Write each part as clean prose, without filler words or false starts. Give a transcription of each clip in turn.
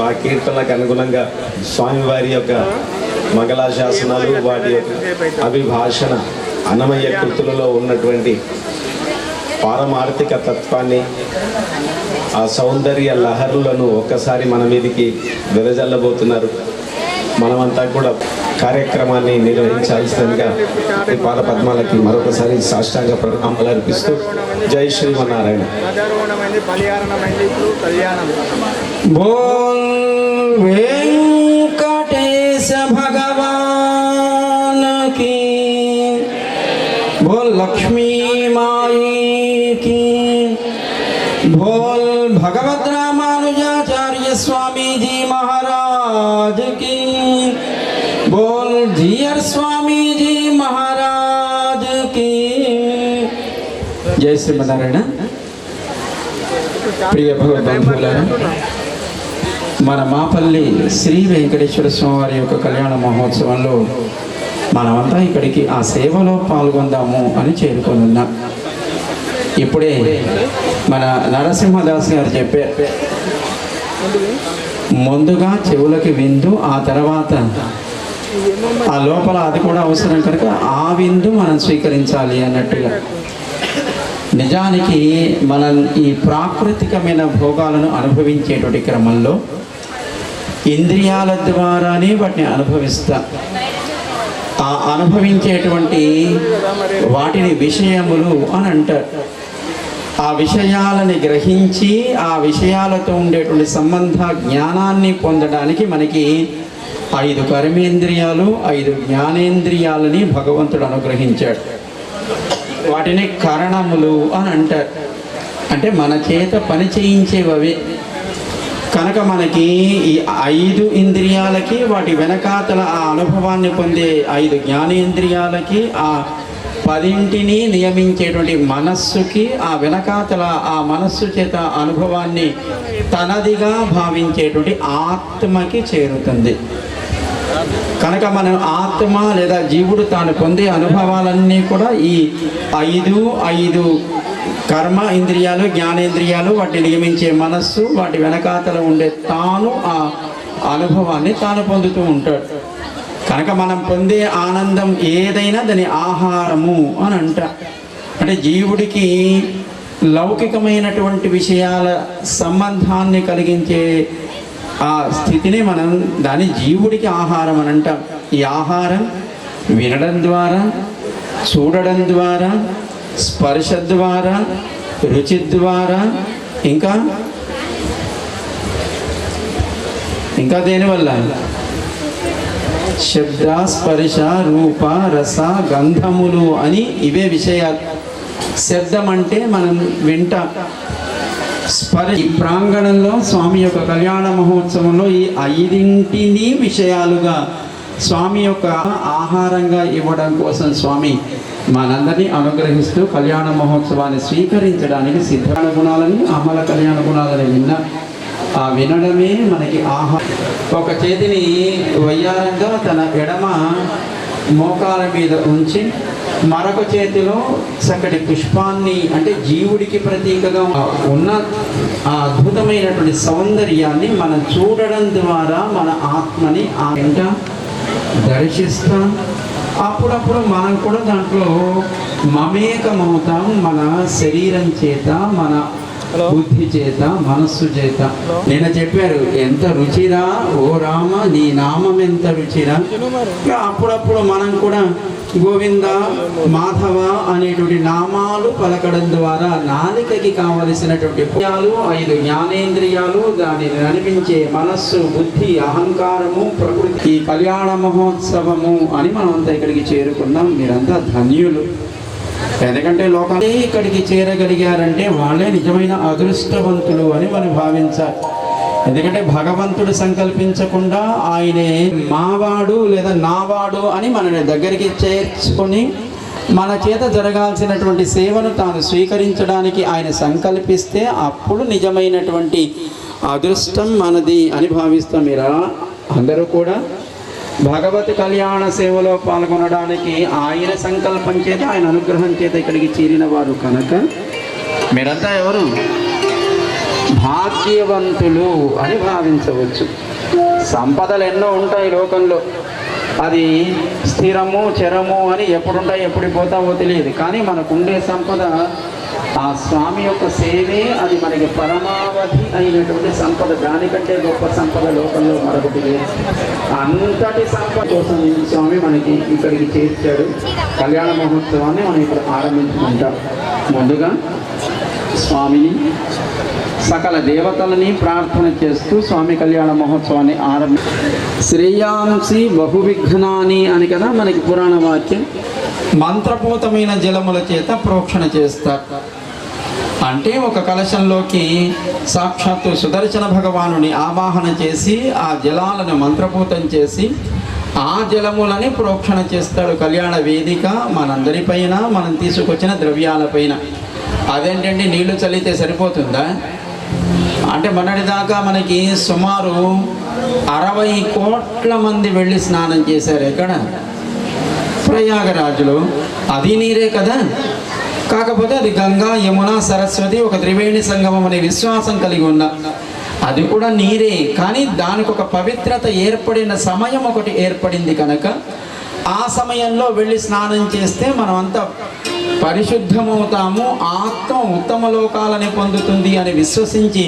ఆ కీర్తనలకు అనుగుణంగా స్వామివారి యొక్క మంగళాశాసనాలు, వాటి యొక్క అభిభాషణ, అన్నమయ్య కృతులలో ఉన్నటువంటి పారమార్థిక తత్వాన్ని, ఆ సౌందర్య లహరులను ఒక్కసారి మన మీదికి వెదజల్లబోతున్నారు. మనమంతా కూడా కార్యక్రమాన్ని నిర్వహించాల్సిందిగా ఈ పాద పద్మాలకి మరొకసారి సాష్టాంగ ప్రణామాలు అర్పిస్తూ జై శ్రీమన్నారాయణ. బోల్ వెంకటేశ భగవాన్ की, बोल लक्ष्मी माई की, बोल भगवत रामानुजाचार्य स्वामी जी महाराज की, बोल जीयर स्वामी जी महाराज की. जय श्रीमన్నారాయణ. ప్రియ భగవద్బంధువులారా, మన మాపల్లి శ్రీ వెంకటేశ్వర స్వామి వారి యొక్క కళ్యాణ మహోత్సవంలో మనమంతా ఇక్కడికి ఆ సేవలో పాల్గొందాము అని చేరుకొనున్నాం. ఇప్పుడే మన నరసింహదాస్ గారు చెప్పారు, ముందుగా చెవులకి విందు, ఆ తర్వాత ఆ లోపల అది కూడా అవసరం కనుక ఆ విందు మనం స్వీకరించాలి అన్నట్టుగా. నిజానికి మనం ఈ ప్రాకృతికమైన భోగాలను అనుభవించేటువంటి క్రమంలో ఇంద్రియాల ద్వారానే వాటిని అనుభవిస్తాం. ఆ అనుభవించేటువంటి వాటిని విషయములు అని అంటారు. ఆ విషయాలని గ్రహించి ఆ విషయాలతో ఉండేటువంటి సంబంధ జ్ఞానాన్ని పొందడానికి మనకి 5 కర్మేంద్రియాలు, 5 జ్ఞానేంద్రియాలని భగవంతుడు అనుగ్రహించాడు. వాటిని కరణములు అని అంటారు. అంటే మన చేత పని చేయించేవి కనుక మనకి ఈ 5 ఇంద్రియాలకి, వాటి వెనకాతల ఆ అనుభవాన్ని పొందే 5 జ్ఞానేంద్రియాలకి, ఆ 10ంటిని నియమించేటువంటి మనస్సుకి, ఆ వెనకాతల ఆ మనస్సు చేత అనుభవాన్ని తనదిగా భావించేటువంటి ఆత్మకి చేరుతుంది. కనుక మనం ఆత్మ లేదా జీవుడు తాను పొందే అనుభవాలన్నీ కూడా ఈ 5 కర్మ ఇంద్రియాలు, జ్ఞానేంద్రియాలు, వాటిని నియమించే మనస్సు, వాటి వెనకాతల ఉండే తాను ఆ అనుభవాన్ని తాను పొందుతూ ఉంటాడు. కనుక మనం పొందే ఆనందం ఏదైనా దాని ఆహారము అని అంటారు. అంటే జీవుడికి లౌకికమైనటువంటి విషయాల సంబంధాన్ని కలిగించే ఆ స్థితిని మనం దాని జీవుడికి ఆహారం అని అంటాం. ఈ ఆహారం వినడం ద్వారా, చూడడం ద్వారా, స్పర్శ ద్వారా, రుచి ద్వారా, ఇంకా దేనివల్ల శబ్ద, స్పర్శ, రూప, రస, గంధములు అని ఇవే విషయాలు. శబ్దం అంటే మనం వింటాం. ఈ ప్రాంగణంలో స్వామి యొక్క కళ్యాణ మహోత్సవంలో ఈ 5ంటిని విషయాలుగా స్వామి యొక్క ఆహారంగా ఇవ్వడం కోసం స్వామి మనందరినీ అనుగ్రహిస్తూ కళ్యాణ మహోత్సవాన్ని స్వీకరించడానికి సిద్ధాన గుణాలని, అమల కళ్యాణ గుణాలని ఆ వినడమే మనకి ఆహారం. ఒక చేతిని వయ్యారంగా తన ఎడమ మోకాల మీద ఉంచి మరొక చేతిలో చక్కటి పుష్పాన్ని, అంటే జీవుడికి ప్రతీకగా ఉన్న ఆ అద్భుతమైనటువంటి సౌందర్యాన్ని మనం చూడడం ద్వారా మన ఆత్మని ఆ వెంట దర్శిస్తాం. అప్పుడప్పుడు మనం కూడా దాంట్లో మమేకమవుతాం. మన శరీరం చేత, మన బుద్ధి చేత, మనస్సు చేత. నేను చెప్పారు, ఎంత రుచిరా ఓ రామ నీ నామం ఎంత రుచిరా. అప్పుడప్పుడు మనం కూడా గోవింద, మాధవ అనేటువంటి నామాలు పలకడం ద్వారా నాలికకి కావలసినటువంటి 5 జ్ఞానేంద్రియాలు, దానిని అనిపించే మనస్సు, బుద్ధి, అహంకారము, ప్రకృతి, ఈ కళ్యాణ మహోత్సవము అని మనమంతా ఇక్కడికి చేరుకున్నాం. మీరంతా ధన్యులు. ఎందుకంటే లోకాన్ని ఇక్కడికి చేరగలిగారంటే వాళ్ళే నిజమైన అదృష్టవంతులు అని మనం భావించాలి. ఎందుకంటే భగవంతుడు సంకల్పించకుండా ఆయనే మావాడు లేదా నావాడు అని మనని దగ్గరికి చేర్చుకొని మన చేత జరగాల్సినటువంటి సేవను తాను స్వీకరించడానికి ఆయన సంకల్పిస్తే అప్పుడు నిజమైనటువంటి అదృష్టం మనది అని భావిస్తాం. మీరా అందరూ కూడా భగవత్ కళ్యాణ సేవలో పాల్గొనడానికి ఆయన సంకల్పం చేత, ఆయన అనుగ్రహం చేత ఇక్కడికి చేరిన వారు కనుక మీరంతా ఎవరు భాగ్యవంతులు అని భావించవచ్చు. సంపదలు ఎన్నో ఉంటాయి లోకంలో, అది స్థిరము చరము అని ఎప్పుడుంటాయి ఎప్పుడు పోతావో తెలియదు. కానీ మనకుండే సంపద ఆ స్వామి యొక్క సేవే, అది మనకి పరమావధి అయినటువంటి సంపద. దానికంటే గొప్ప సంపద లోకంలో మరొకటి లేదు. అంతటి సంపద కోసం స్వామి మనకి ఇక్కడికి చేర్చాడు. కళ్యాణ మహోత్సవాన్ని మనం ఇక్కడ ఆరంభించుకుంటాం. ముందుగా స్వామిని సకల దేవతలని ప్రార్థన చేస్తూ స్వామి కళ్యాణ మహోత్సవాన్ని శ్రేయాంసి బహువిఘ్నాని అని కదా మనకి పురాణ వాక్యం. మంత్రపూతమైన జలముల చేత ప్రోక్షణ చేస్తారు. అంటే ఒక కలశంలోకి సాక్షాత్తు సుదర్శన భగవానుని ఆవాహన చేసి ఆ జలాలను మంత్రపూతం చేసి ఆ జలములని ప్రోక్షణ చేస్తాడు. కళ్యాణ వేదిక మనందరిపైన, మనం తీసుకొచ్చిన ద్రవ్యాలపైన. అదేంటండి, నీళ్లు చల్లితే సరిపోతుందా? అంటే మొన్నటిదాకా మనకి సుమారు 60 కోట్ల మంది వెళ్ళి స్నానం చేశారు. ఎక్కడ? ప్రయాగరాజులో. అది నీరే కదా. కాకపోతే అది గంగా, యమున, సరస్వతి ఒక త్రివేణి సంగమం అనే విశ్వాసం కలిగి ఉన్న అది కూడా నీరే. కానీ దానికి ఒక పవిత్రత ఏర్పడిన సమయం ఒకటి ఏర్పడింది కనుక ఆ సమయంలో వెళ్ళి స్నానం చేస్తే మనం అంతా పరిశుద్ధమవుతాము, ఆత్మ ఉత్తమ లోకాలని పొందుతుంది అని విశ్వసించి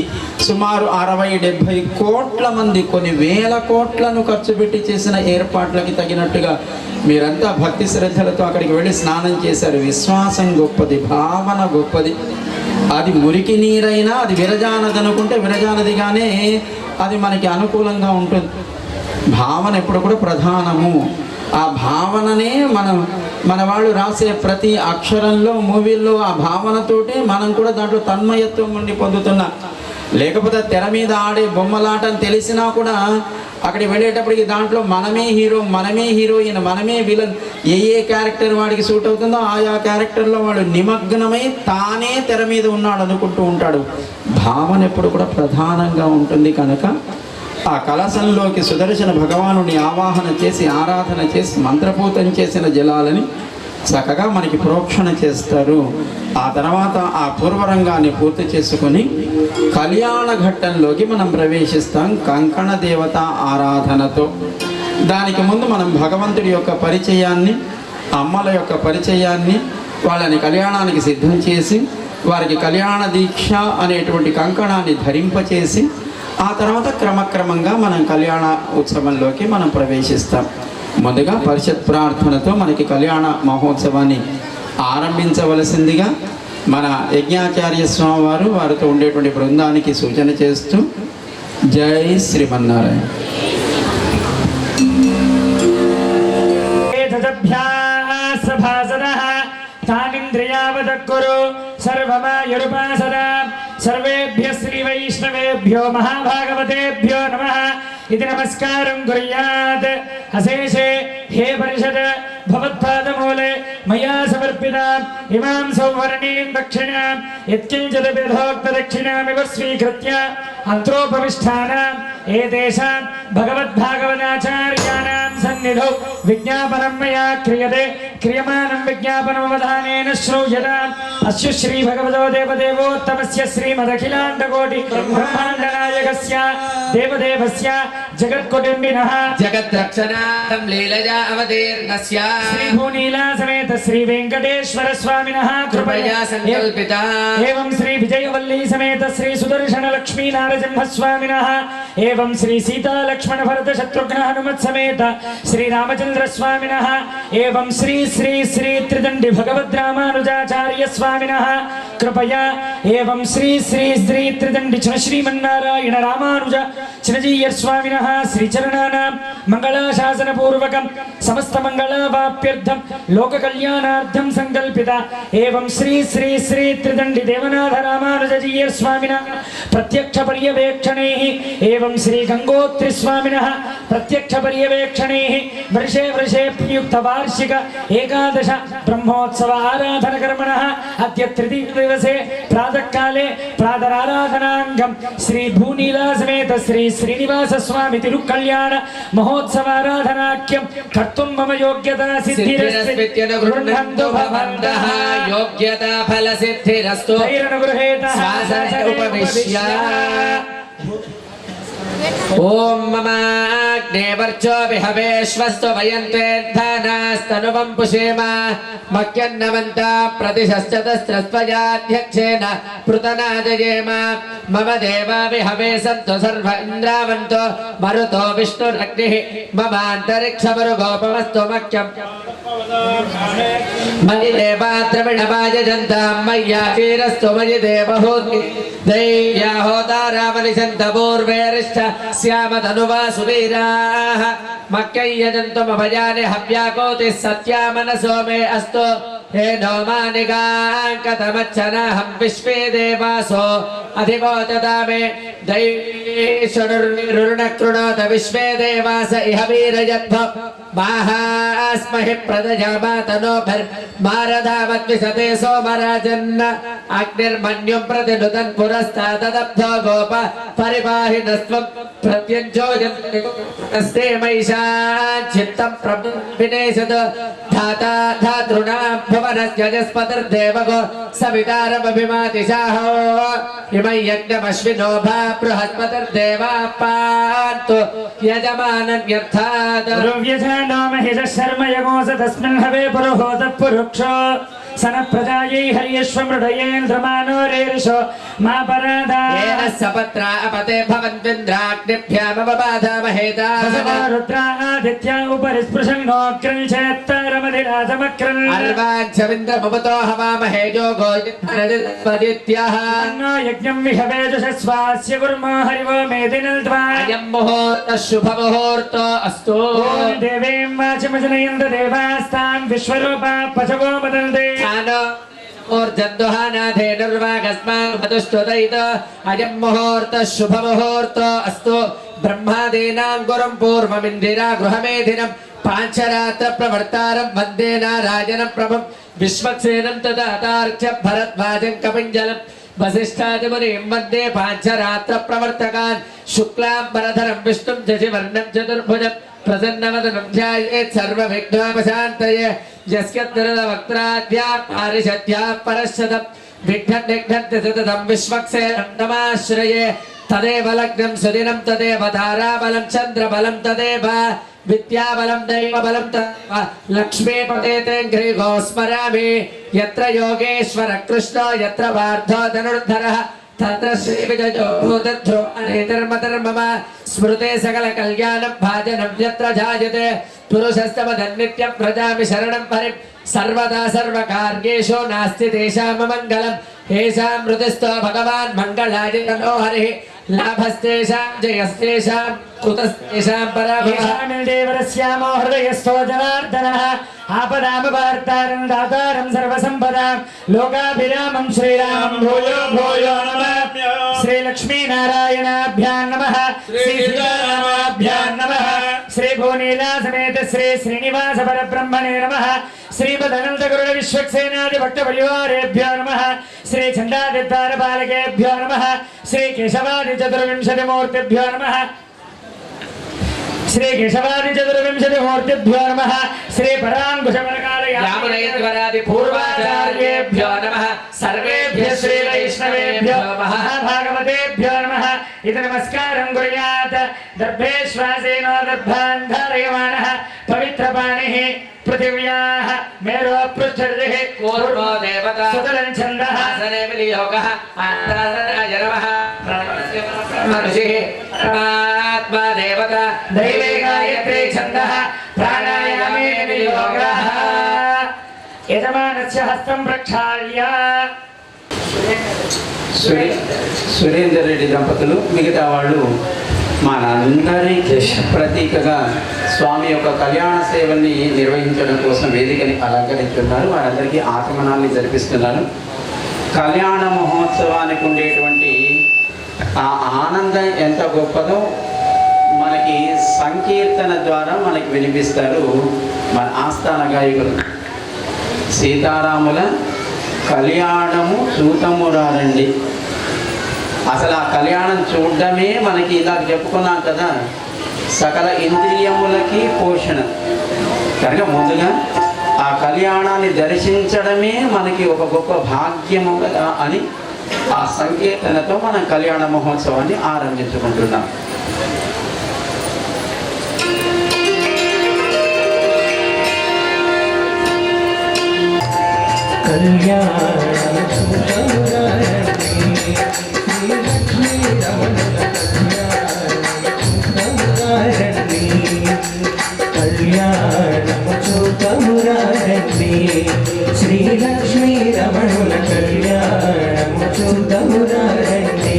సుమారు 60-70 కోట్ల మంది కొన్ని వేల కోట్లను ఖర్చు పెట్టి చేసిన ఏర్పాట్లకి తగినట్టుగా మీరంతా భక్తి శ్రద్ధలతో అక్కడికి వెళ్ళి స్నానం చేశారు. విశ్వాసం గొప్పది, భావన గొప్పది. అది మురికి నీరైనా అది విరజానది అనుకుంటే విరజానదిగానే అది మనకి అనుకూలంగా ఉంటుంది. భావన ఎప్పుడు కూడా ప్రధానము. ఆ భావననే మన వాళ్ళు రాసే ప్రతి అక్షరంలో, మూవీల్లో ఆ భావనతోటే మనం కూడా దాంట్లో తన్మయత్వం ఉండి పొందుతున్నాం. లేకపోతే తెర మీద ఆడే బొమ్మలాట అని తెలిసినా కూడా అక్కడికి వెళ్ళేటప్పటికి దాంట్లో మనమే హీరో, మనమే హీరోయిన్, మనమే విలన్, ఏ క్యారెక్టర్ వాడికి సూట్ అవుతుందో ఆయా క్యారెక్టర్లో వాడు నిమగ్నమై తానే తెర మీద ఉన్నాడు అనుకుంటూ ఉంటాడు. భావన ఎప్పుడు కూడా ప్రధానంగా ఉంటుంది కనుక ఆ కలశంలోకి సుదర్శన భగవానుని ఆవాహన చేసి ఆరాధన చేసి మంత్రపూతం చేసిన జలాలని చక్కగా మనకి ప్రోక్షణ చేస్తారు. ఆ తర్వాత ఆ పూర్వరంగాన్ని పూర్తి చేసుకొని కళ్యాణ ఘట్టంలోకి మనం ప్రవేశిస్తాం కంకణ దేవత ఆరాధనతో. దానికి ముందు మనం భగవంతుడి యొక్క పరిచయాన్ని, అమ్మల యొక్క పరిచయాన్ని, వాళ్ళని కళ్యాణానికి సిద్ధం చేసి వారికి కళ్యాణ దీక్ష అనేటువంటి కంకణాన్ని ధరింపచేసి ఆ తర్వాత క్రమక్రమంగా మనం కళ్యాణ ఉత్సవంలోకి మనం ప్రవేశిస్తాం. ముందుగా పరిషత్ ప్రార్థనతో మనకి కళ్యాణ మహోత్సవాన్ని ఆరంభించవలసిందిగా మన యజ్ఞాచార్య స్వామి వారు వారితో ఉండేటువంటి బృందానికి సూచన చేస్తూ జై శ్రీమన్నారాయణ. सर्वेभ्यः श्री वैष्णवेभ्यो महाभागवतेभ्यो नमः इति नमस्कारं कुर्यात्. अशेषे हे परिषद भवत्पादमूले मया समर्पिता इमां सौवर्णीं दक्षिणां यत्किञ्चिदभिधोक्तदक्षिणामिव स्वीकृत्य अन्तरोपविष्टानाम् एतेषां भगवद्भागवताचार्याणां सन्निधौ विज्ञापनं मया क्रियते. क्रियमाणं विज्ञापनमवधानेन श्रूयताम्. अस्य श्री भगवतो देवदेवोत्तमस्य श्रीमदखिलाण्डकोटि ब्रह्माण्डनायकस्य देवदेवस्य जगत्कुटुम्बिनः जगद्रक्षणार्थं लीलया अवतीर्णस्य श्रीभूनीला समेत श्री वेंकटेश्वर स्वामिनः कृपया संकल्पिता एवं श्री विजयवल्ली समेत श्री सुदर्शन लक्ष्मी नारसिंह स्वामिनः एवं श्री सीता लक्ष्मण भरत शत्रुघ्न हनुमत समेत श्री रामचंद्र स्वामिनः एवं श्री श्री श्री त्रिदंडी भगवद रामानुजाचार्य स्वामिनः कृपया एवं श्री श्री श्री त्रिदंडी श्रीमन्नारायण रामानुज चिरंजीव स्वामिनः श्री चरणानां मंगलाशासन पूर्वकं समस्त मंगलावाप्यर्थं लोक कल्याणार्थं संकल्पिता एवं श्री श्री श्री त्रिदंडी देवनाथ रामानुजजीय स्वामिनः प्रत्यक्ष पर्यवेक्षणैः एवं श्री गंगोत्री स्वामिनः ప్రత్యక్ష పర్యవేక్షణైః వర్షే వర్షే ప్రయుక్త వార్షిక ఏకాదశ బ్రహ్మోత్సవ ఆరాధన కర్మణః అద్య తృతీయ దివసే ప్రాతఃకాలే ప్రాతరారాధనాంగం శ్రీ భూనీలా సమేత శ్రీ శ్రీనివాస స్వామి తిరుకళ్యాణ మహోత్సవారాధనాఖ్యం కర్తుం మమ యోగ్యతా సిద్ధిరస్మిత్యనుగృహంతు భవంతః యోగ్యతా ఫల సిద్ధిరస్తు తైరనుగృహేతః శాసనే ఉపవిశ్య ఓం మమాగ్నేవర్చో విహవేశ్వస్తు వయంతే ధానాస్తనువం పుషేమ మక్యన్నవంత ప్రతిశశ్చతస్రస్వయాధ్యక్షేణ పృతనాదయేమ మమ దేవా విహవే సంతు సర్వ ఇంద్రావంతో మరుతో విష్ణురగ్నిః మమాంతరిక్షమరుగోపమస్తు మక్యం మయి దేవాద్రవిణమాయజంతాం మయ్యా క్షీరస్తు మయి దేవహూతి దైవ్యా హోతారామనిషంత పూర్వేరిష్ట శ్యామధనువా సువీరాః మక్కయ్యజంతు మభయాని హవ్యాకోతి సత్యా మనసో మే అస్తు హేనో మానికాంకతమచ్చనాహం విశ్వే దేవాసో అధివోచతా మే దైవేశురుణ కృణోత విశ్వే దేవాస ఇహ వీరయత్వ మాహాస్మహి ప్రదజామాతనోభిర్మారధామద్విషతే సోమరాజన్న అగ్నిర్మన్యుం ప్రతినుతన్ పురస్తాదబ్ధో గోప పరిపాహి నస్త్వం ప్రత్యంజోజస్తే మైషాన్ చిత్తం వినేశద ధాతా ధాతృణా భువనస్యజస్పతిర్దేవగో సవితారమభిమాతిశాహో ఇమై యజ్ఞమశ్వినో భా బృహస్పతిర్దేవాపాంతు యజమానన్యర్థాత్ ద్రవ్యజానామహిష శర్మ యగోస తస్మిన్ హవే పురుహోత పురుక్షో సన ప్రజాయై హర్యశ్వమృడయేంద్రమానో రేరిషో మా పరాదా ఏన సపత్రా అపతే భవంత్వింద్రాగ్నిభ్యామవబాధామహేతా రుద్రా ఆదిత్య ఉపరి స్పృశన్నోక్రల్చేత్తరమధిరాజమక్రల్ అర్వాంఛవింద్రముపతో హవామహే యోగో యుద్ధరదిత్యః అన్నో యజ్ఞం విహవేజుషస్వాస్య కుర్మో హరివో మేదినల్ద్వా అయం ముహూర్తః శుభముహూర్తో అస్తు ఓం దేవీం వాచమజనయంత దేవాస్తాం విశ్వరూపా పశవో మదంతే అయం ముహూర్త శుభముహూర్త అస్తు బ్రహ్మాదీనాం గురం పూర్వమిందిరా గృహమేధినం పాంచరాత్ర ప్రవర్తారం వందే నారాయణం ప్రభం విశ్వక్సేనం తదాతార్క్ష్య భరద్వాజం కపింజలం వసిష్ఠాదిమునిం వందే పాంచరాత్ర ప్రవర్తకాన్ శుక్లాంబరధరం విష్ణుం శశివర్ణం చతుర్భుజం ప్రసన్నవదనం ధ్యాయేత్ సర్వవిఘ్నోపశాంతయే యస్యద్వరదవక్త్రాద్యా పారిషద్యా పరశతం విఘ్ననిఘ్నంతి సతతం విశ్వక్సేనం నమాశ్రయే తదేవ లగ్నం సుదినం తదేవ తారాబలం చంద్రబలం తదేవ విద్యాబలం దైవబలం తదేవ లక్ష్మీపతే గ్రీగో స్మరామి యత్ర యోగేశ్వర కృష్ణో యత్ర పార్థో ధనుర్ధరః తత్ర శ్రీ విజయో భూతధ్రో అనేతర్మతర్మమ స్మృతే సకల కళ్యాణం భాజనం యత్ర జాయతే పురుషస్తమధన్నిత్యం ప్రజామి శరణం హరిం సర్వదా సర్వకార్యేషు నాస్తి తేషాం మంగళం ఏషాం మృతిస్థో భగవాన్ మంగళాయ నమో హరిః లాభస్తేషాం జయస్తేషాం కుతస్తేషాం పరాభవః దేవరస్యామో హృదయస్థో జనార్దనః ఆపదామవార్తారం దాతారం సర్వసంపదాం లోకాభిరామం శ్రీరామం భూయో భూయో నమామ్య శ్రీ లక్ష్మీనారాయణాభ్యాం నమః శ్రీ సీతారామాభ్యాం నమః శ్రీ భూనీలా సమేత శ్రీ శ్రీనివాస పరబ్రహ్మణే నమః శ్రీపదనంతగురుడ విశ్వక్సేనాది భట్ట పరివారేభ్యో నమః శ్రీ చండాదిద్వార బాలకేభ్యో నమః శ్రీ కేశవాది చతుర్వింశతిమూర్తిభ్యో నమః శ్రీ కేశవాది చతుర్వింశతిమూర్తిభ్యో నమః శ్రీ పరాంకుశమనకాలయామునయద్వరాది పూర్వాచార్యేభ్యో నమః సర్వేభ్యః శ్రీ వైష్ణవేభ్యో మహాభాగవతేభ్యో నమః ఇది నమస్కారం కుర్యాత్ దర్భేశ్వాసేనో దర్భాన్ ధారయమానః పవిత్రపాణిః పృథివ్యాః మేరో పృష్ఠర్షిః పూర్వో దేవతా సుతలం ఛందః ఆసనే వినియోగః ఆంతరాయ నమః మనుషిః పరమాత్మా దేవతా దైవే గాయత్రీ ఛందః ప్రాణాయామే వినియోగః యజమానస్య హస్తం ప్రక్షాళ్య సురేందర్ రెడ్డి దంపతులు మిగతా వాళ్ళు మనందరి ప్రతీకగా స్వామి యొక్క కళ్యాణ సేవల్ని నిర్వహించడం కోసం వేదికని అలంకరించున్నారు. వారందరికీ ఆగమనాన్ని జరిపిస్తున్నారు. కళ్యాణ మహోత్సవానికి ఉండేటువంటి ఆ ఆనందం ఎంత గొప్పదో మనకి సంకీర్తన ద్వారా మనకి వినిపిస్తారు మన ఆస్థాన గాయకులు. సీతారాముల కళ్యాణము చూతమురారండి. అసలు ఆ కళ్యాణం చూడడమే మనకి ఇలాగ చెప్పుకున్నాం కదా, సకల ఇంద్రియములకి పోషణ. కనుక ముందుగా ఆ కళ్యాణాన్ని దర్శించడమే మనకి ఒక గొప్ప భాగ్యము కదా అని ఆ సంకీర్తనతో మనం కళ్యాణ మహోత్సవాన్ని ఆరంభించుకుంటున్నాం. కళ్యాణము చూతమురారండి శ్రీలక్ష్మీ రమణుల కళ్యాణము చూతమురారండి.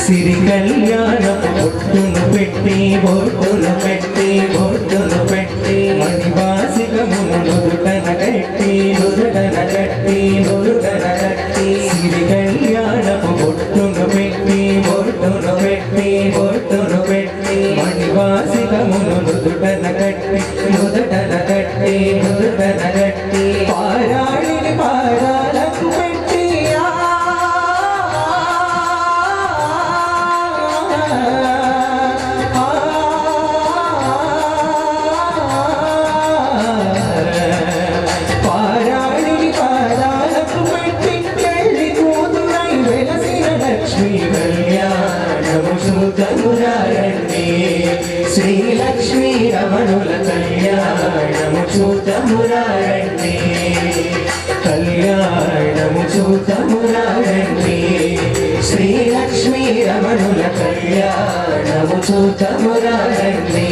సిరి కళ్యాణపు బొట్టును పెట్టి బొట్టును పెట్టి బొట్టును పెట్టి మణివాసికమును నుదుటన కట్టి నుదుటన కట్టి నుదుటన కట్టి సిరి కళ్యాణపు బొట్టును పెట్టి బొట్టును పెట్టి బొట్టును పెట్టి మణివాసికమును నుదుటన కట్టి నుదుటన కట్టి నుదుటన కట్టి పారాణిని పారాలకు పెట్టి శ్రీలక్ష్మీ రమణుల కళ్యాణము చూతమురారండి కళ్యాణము చూతమురారండి శ్రీలక్ష్మీ రమణుల కళ్యాణము చూతమురారండి.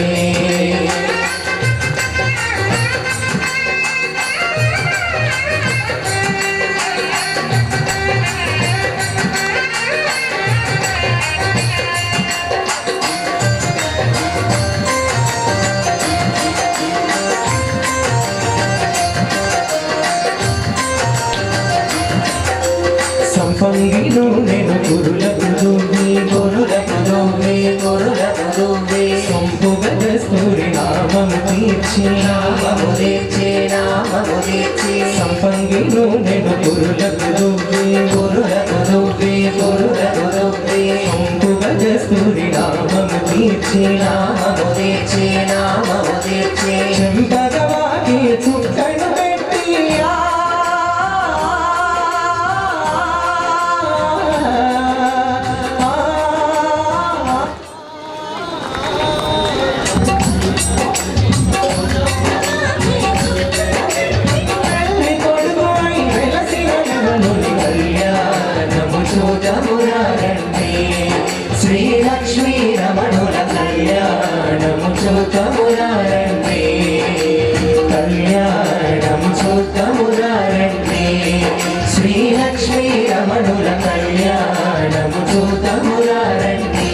సంపంగిను నేను గురులకు దూవి గురులకు దూవి గురులకు దూవి సంపుగ కస్తూరి నామము తీర్చి నామము తీర్చి నామము తీర్చి సంపంగిను నేను గురులకు దూవి గురులకు దూవి గురులకు దూవి సంపుగ కస్తూరి నామము తీర్చి నామము తీర్చి నామము తీర్చి చెంపగవాకి చుక్కను పెట్టి శ్రీలక్ష్మీ రమణుల కళ్యాణము చూతమురారండి కళ్యాణము చూతమురారండి శ్రీలక్ష్మీ రమణుల కళ్యాణము చూతమురారండి.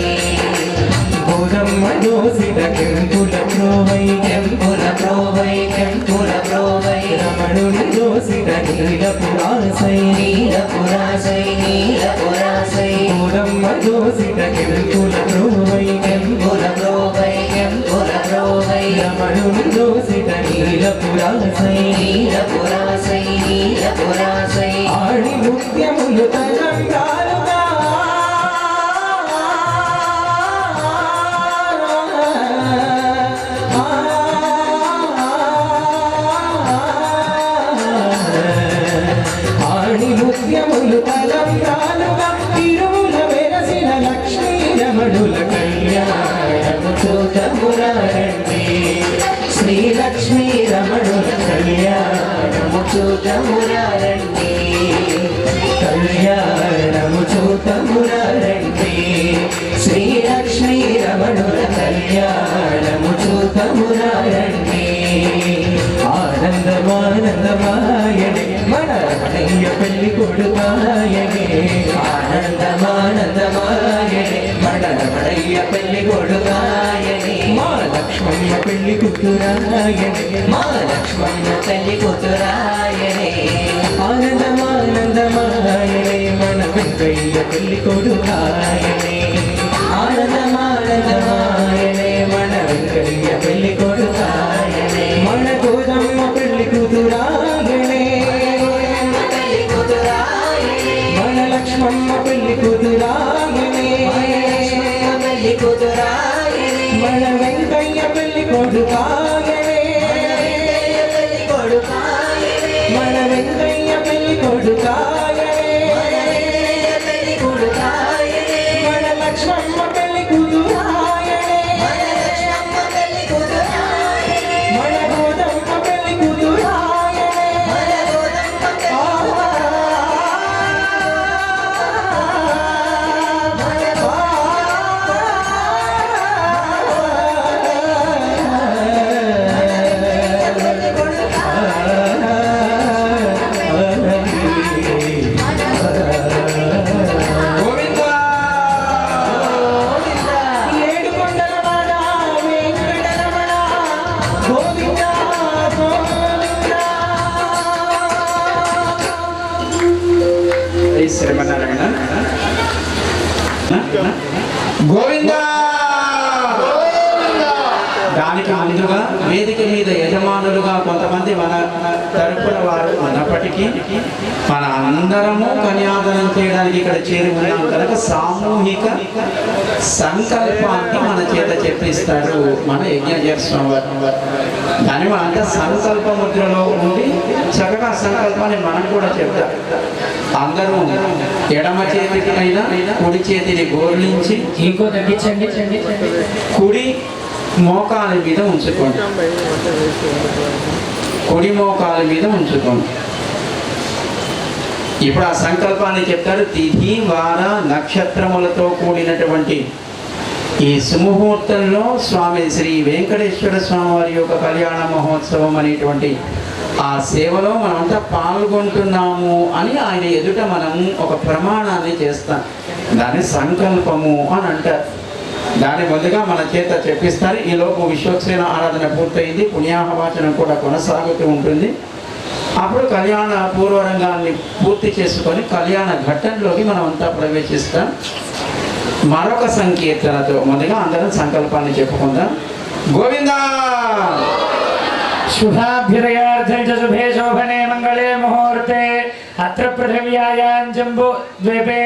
గోదమ్మ దోసిత కెంపుల ప్రోవై కెంపుల ప్రోవై కెంపుల ప్రోవై రమణుని దోసిత నీలపురాసై నీలపురాసై నీలపురాసై గోదమ్మ దోసిత కెంపుల ప్రోవై కెంపుల ప్రోవై కెంపుల ప్రోవై రమణుని దోసిత నీలపురాసై నీలపురాసై నీలపురాసై ఆడి నృత్యములు తలంగాలుగా ముత్యములు తలంబ్రాలుగా తిరువుల వెలసిన లక్ష్మీ రమణుల కళ్యాణము చూతమురారండి శ్రీలక్ష్మీ రమణుల కళ్యాణము చూతమురారండి కళ్యాణము చూతమురారండి శ్రీలక్ష్మీ రమణుల కళ్యాణము చూతమురారండి. ఆనందమానందమాయనే మన రమణయ్య పెళ్లి కొడుకాయనే ఆనందమానందమాయనే మన రమణయ్య పెళ్లి కొడుకాయనే మా లక్ష్మయ్య పెళ్లి కూతురాయనే మా లక్ష్మయ్య పెళ్లి కూతురాయనే ఆనందమానందమాయనే మన వెంకయ్య పెళ్లి కొడుకాయనే ఆనందమానందమాయనే మన వెంకయ్య పెళ్లి కొడుకాయనే మన గోదమ్మ పెళ్లి కూతురాయనే మన లక్ష్మమ్మ పెళ్లి కూతురాయనే మన వెంకయ్య పెళ్లి కొడుకాయనే మన వెంకయ్య పెళ్లి కొడుకాయనే మన లక్ష్మమ్మ పెళ్లి కూతురాయనే మన గోదమ్మ పెళ్లి కూతురాయనే ఏడుకొండలవాడ వెంకటరమణ గోవింద గోవింద జై శ్రీమన్నారాయణ. గోవిందా దానికి ముందుగా వేదిక మీద యజమానులుగా కొంతమంది మన తరపున వారు ఉన్నప్పటికీ మన అందరము కన్యాదానం చేయడానికి ఇక్కడ చేరి ఉన్నాం కనుక సామూహిక సంకల్పాన్ని మన చేత చెప్పిస్తారు మన యజ్ఞాచార్య స్వామి వారు. దాన్ని మనంతా సంకల్ప ముద్రలో ఉండి చక్కగా సంకల్పాన్ని మనం కూడా చెప్తాం. అందరూ ఎడమ చేతికైనా కుడి చేతిని గోర్లించి ఇంకో తగ్గించండి. కుడి మోకాల మీద ఉంచుకోండి. కుడి మోకాల మీద ఉంచుకోండి. ఇప్పుడు ఆ సంకల్పాన్ని చెప్తారు. తిథి వార నక్షత్రములతో కూడినటువంటి ఈ సుముహూర్తంలో స్వామి శ్రీ వెంకటేశ్వర స్వామి వారి యొక్క కళ్యాణ మహోత్సవం అనేటువంటి ఆ సేవలో మనమంతా పాల్గొంటున్నాము అని ఆయన ఎదుట మనం ఒక ప్రమాణాన్ని చేస్తాం. దాన్ని సంకల్పము అని అంటారు. దాని ముందుగా మన చేత చెప్పిస్తారు. ఈలోపు విశ్వక్సేన ఆరాధన పూర్తయింది. పుణ్యాహవాచనం కూడా కొనసాగుతూ ఉంటుంది. అప్పుడు కళ్యాణ పూర్వరంగాన్ని పూర్తి చేసుకొని కళ్యాణ ఘట్టంలోకి మనం అంతా ప్రవేశిస్తాం. మరొక సంకీర్తనతో ముందుగా అందరం సంకల్పాన్ని చెప్పుకుందాం. గోవిందా శుభాభ్యుదయార్థం చ శుభే శోభనే మంగళే ముహూర్తే అత్ర పృథివ్యాయాం జంబూ ద్వీపే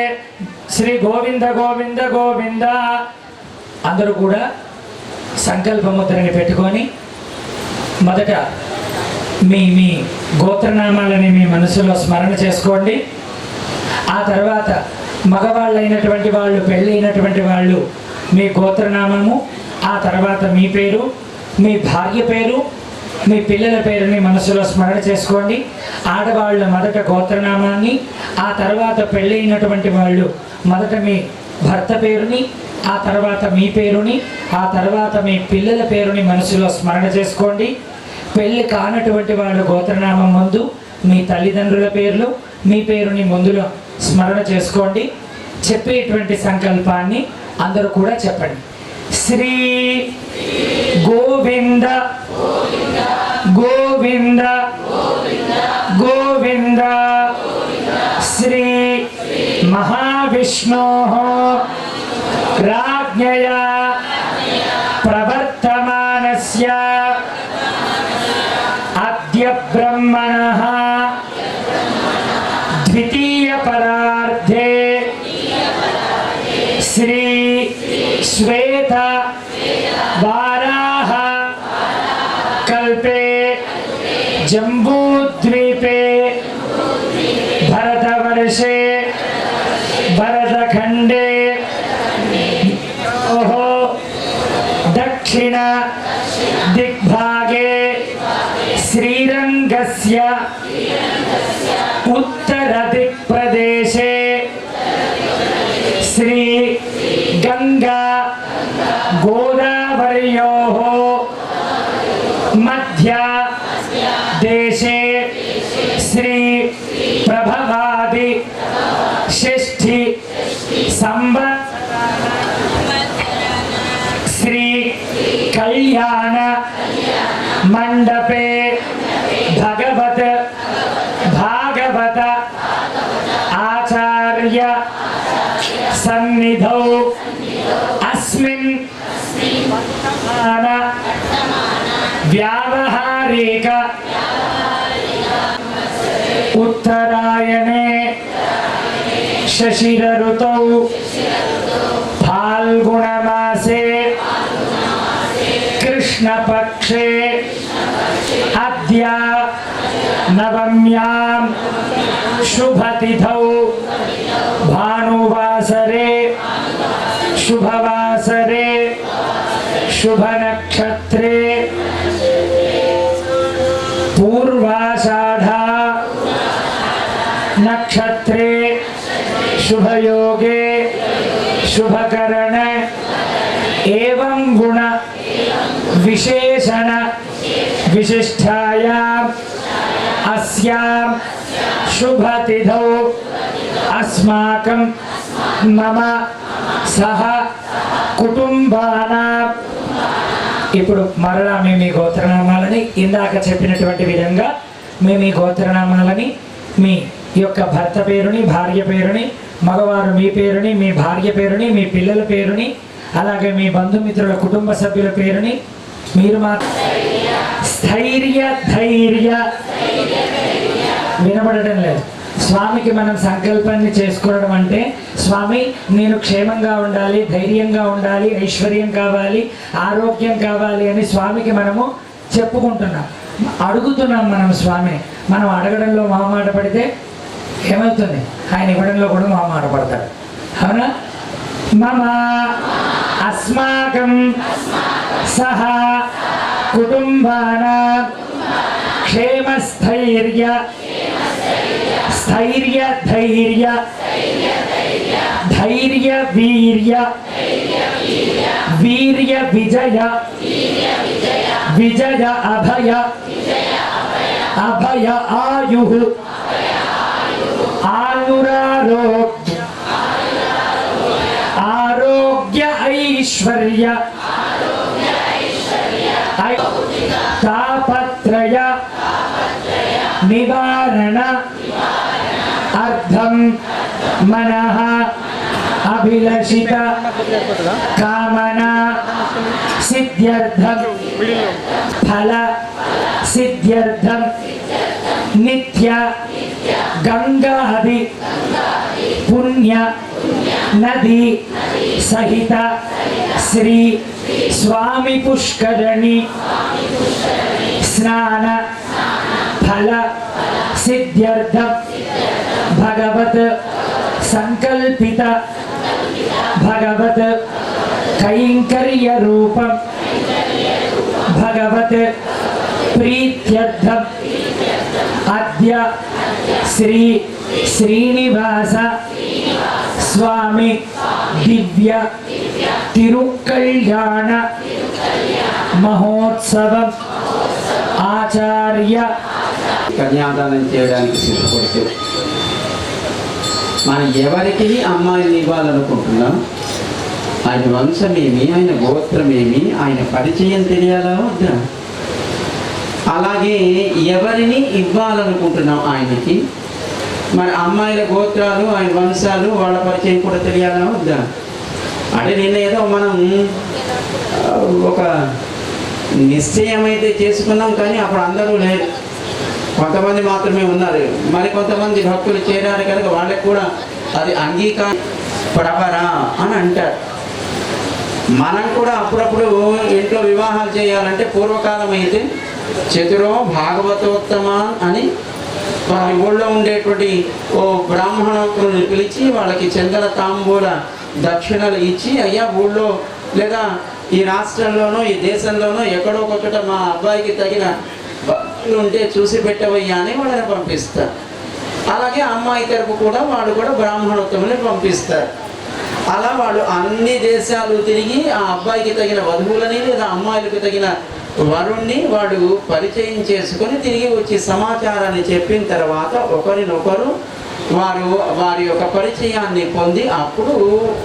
శ్రీ గోవింద గోవింద గోవింద. అందరూ కూడా సంకల్పముద్రని పెట్టుకొని మొదట మీ మీ గోత్రనామాలని మీ మనసులో స్మరణ చేసుకోండి. ఆ తర్వాత మగవాళ్ళైనటువంటి వాళ్ళు, పెళ్ళైనటువంటి వాళ్ళు మీ గోత్రనామము, ఆ తర్వాత మీ పేరు, మీ భార్య పేరు, మీ పిల్లల పేరుని మనసులో స్మరణ చేసుకోండి. ఆడవాళ్ళ మొదట గోత్రనామాన్ని, ఆ తర్వాత పెళ్ళైనటువంటి వాళ్ళు మొదట మీ భర్త పేరుని, ఆ తర్వాత మీ పేరుని, ఆ తర్వాత మీ పిల్లల పేరుని మనసులో స్మరణ చేసుకోండి. పెళ్ళి కానటువంటి వాళ్ళు గోత్రనామం ముందు మీ తల్లిదండ్రుల పేర్లు, మీ పేరుని ముందులో స్మరణ చేసుకోండి. చెప్పేటువంటి సంకల్పాన్ని అందరూ కూడా చెప్పండి. శ్రీ గోవింద గోవింద గోవింద శ్రీ మహావిష్ణో राज्ञया प्रवर्तमानस्य अद्य ब्रह्मणः द्वितीय परार्धे श्री श्वेत वाराह कल्पे जम्बूद्वीपे भरतवर्षे भरतखंडे दक्षिण दिग्भागे श्रीरंगस्य उत्तर दिक्प्रदेशे श्री गंगा गोदावर्योः मध्य देशे श्री ప్రభవాది షష్ఠి శ్రీ కళ్యాణ మండపే భగవత్ భాగవత ఆచార్య సన్నిధౌ అస్మిన్ వ్యావహారిక ఉత్తరాయణే శశిర ఋతౌ फाल्गुणमासे कृष्णपक्षे अद्य नवम्यां शुभतिथौ भानुवासरे शुभवासरे शुभनक्षत्रे पूर्वाषाढ़ा नक्षत्रे शुभयोगे शुभकरण एवं गुण विशेषण विशिष्टायां अस्यां शुभतिथौ अस्माकं मम सह कुटुंबानां ఇప్పుడు మరలా మేము ఈ గోత్రనామాలని ఇందాక చెప్పినటువంటి విధంగా మేము ఈ గోత్రనామాలని మీ యొక్క భర్త పేరుని భార్య పేరుని మగవారు మీ పేరుని మీ భార్య పేరుని మీ పిల్లల పేరుని అలాగే మీ బంధుమిత్రుల కుటుంబ సభ్యుల పేరుని మీరు మా స్థైర్య ధైర్య వినబడటం లేదు స్వామికి మనం సంకల్పాన్ని చేసుకోవడం అంటే స్వామి నేను క్షేమంగా ఉండాలి ధైర్యంగా ఉండాలి ఐశ్వర్యం కావాలి ఆరోగ్యం కావాలి అని స్వామికి మనము చెప్పుకుంటున్నాం అడుగుతున్నాం మనం స్వామిని మనం అడగడంలో మొహమాట పడితే ఏమవుతుంది ఆయన ఇవ్వడంలో కూడా మొహమాట పడతాడు అవునా మమ అస్మాకం సహ కుటుంబానాం క్షేమస్థైర్య స్థైర్య ధైర్య ధైర్య వీర్య వీర్య విజయ విజయ అభయ అభయ ఆయు ఆయురారోగ్య ఆరోగ్య ఐశ్వర్య తాపత్రయ నివారణ అర్థం మనః అభిలషిత కామన సిద్ధ్యర్థం ఫల సిద్ధ్యర్థం నిత్య గంగాది పుణ్య నది సహిత శ్రీ స్వామి పుష్కరణి స్నాన ఫల సిద్ధ్యర్థం భగవత్ సంకల్పిత భగవత్ కైంకర్య రూపం భగవత్ ప్రీత్యర్థం అద్య శ్రీ శ్రీనివాస స్వామి దివ్య తిరుకళ్యాణ మహోత్సవం ఆచార్య కన్యాదానం చేయడానికి సిద్ధపడుతూ మనం ఎవరికి అమ్మాయిని ఇవ్వాలనుకుంటున్నాం ఆయన వంశమేమి ఆయన గోత్రమేమి ఆయన పరిచయం తెలియాలా వద్దా అలాగే ఎవరిని ఇవ్వాలనుకుంటున్నాం ఆయనకి మరి అమ్మాయిల గోత్రాలు ఆయన వంశాలు వాళ్ళ పరిచయం కూడా తెలియాలా వద్దా అంటే నిన్న ఏదో మనం ఒక నిశ్చయం అయితే చేసుకున్నాం కానీ అప్పుడు అందరూ లేరు కొంతమంది మాత్రమే ఉన్నారు మరి కొంతమంది భక్తులు చేరారు కనుక వాళ్ళకి కూడా అది అంగీకారం ప్రవరా అని అంటారు మనం కూడా అప్పుడప్పుడు ఇంట్లో వివాహాలు చేయాలంటే పూర్వకాలం అయితే చతురో భాగవతోత్తమ అని వారి ఊళ్ళో ఉండేటువంటి ఓ బ్రాహ్మణోత్తరుని పిలిచి వాళ్ళకి చందన తాంబూల దక్షిణలు ఇచ్చి అయ్యా ఊళ్ళో లేదా ఈ రాష్ట్రంలోనో ఈ దేశంలోనో ఎక్కడో ఒకచోట మా అబ్బాయికి తగిన భక్తులు ఉంటే చూసి పెట్టవయ్యా అని వాళ్ళని పంపిస్తారు అలాగే అమ్మాయి తరపు కూడా వాళ్ళు కూడా బ్రాహ్మణోత్తముని పంపిస్తారు అలా వాళ్ళు అన్ని దేశాలు తిరిగి ఆ అబ్బాయికి తగిన వధువులని లేదా అమ్మాయిలకు తగిన వరుణ్ణి వాడు పరిచయం చేసుకొని తిరిగి వచ్చి సమాచారాన్ని చెప్పిన తర్వాత ఒకరినొకరు వారి యొక్క పరిచయాన్ని పొంది అప్పుడు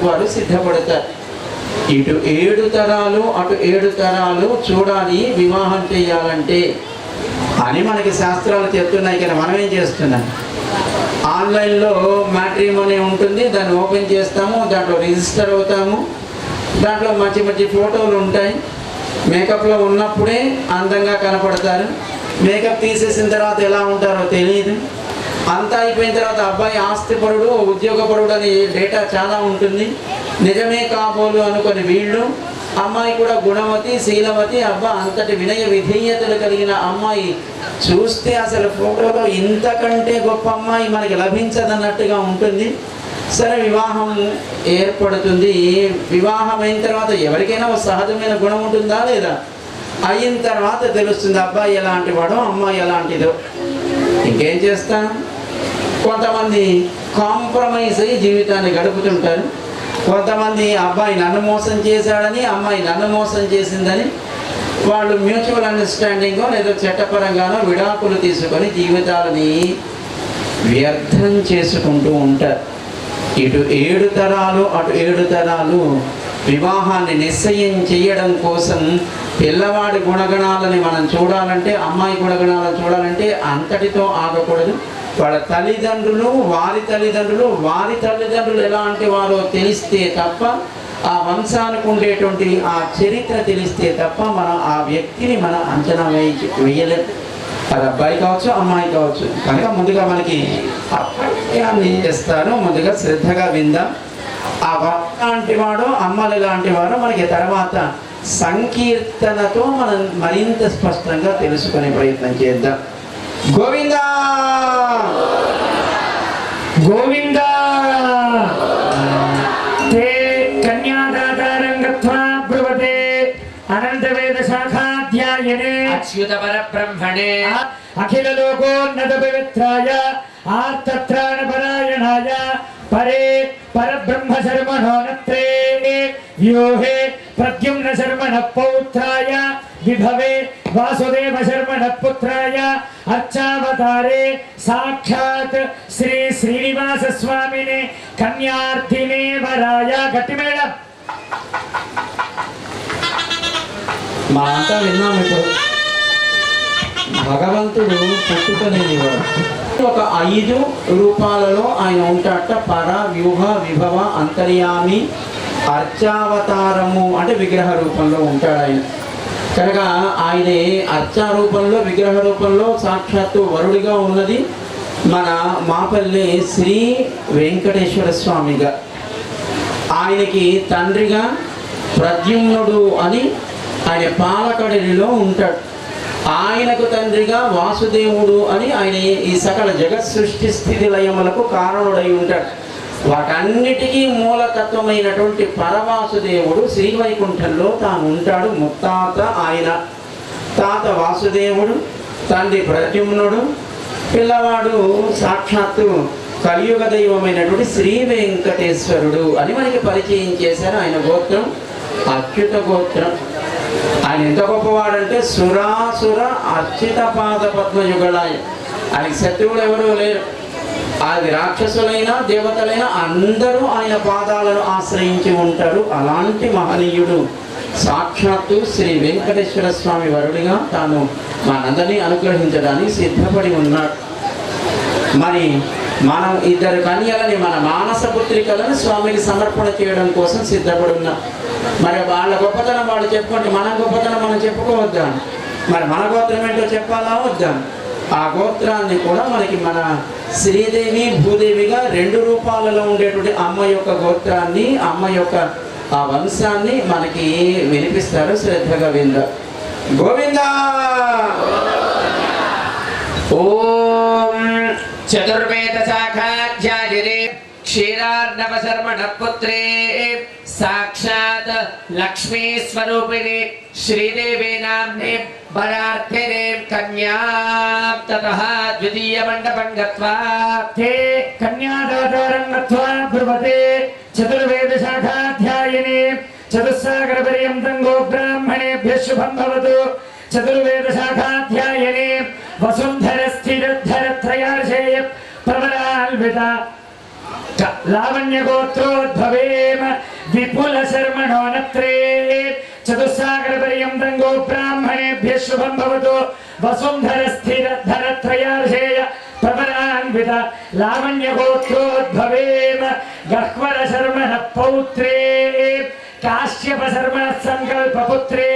వారు సిద్ధపడతారు. ఇటు 7 తరాలు అటు 7 తరాలు చూడాలి వివాహం చేయాలంటే అని మనకి శాస్త్రాలు చెప్తున్నాయి. కానీ మనం ఏం చేస్తున్నాం, ఆన్లైన్లో మ్యాట్రిమోనీ ఉంటుంది, దాన్ని ఓపెన్ చేస్తాము, దాంట్లో రిజిస్టర్ అవుతాము, దాంట్లో మంచి మంచి ఫోటోలు ఉంటాయి. మేకప్లో ఉన్నప్పుడే అందంగా కనపడతారు, మేకప్ తీసేసిన తర్వాత ఎలా ఉంటారో తెలియదు. అంతా అయిపోయిన తర్వాత అబ్బాయి ఆస్తిపరుడు ఉద్యోగపరుడు అనే డేటా చాలా ఉంటుంది. నిజమే కాబోలు అనుకొని వీళ్ళు, అమ్మాయి కూడా గుణవతి శీలవతి, అబ్బా అంతటి వినయ విధేయతలు కలిగిన అమ్మాయి, చూస్తే అసలు ఫోటోలో ఇంతకంటే గొప్ప అమ్మాయి మనకి లభించదన్నట్టుగా ఉంటుంది. సరే వివాహం ఏర్పడుతుంది. వివాహం అయిన తర్వాత ఎవరికైనా ఒక సహజమైన గుణం ఉంటుందా లేదా? అయిన తర్వాత తెలుస్తుంది అబ్బాయి ఎలాంటి వాడో అమ్మాయి ఎలాంటిదో. ఇంకేం చేస్తాం, కొంతమంది కాంప్రమైజ్ అయ్యి జీవితాన్ని గడుపుతుంటారు. కొంతమంది అబ్బాయి నన్ను మోసం చేశాడని అమ్మాయి నన్ను మోసం చేసిందని వాళ్ళు మ్యూచువల్ అండర్స్టాండింగ్ లేదా చట్టపరంగానో విడాకులు తీసుకొని జీవితాలని వ్యర్థం చేసుకుంటూ ఉంటారు. ఇటు 7 తరాలు అటు 7 తరాలు వివాహాన్ని నిశ్చయం చేయడం కోసం పిల్లవాడి గుణగణాలని మనం చూడాలంటే, అమ్మాయి గుణగణాలను చూడాలంటే అంతటితో ఆగకూడదు. వాళ్ళ తల్లిదండ్రులు వారి తల్లిదండ్రులు ఎలాంటి వారో తెలిస్తే తప్ప, ఆ వంశానికి ఉండేటువంటి ఆ చరిత్ర తెలిస్తే తప్ప మనం ఆ వ్యక్తిని మనం అంచనా వేయలేము. అది అబ్బాయి కావచ్చు అమ్మాయి కావచ్చు. కనుక ముందుగా మనకి అబ్బాయి చేస్తారు, ముందుగా శ్రద్ధగా విందాం. ఆ లాంటి వాడో అమ్మలు లాంటి వాడో మనకి తర్వాత సంకీర్తనతో మనం మరింత స్పష్టంగా తెలుసుకునే ప్రయత్నం చేద్దాం. గోవిందా గోవిందా తే కన్యాదాతారం గత్వా బ్రువతే అనంతవేద శాఖాధ్యాయనే అచ్యుత పరబ్రహ్మణే అఖిల లోకోన్నత పవిత్రాయ ఆర్తత్రాణ పరాయణాయ పరే పరబ్రహ్మ శర్మణో నత్రే వ్యూహే ప్రద్యుమ్న శర్మణ పౌత్రాయ విభవే వాసుదేవ శర్మణ పుత్రాయ అర్చావతారే సాక్షాత్ శ్రీ శ్రీనివాస స్వామిని కన్యార్థినే వరాయ. గట్టి మేడం మనంతా విన్నాం. ఇప్పుడు భగవంతుడు పుట్టుకలేనివాడు. ఒక 5 రూపాలలో ఆయన ఉంటాట. పర వ్యూహ విభవ అంతర్యామి అర్చావతారము అంటే విగ్రహ రూపంలో ఉంటాడు ఆయన. కనుక ఆయనే అర్చా రూపంలో విగ్రహ రూపంలో సాక్షాత్తు వరుడిగా ఉన్నది మన మాపల్లి శ్రీ వెంకటేశ్వర స్వామిగా. ఆయనకి తండ్రిగా ప్రద్యుమ్నుడు అని ఆయన పాలకడలిలో ఉంటాడు. ఆయనకు తండ్రిగా వాసుదేవుడు అని ఆయన ఈ సకల జగత్ సృష్టి స్థితి లయములకు కారణుడై ఉంటాడు. వాటన్నిటికీ మూలతత్వమైనటువంటి పరవాసుదేవుడు శ్రీవైకుంఠంలో తాను ఉంటాడు. ముత్తాత ఆయన, తాత వాసుదేవుడు, తండ్రి ప్రద్యుమ్నుడు, పిల్లవాడు సాక్షాత్తు కలియుగ దైవమైనటువంటి శ్రీ వెంకటేశ్వరుడు అని మనకి పరిచయం చేశారు. ఆయన గోత్రం అచ్యుత గోత్రం. ఆయన ఎంత గొప్పవాడంటే సురాసుర అర్చిత పాద పద్మయుగళాయ. ఆయనకి శత్రువులు ఎవరూ లేరు. అది రాక్షసులైనా దేవతలైనా అందరూ ఆయన పాదాలను ఆశ్రయించి ఉంటారు. అలాంటి మహనీయుడు సాక్షాత్తు శ్రీ వెంకటేశ్వర స్వామి వరుడిగా తాను మనందరినీ అనుగ్రహించడానికి సిద్ధపడి ఉన్నాడు. మరి మనం 2 కన్యలని మన మానస పుత్రికలను స్వామికి సమర్పణ చేయడం కోసం సిద్ధపడి ఉన్నాం. మరి వాళ్ళ గొప్పతనం వాళ్ళు చెప్పుకుంటే మన గొప్పతనం మనం చెప్పుకోవద్దా? మరి మన గోత్రం ఏంటో చెప్పాలా వద్దా? ఆ గోత్రాన్ని కూడా మనకి మన శ్రీదేవి భూదేవిగా 2 రూపాలలో ఉండేటువంటి అమ్మ యొక్క గోత్రాన్ని, అమ్మ యొక్క ఆ వంశాన్ని మనకి వినిపిస్తారు. శ్రద్ధగా విందా. గోవిందా. ఓం చతుర్వేద శాఖాధ్యాయినే క్షీరార్ణవ శర్మణ పుత్రే సాక్షాత్ లక్ష్మీ స్వరూపిణి శ్రీదేవి నామ్నే వరార్థినే కన్యా తతః ద్వితీయ మండపం గత్వా తే కన్యాదాతారం గత్వా బ్రువతే చతుర్వేద శాఖాధ్యాయినే చతుస్సాగర పర్యంతం గోబ్రాహ్మణేభ్యః శుభం భవతు చతుర్వేద శాఖాధ్యాయనే వసుంధర స్థిరధర త్రయార్షేయ ప్రవరాల్విత లావణ్య గోత్రోద్భవేమ విపుల శర్మణో నత్రే చతుస్సాగర పర్యంతం గో బ్రాహ్మణేభ్యః శుభం భవతు వసుంధర స్థిరధర త్రయార్షేయ ప్రవరాన్విత లావణ్య గోత్రోద్భవేమ గహ్వర శర్మణ పౌత్రే కాశ్యప శర్మణ సంకల్ప పుత్రే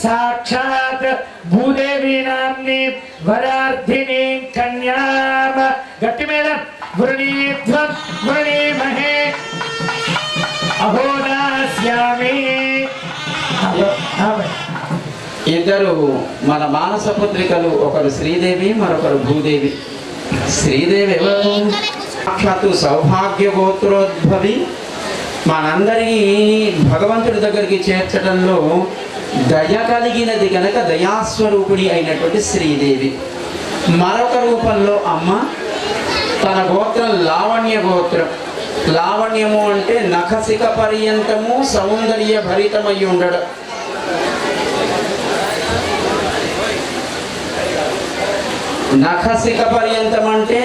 సాక్షాత్ భూదేవి నామ్ని వరార్థిని కన్యామ గట్టి మేళం వృణీధ్వం వృణీమహే అహోదాస్యామి. ఇద్దరు మన మానస పుత్రికలు, ఒకరు శ్రీదేవి మరొకరు భూదేవి. శ్రీదేవి ఎవరు? సాక్షాత్తు సౌభాగ్య గోత్రోద్భవి, మనందరినీ భగవంతుడి దగ్గరికి చేర్చడంలో దయ కలిగినది కనుక దయాస్వరూపిణి అయినటువంటి శ్రీదేవి. మరొక రూపంలో అమ్మ, తన గోత్రం లావణ్య గోత్రం. లావణ్యము అంటే నఖశిఖ పర్యంతము సౌందర్య భరితమై ఉండడం. నఖశిఖ పర్యంతం అంటే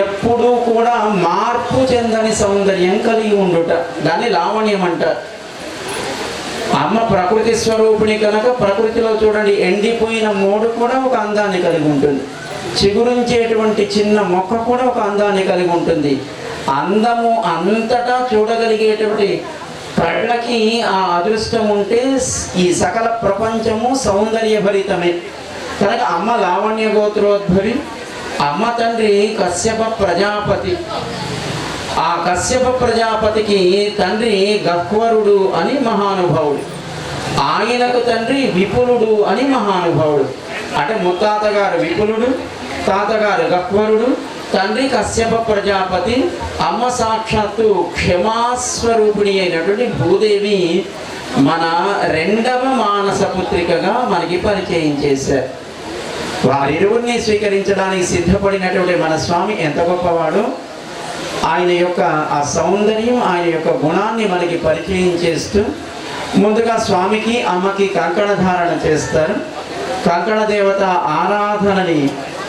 ఎప్పుడూ కూడా మార్పు చెందని సౌందర్యం కలిగి ఉండుట, దాన్ని లావణ్యం అంటారు. అమ్మ ప్రకృతి స్వరూపిణి కనుక ప్రకృతిలో చూడండి, ఎండిపోయిన మోడు కూడా ఒక అందాన్ని కలిగి ఉంటుంది, చిగురించేటువంటి చిన్న మొక్క కూడా ఒక అందాన్ని కలిగి ఉంటుంది. అందము అంతటా చూడగలిగేటువంటి కళ్ళకి ఆ అదృష్టం ఉంటే ఈ సకల ప్రపంచము సౌందర్యభరితమే కనుక అమ్మ లావణ్య గోత్రోద్భవి. అమ్మ తండ్రి కశ్యప ప్రజాపతి. ఆ కశ్యప ప్రజాపతికి తండ్రి గహ్వరుడు అని మహానుభావుడు, ఆయనకు తండ్రి విపులుడు అని మహానుభావుడు. అంటే ముత్తాతగారు విపులుడు, తాతగారు గహ్వరుడు, తండ్రి కశ్యప ప్రజాపతి. అమ్మ సాక్షాత్తు క్షమాస్వరూపిణి అయినటువంటి భూదేవి మన రెండవ మానస పుత్రికగా మనకి పరిచయం చేశారు. వారిరువురిని స్వీకరించడానికి సిద్ధపడినటువంటి మన స్వామి ఎంత గొప్పవాడు. ఆయన యొక్క ఆ సౌందర్యం, ఆయన యొక్క గుణాన్ని మనకి పరిచయం చేస్తూ ముందుగా స్వామికి అమ్మకి కంకణ ధారణ చేస్తారు. కంకణ దేవత ఆరాధనని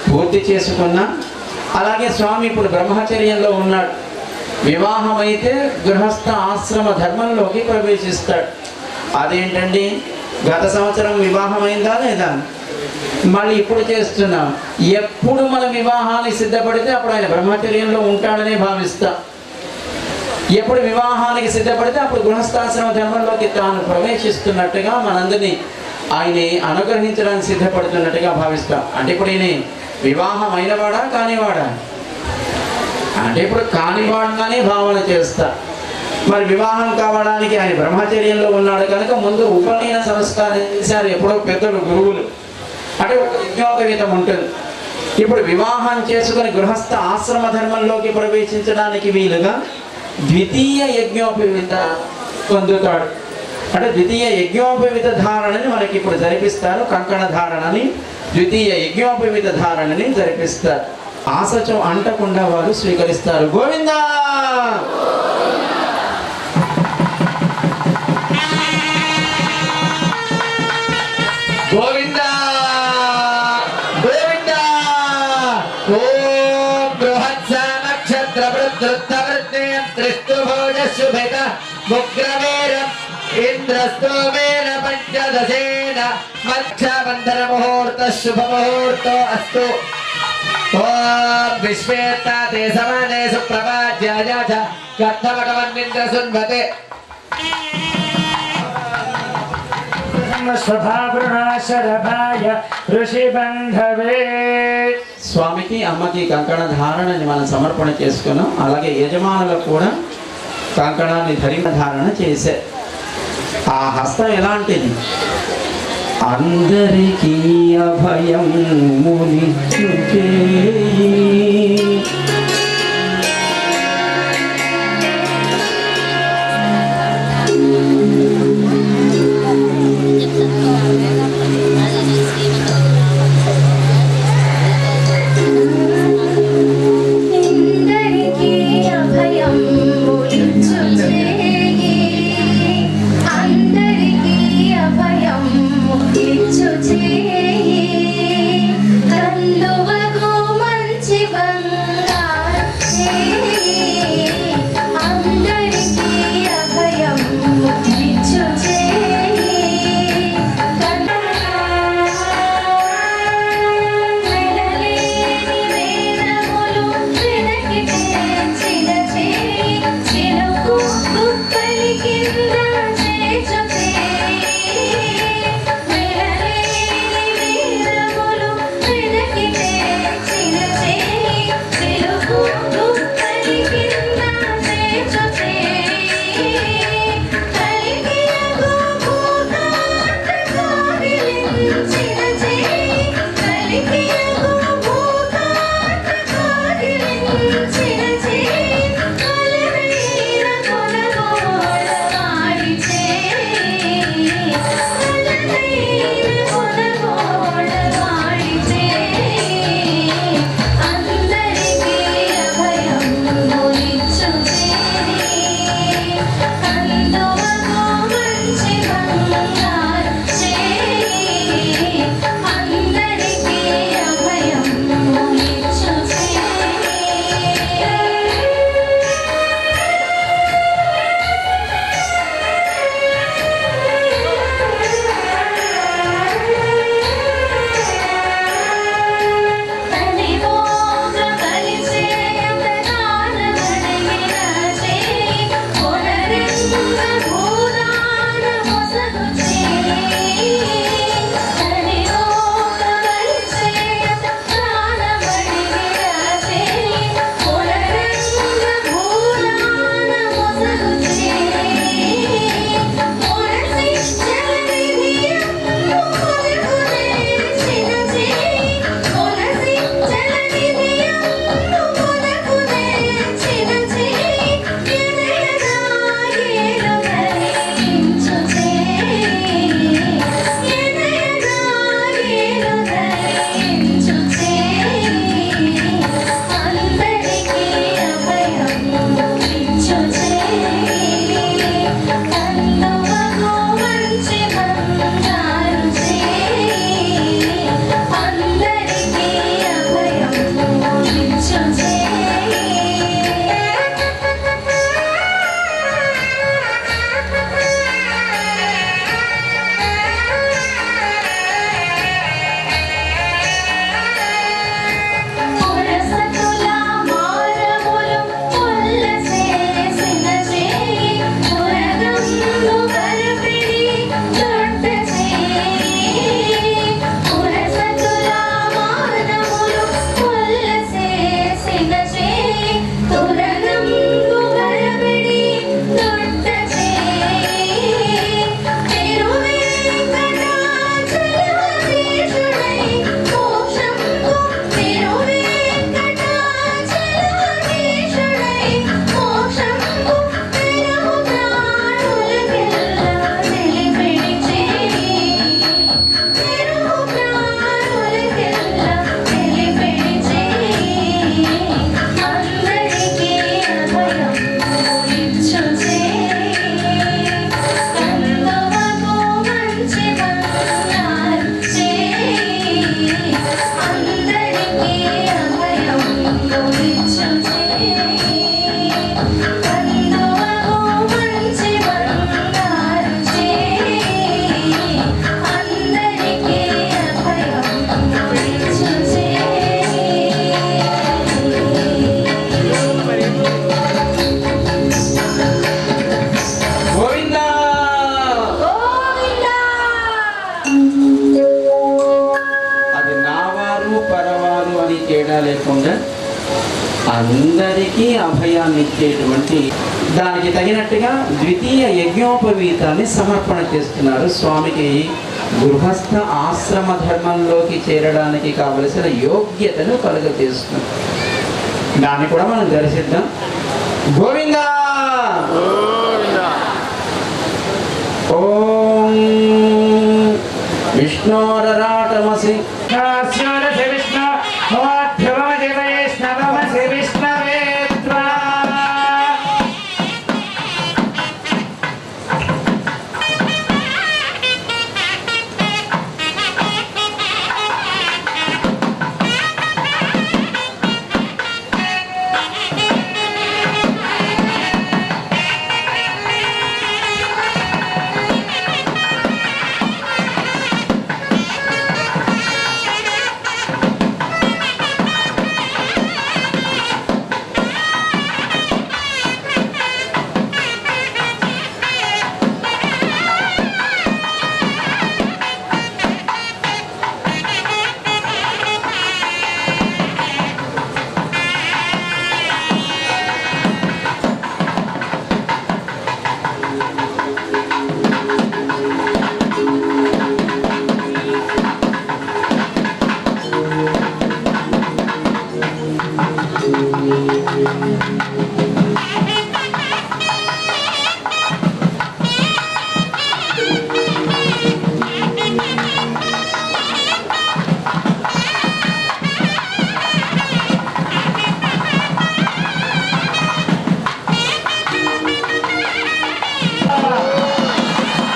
పూర్తి చేసుకున్నాం. అలాగే స్వామి ఇప్పుడు బ్రహ్మచర్యంలో ఉన్నాడు. వివాహం అయితే గృహస్థ ఆశ్రమ ధర్మంలోకి ప్రవేశిస్తాడు. అదేంటండి, గత సంవత్సరం వివాహం అయిందా లేదా, మళ్ళీ ఇప్పుడు చేస్తున్నాం. ఎప్పుడు మన వివాహానికి సిద్ధపడితే అప్పుడు ఆయన బ్రహ్మచర్యంలో ఉంటాడనే భావిస్తాం. ఎప్పుడు వివాహానికి సిద్ధపడితే అప్పుడు గృహస్థాశ్రమ ధర్మంలోకి తాను ప్రవేశిస్తున్నట్టుగా మనందరినీ ఆయన అనుగ్రహించడానికి సిద్ధపడుతున్నట్టుగా భావిస్తాం. అంటే ఇప్పుడు ఈయన వివాహం అయినవాడా కానివాడా అంటే ఇప్పుడు కానివాడుగానే భావన చేస్తా. మరి వివాహం కావడానికి ఆయన బ్రహ్మచర్యంలో ఉన్నాడు కనుక ముందు ఉపనయన సంస్కారం చేశారు ఎప్పుడో పెద్దలు గురువులు. అంటే ఒక యజ్ఞోపవీతం ఉంటుంది. ఇప్పుడు వివాహం చేసుకుని గృహస్థ ఆశ్రమ ధర్మంలోకి ప్రవేశించడానికి వీలుగా ద్వితీయ యజ్ఞోపవీత పొందుతాడు. అంటే ద్వితీయ యజ్ఞోపవీత ధారణని మనకి ఇప్పుడు జరిపిస్తారు. కంకణ ధారణని, ద్వితీయ యజ్ఞోపవీత ధారణని జరిపిస్తారు. ఆసచం అంటకుండా వారు స్వీకరిస్తారు. గోవిందా గోవిందా గోవిందా. ఓం బృహత్స నక్షత్ర వృద్ధృత్తవర్ణేయం త్రిష్టుభోజ శుభిత ముగ్రవేరం ఇంద్రస్తోమేన పంచదశేన మక్షబంధన ముహూర్త శుభ ముహూర్తో అస్తు. ఓం విశ్వేత్తాతే సమానే సుప్రభాజ్యాయ చ కర్తమకవన్నింద్ర సున్వతే. స్వభావృణాశరభాయ ఋషిబంధవే. స్వామికి అమ్మకి కంకణ ధారణని మనం సమర్పణ చేసుకున్నాం. అలాగే యజమానులకు కూడా కంకణాన్ని ధారణ చేశారు. ఆ హస్తం ఎలాంటిది, అందరికీ అభయం మునిచుటే. అందరికీ అభయం తేడా లేకుండా అందరికీ అభయాన్ని ఇచ్చేటువంటి దానికి తగినట్టుగా ద్వితీయ యజ్ఞోపవీతాన్ని సమర్పణ చేస్తున్నారు. స్వామికి గృహస్థ ఆశ్రమ ధర్మంలోకి చేరడానికి కావలసిన యోగ్యతను కలుగజేస్తున్నారు. దాన్ని కూడా మనం దర్శిద్దాం. గోవిందా ఓం విష్ణోరరాటమసి విష్ణు వైష్ణవమసి విష్ణవే త్వా.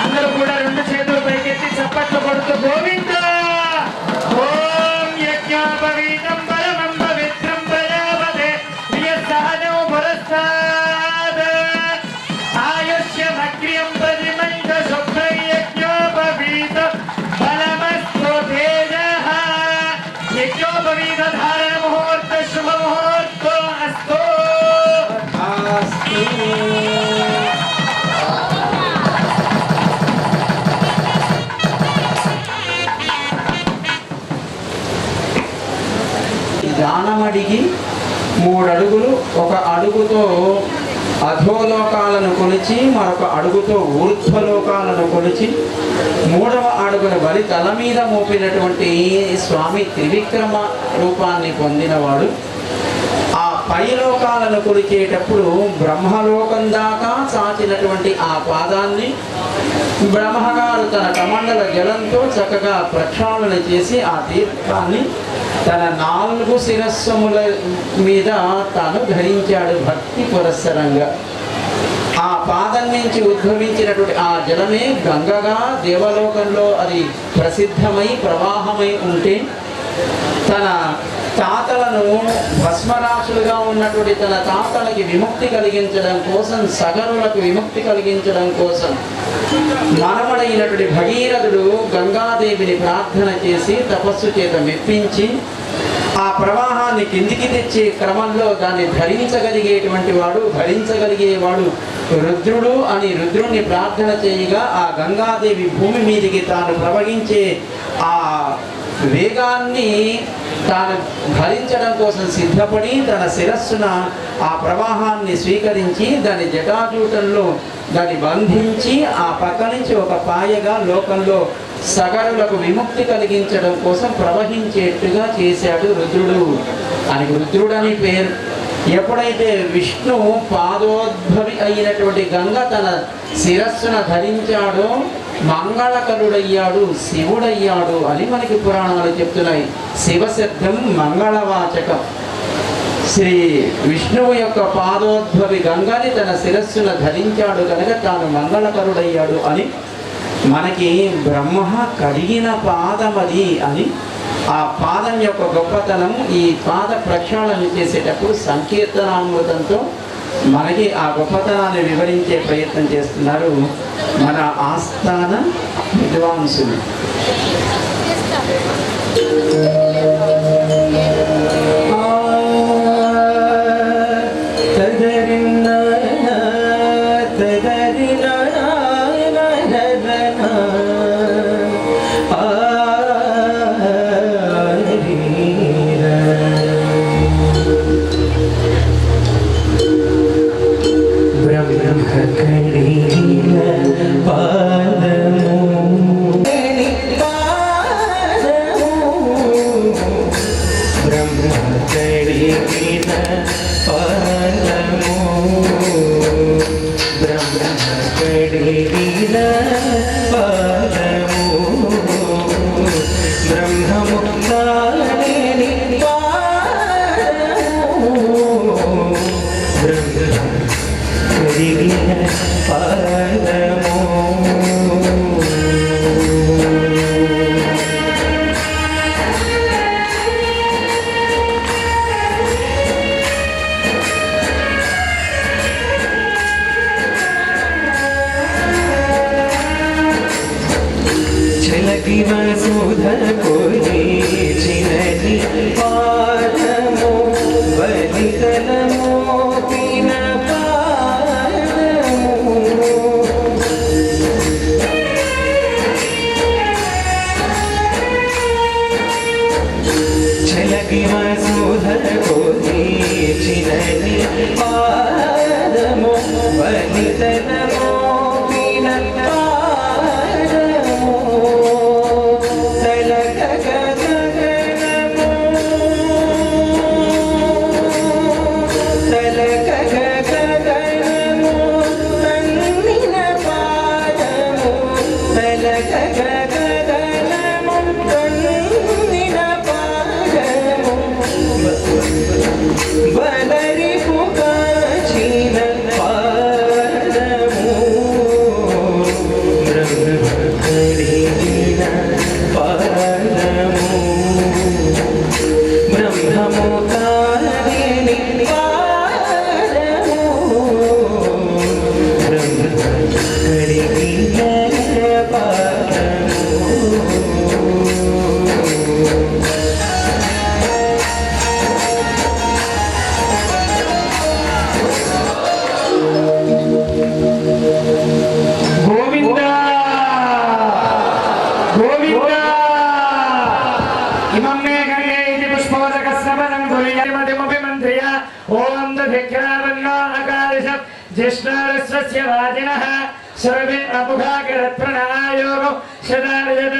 అందరూ కూడా రెండు చేతులు పైకెత్తి చప్పట్లు కొడుతూ గోవింద ఓం యజ్ఞోపవీతం పరమం పవిత్రం ప్రజాపతే ప్రియసహనో పురస్సాద్ ఆయుష్యమగ్ర్యం ప్రతిమంత శుభ్రం యజ్ఞోపవీతం ఫలమస్తు తేజః. యజ్ఞోపవీత ధారణ ముహూర్త శుభ ముహూర్తో అస్తు. దానమడిగి 3 అడుగులు, ఒక అడుగుతో అధోలోకాలను కొలిచి మరొక అడుగుతో ఊర్ధ్వలోకాలను కొలిచి 3వ అడుగుల బలి తల మీద మోపినటువంటి స్వామి త్రివిక్రమ రూపాన్ని పొందినవాడు. ఆ పై లోకాలను కొలిచేటప్పుడు బ్రహ్మలోకం దాకా చాచినటువంటి ఆ పాదాన్ని బ్రహ్మగారు తన కమండల జలంతో చక్కగా ప్రక్షాళన చేసి ఆ తీర్థాన్ని తన 4 శిరస్సుముల మీద తాను ధరించాడు భక్తి పురస్సరంగా. ఆ పాదం నుంచి ఉద్భవించినటువంటి ఆ జలమే గంగగా దేవలోకంలో అది ప్రసిద్ధమై ప్రవాహమై ఉంటే తన తాతలను భస్మరాశులుగా ఉన్నటువంటి తన తాతలకి విముక్తి కలిగించడం కోసం, సగరులకు విముక్తి కలిగించడం కోసం మనమడైనటువంటి భగీరథుడు గంగాదేవిని ప్రార్థన చేసి తపస్సు చేత మెప్పించి ఆ ప్రవాహాన్ని కిందికి తెచ్చే క్రమంలో దాన్ని ధరించగలిగేటువంటి వాడు, భరించగలిగేవాడు రుద్రుడు అని రుద్రుణ్ణి ప్రార్థన చేయగా ఆ గంగాదేవి భూమి మీదికి తాను ప్రవహించే ఆ వేగాన్ని తాను భరించడం కోసం సిద్ధపడి తన శిరస్సున ఆ ప్రవాహాన్ని స్వీకరించి దాని జటాజూటంలో దాన్ని బంధించి ఆ పక్క నుంచి ఒక పాయగా లోకంలో సగరులకు విముక్తి కలిగించడం కోసం ప్రవహించేట్టుగా చేశాడు రుద్రుడు. ఆయనకు రుద్రుడు అని పేరు. ఎప్పుడైతే విష్ణు పాదోద్భవి అయినటువంటి గంగ తన శిరస్సున ధరించాడో మంగళకరుడయ్యాడు, శివుడయ్యాడు అని మనకి పురాణాలు చెప్తున్నాయి. శివశబ్దం మంగళవాచకం. శ్రీ విష్ణువు యొక్క పాదోద్భవి గంగని తన శిరస్సున ధరించాడు కనుక తాను మంగళకరుడయ్యాడు అని మనకి బ్రహ్మ కడిగిన పాదమది అని ఆ పాదం యొక్క గొప్పతనం ఈ పాద ప్రక్షాళన చేసేటప్పుడు సంకీర్తనామృతంతో మనకి ఆ గొప్పతనాన్ని వివరించే ప్రయత్నం చేస్తున్నారు మన ఆస్థాన విద్వాంసులు. కడిగిన పాదము బ్రహ్మ కడిగిన పాదము బ్రహ్మ కడిగిన పాదము బ్రహ్మము నాలేని పాదము బ్రహ్మ కడిగిన పాదము చలకి వసుధ కొలిచినది పాదము బలితనము పిన పాదము చలకి వసుధ కొలిచినది పాదము బలితనము పిన బలరి పుకాచిన పాదము బ్రహ్మ కడిగిన పాదము బ్రహ్మము కాలేని పాదము బ్రహ్మ కడిగిన పాదము గోవింద గోవింద ఇమం మే గంగే ఇది పుష్పవదకస్నపదం తుల్యమతిమభిమంత్రియ ఓం దధిక్రావన్నో అకారిషత్ జ్యేష్ఠారస్వస్య వాజినః సర్వే అపుఘాకరత్ప్రణాయోగో శదార్యద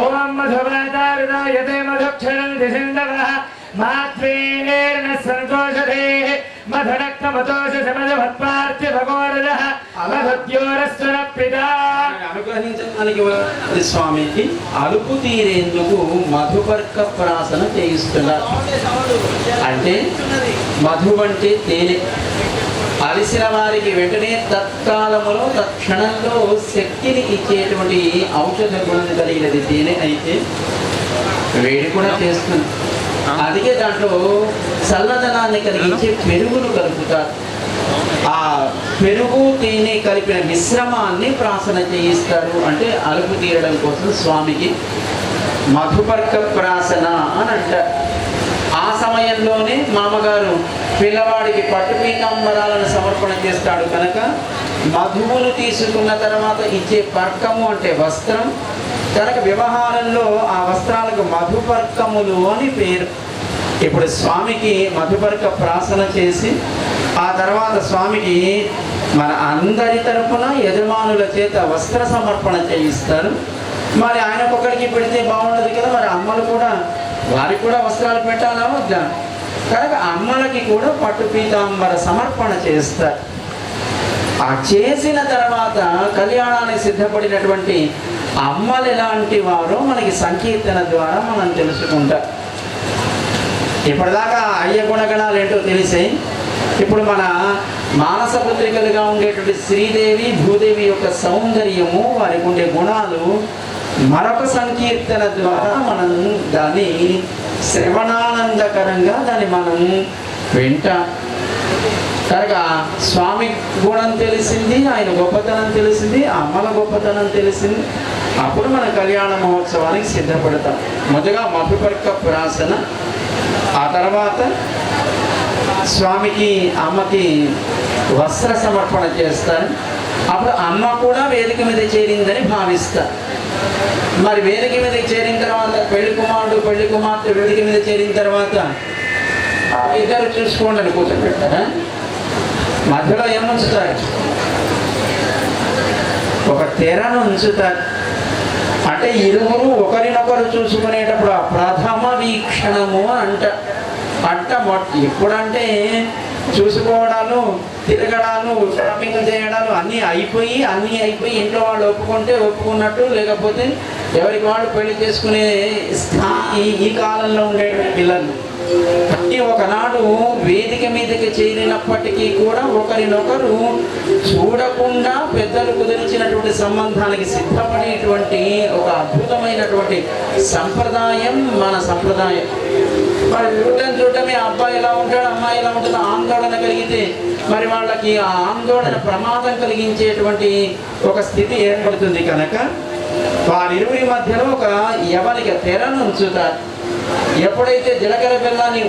ఓం మధువాతారిదాయతే మధుక్షరంతి సింధవః మాత్వేర్న సంతోషదే మధునక్తమతోష సమజభత్పార్థ్య భగోరజః మధుద్యోరస్వర పితా అనుగ్రహించడానికి స్వామికి అలుపు తీరేందుకు మధుపర్క ప్రాసన చేయిస్తున్నారు. అంటే మధు అంటే తేనె. అలిసిన వారికి వెంటనే తత్కాలములో తత్క్షణంలో శక్తిని ఇచ్చేటువంటి ఔషధ గుణం కలిగినది తేనె అయితే వేడి కూడా చేస్తుంది. అందుకే దాంట్లో చల్లదనాన్ని కలిగించే పెరుగును కలుపుతారు. ఆ పెరుగు తేనె కలిపిన మిశ్రమాన్ని ప్రాసన చేయిస్తారు. అంటే అలుపు తీరడం కోసం స్వామికి మధుపర్క ప్రాసన అని అంటారు. ఆ సమయంలోనే మామగారు పిల్లవాడికి పట్టు పీతాంబరాలను సమర్పణ చేస్తాడు కనుక మధువులు తీసుకున్న తర్వాత ఇచ్చే పర్కము అంటే వస్త్రం, కనుక వ్యవహారంలో ఆ వస్త్రాలకు మధుపర్కములు అని పేరు. ఇప్పుడు స్వామికి మధుపర్క ప్రాసన చేసి ఆ తర్వాత స్వామికి మన అందరి తరపున యజమానుల చేత వస్త్ర సమర్పణ చేయిస్తారు. మరి ఆయనకొక్కడికి పెడితే బాగుండదు కదా, మరి అమ్మలు కూడా వారికి కూడా వస్త్రాలు పెట్టాలా వద్దా, కనుక అమ్మలకి కూడా పట్టు పీతాంబర సమర్పణ చేస్తారు. ఆ చేసిన తర్వాత కళ్యాణానికి సిద్ధపడినటువంటి అమ్మలు ఎలాంటి వారో మనకి సంకీర్తన ద్వారా మనం తెలుసుకుంటాం. ఇప్పటిదాకా అయ్య గుణగణాలు ఏంటో తెలిసాయి. ఇప్పుడు మన మానస పుత్రికలుగా ఉండేటువంటి శ్రీదేవి భూదేవి యొక్క సౌందర్యము, వారికి ఉండే గుణాలు మరొక సంకీర్తన ద్వారా మనం దాన్ని శ్రవణానందకరంగా దాన్ని మనం వింటాం. కనుక స్వామి గుణం తెలిసింది, ఆయన గొప్పతనం తెలిసింది, అమ్మల గొప్పతనం తెలిసింది. అప్పుడు మన కళ్యాణ మహోత్సవానికి సిద్ధపడతాం. మొదటగా మధుపర్క ప్రాసన, ఆ తర్వాత స్వామికి అమ్మకి వస్త్ర సమర్పణ చేస్తారు. అప్పుడు అమ్మ కూడా వేదిక మీద చేరిందని భావిస్తారు. మరి వేదిక మీద చేరిన తర్వాత పెళ్లి కుమారుడు పెళ్లి కుమార్తె వేదిక మీద చేరిన తర్వాత ఇద్దరు చూసుకోండి అని కూర్చోబెట్టారా, మధ్యలో ఏముంచుతారు? ఒక తెరను ఉంచుతారు. అంటే ఇరువురు ఒకరినొకరు చూసుకునేటప్పుడు ఆ ప్రథమ వీక్షణము అంట. ఎప్పుడంటే చూసుకోవడాలు, తిరగడాలు, షాపింగ్ చేయడాలు అన్నీ అయిపోయి ఇంట్లో వాళ్ళు ఒప్పుకుంటే ఒప్పుకున్నట్టు, లేకపోతే ఎవరికి వాళ్ళు పెళ్లి చేసుకునే ఈ కాలంలో ఉండే పిల్లలు ఒకనాడు వేదిక మీదకి చేరినప్పటికీ కూడా ఒకరినొకరు చూడకుండా పెద్దలు కుదిరించినటువంటి సంబంధానికి సిద్ధపడేటువంటి ఒక అద్భుతమైనటువంటి సంప్రదాయం మన సంప్రదాయం. మరి చూడటమే అబ్బాయి ఎలా ఉంటాడు, అమ్మాయి ఎలా ఉంటుంది ఆందోళన కలిగితే మరి వాళ్ళకి ఆ ఆందోళన ప్రమాదం కలిగించేటువంటి ఒక స్థితి ఏర్పడుతుంది. కనుక వారిరువురి మధ్యలో ఒక యవనిక తెరను ఉంచుతారు. ఎప్పుడైతే జీలకర్ర బెల్లాన్ని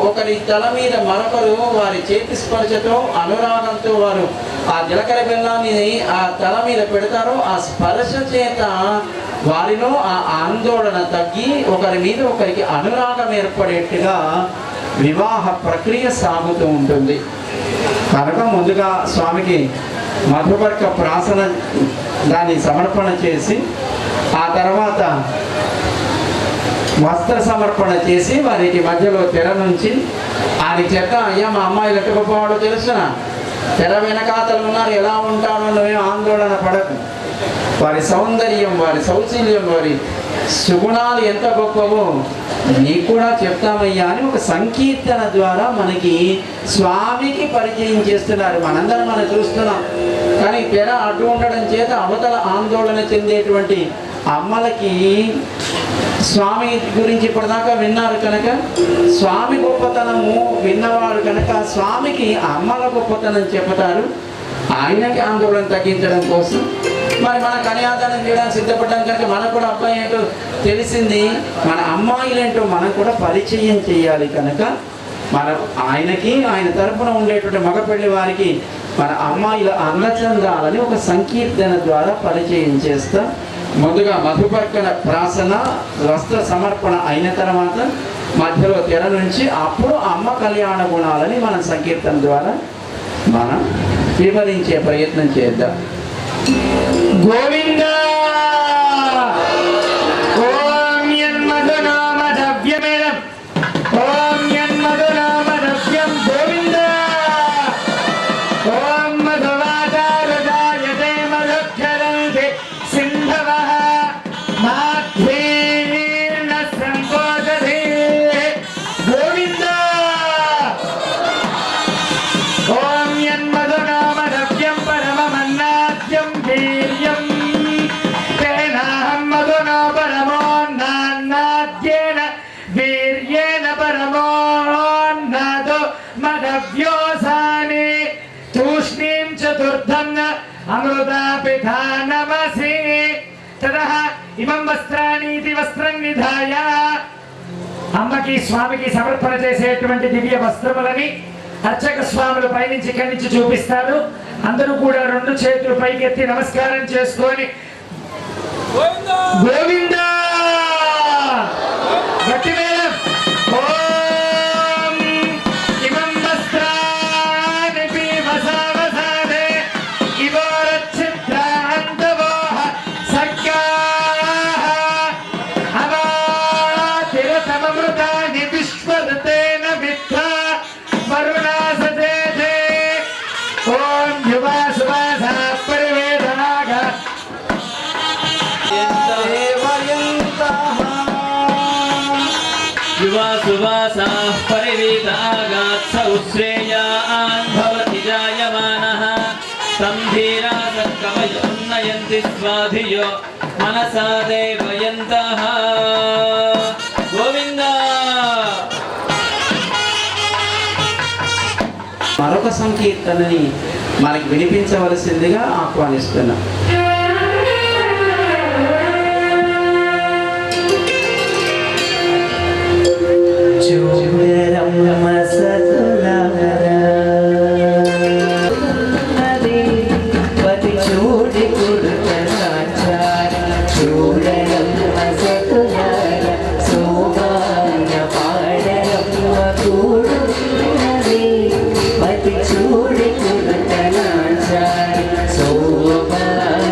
ఒకరి తల మీద మరొకరు వారి చేతి స్పర్శతో అనురాగంతో వారు ఆ జీలకర్ర బెల్లాన్ని ఆ తల మీద పెడతారో ఆ స్పర్శ చేత వారిలో ఆ ఆందోళన తగ్గి ఒకరి మీద ఒకరికి అనురాగం ఏర్పడేట్టుగా వివాహ ప్రక్రియ సాగుతూ ఉంటుంది. కనుక ముందుగా స్వామికి మధుపర్క ప్రాసన దాన్ని సమర్పణ చేసి ఆ తర్వాత వస్త్ర సమర్పణ చేసి వారికి మధ్యలో తెర నుంచి ఆయన చేత, అయ్యా మా అమ్మాయిలు ఎట్టు గొప్పవాడో తెలుసునా, తెర వెనకాతలు ఉన్నారు, ఎలా ఉంటానో నువ్వేం ఆందోళన పడకు, వారి సౌందర్యం, వారి సౌశీల్యం, వారి సుగుణాలు ఎంత గొప్పవో నీకు కూడా చెప్తామయ్యా అని ఒక సంకీర్తన ద్వారా మనకి స్వామికి పరిచయం చేస్తున్నారు. మనందరం మనం చూస్తున్నాం. కానీ తెర అడ్డు ఉండడం చేత అవతల ఆందోళన చెందేటువంటి అమ్మలకి స్వామి గురించి ఇప్పటిదాకా విన్నారు కనుక, స్వామి గొప్పతనము విన్నవారు కనుక స్వామికి అమ్మల గొప్పతనం చెప్తారు. ఆయనకి ఆందోళన తగ్గించడం కోసం మరి మన కన్యాదానం చేయడానికి సిద్ధపడ్డాం కనుక మనకు కూడా అబ్బాయి ఏంటో తెలిసింది, మన అమ్మాయిలేంటో మనం కూడా పరిచయం చేయాలి. కనుక మన ఆయనకి ఆయన తరపున ఉండేటువంటి మగపెళ్లి వారికి మన అమ్మాయిల అన్నచందాలని ఒక సంకీర్తన ద్వారా పరిచయం చేస్తా. ముందుగా మధుపర్కన ప్రాసన వస్త్ర సమర్పణ అయిన తర్వాత మధ్యలో తెర నుంచి అప్పుడు అమ్మ కళ్యాణ గుణాలని మన సంకీర్తన ద్వారా మనం వివరించే ప్రయత్నం చేద్దాం. గోవింద ఓం యన్మధునామధవ్యమేనం ఓం యన్మధునామధవ్యం గోవింద ఓం మధువాదారదాయతే మధుక్షరంతి సింధవః మాధ్వీర్ణ సంబోధతే గోవింద ఓం యన్మధునామధవ్యం పరమమన్నాద్యం వీర్యం తేనాహం మధునా పరమోన్నాద్యేన వీర్యేణ పరమోన్నాదో మధవ్యోసాని తూష్ణీం చతుర్థం అమృతా పిధానమసి తదః ఇమం వస్త్రానీతి వస్త్రం విధాయ. అమ్మకి స్వామికి సమర్పణ చేసేటువంటి దివ్య వస్త్రములని అర్చక స్వాములు పైనుంచి ఇక్కడి నుంచి చూపిస్తారు. అందరూ కూడా రెండు చేతులు పైకెత్తి నమస్కారం చేసుకొని గోవింద గట్టి మేళం. ఓం ఇమం వస్త్రాని పీవసావసానే ఇవోరచ్ఛిద్రాంతవోః సఖ్యాః అవాతిరతమమృతాని విశ్వదతేన విద్ధా వరుణాసతే. ఓం యువా సువాసా పరివేదనాగ युवा सुवासाः परिवीतागात् सौश्रेयान् भवति जायमानः तं धीरा सत्कवयो उन्नयन्ति स्वाधियो मनसा देवयन्तः गोविन्द. మరొక సంకీర్తనని మనకి వినిపించవలసిందిగా ఆహ్వానిస్తున్నాం. చూడరమ్మ సతులారా పతి చూడి కుడుతనాచారి చూడరమ్మ సతులారా సోమాన పాడరమ్మ కూడు పతి చూడి కుడుతనాచారి సోమాన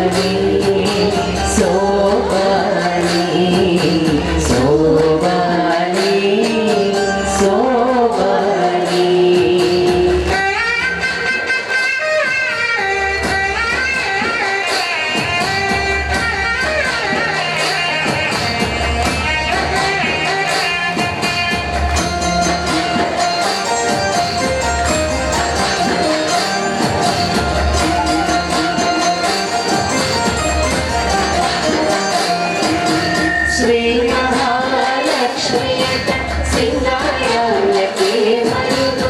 సింగారాలకే మరుదు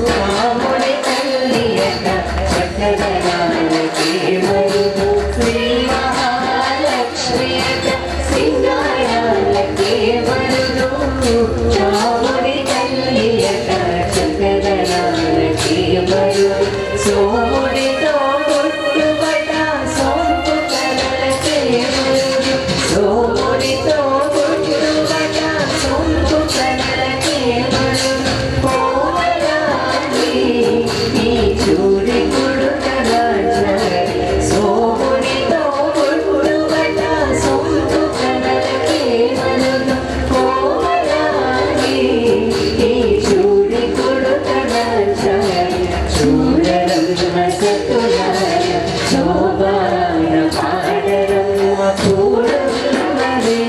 రాముడి తల్లియట చక్కదనాలకే మరుదు శ్రీ మహాలక్ష్మియట సింగారాలకే మరుదు రాముడి తల్లియట చక్కదనాలకే మరుదు సోముడితో పుట్టుబట సోంపు కలలకే మరుదు సోముడితో పుట్టుబట సోంపు కలలకే మరుదు పోవరాని ఈ చూడి కుడుకరాజారి సోముడితో పుట్టుబట సోంపు కలలకే మరుదు పోవరాని ఈ చూడి కుడుకరాజారి చూడరమ్మ సతులాయ శోభాన పాడరమ్మ కూడమరి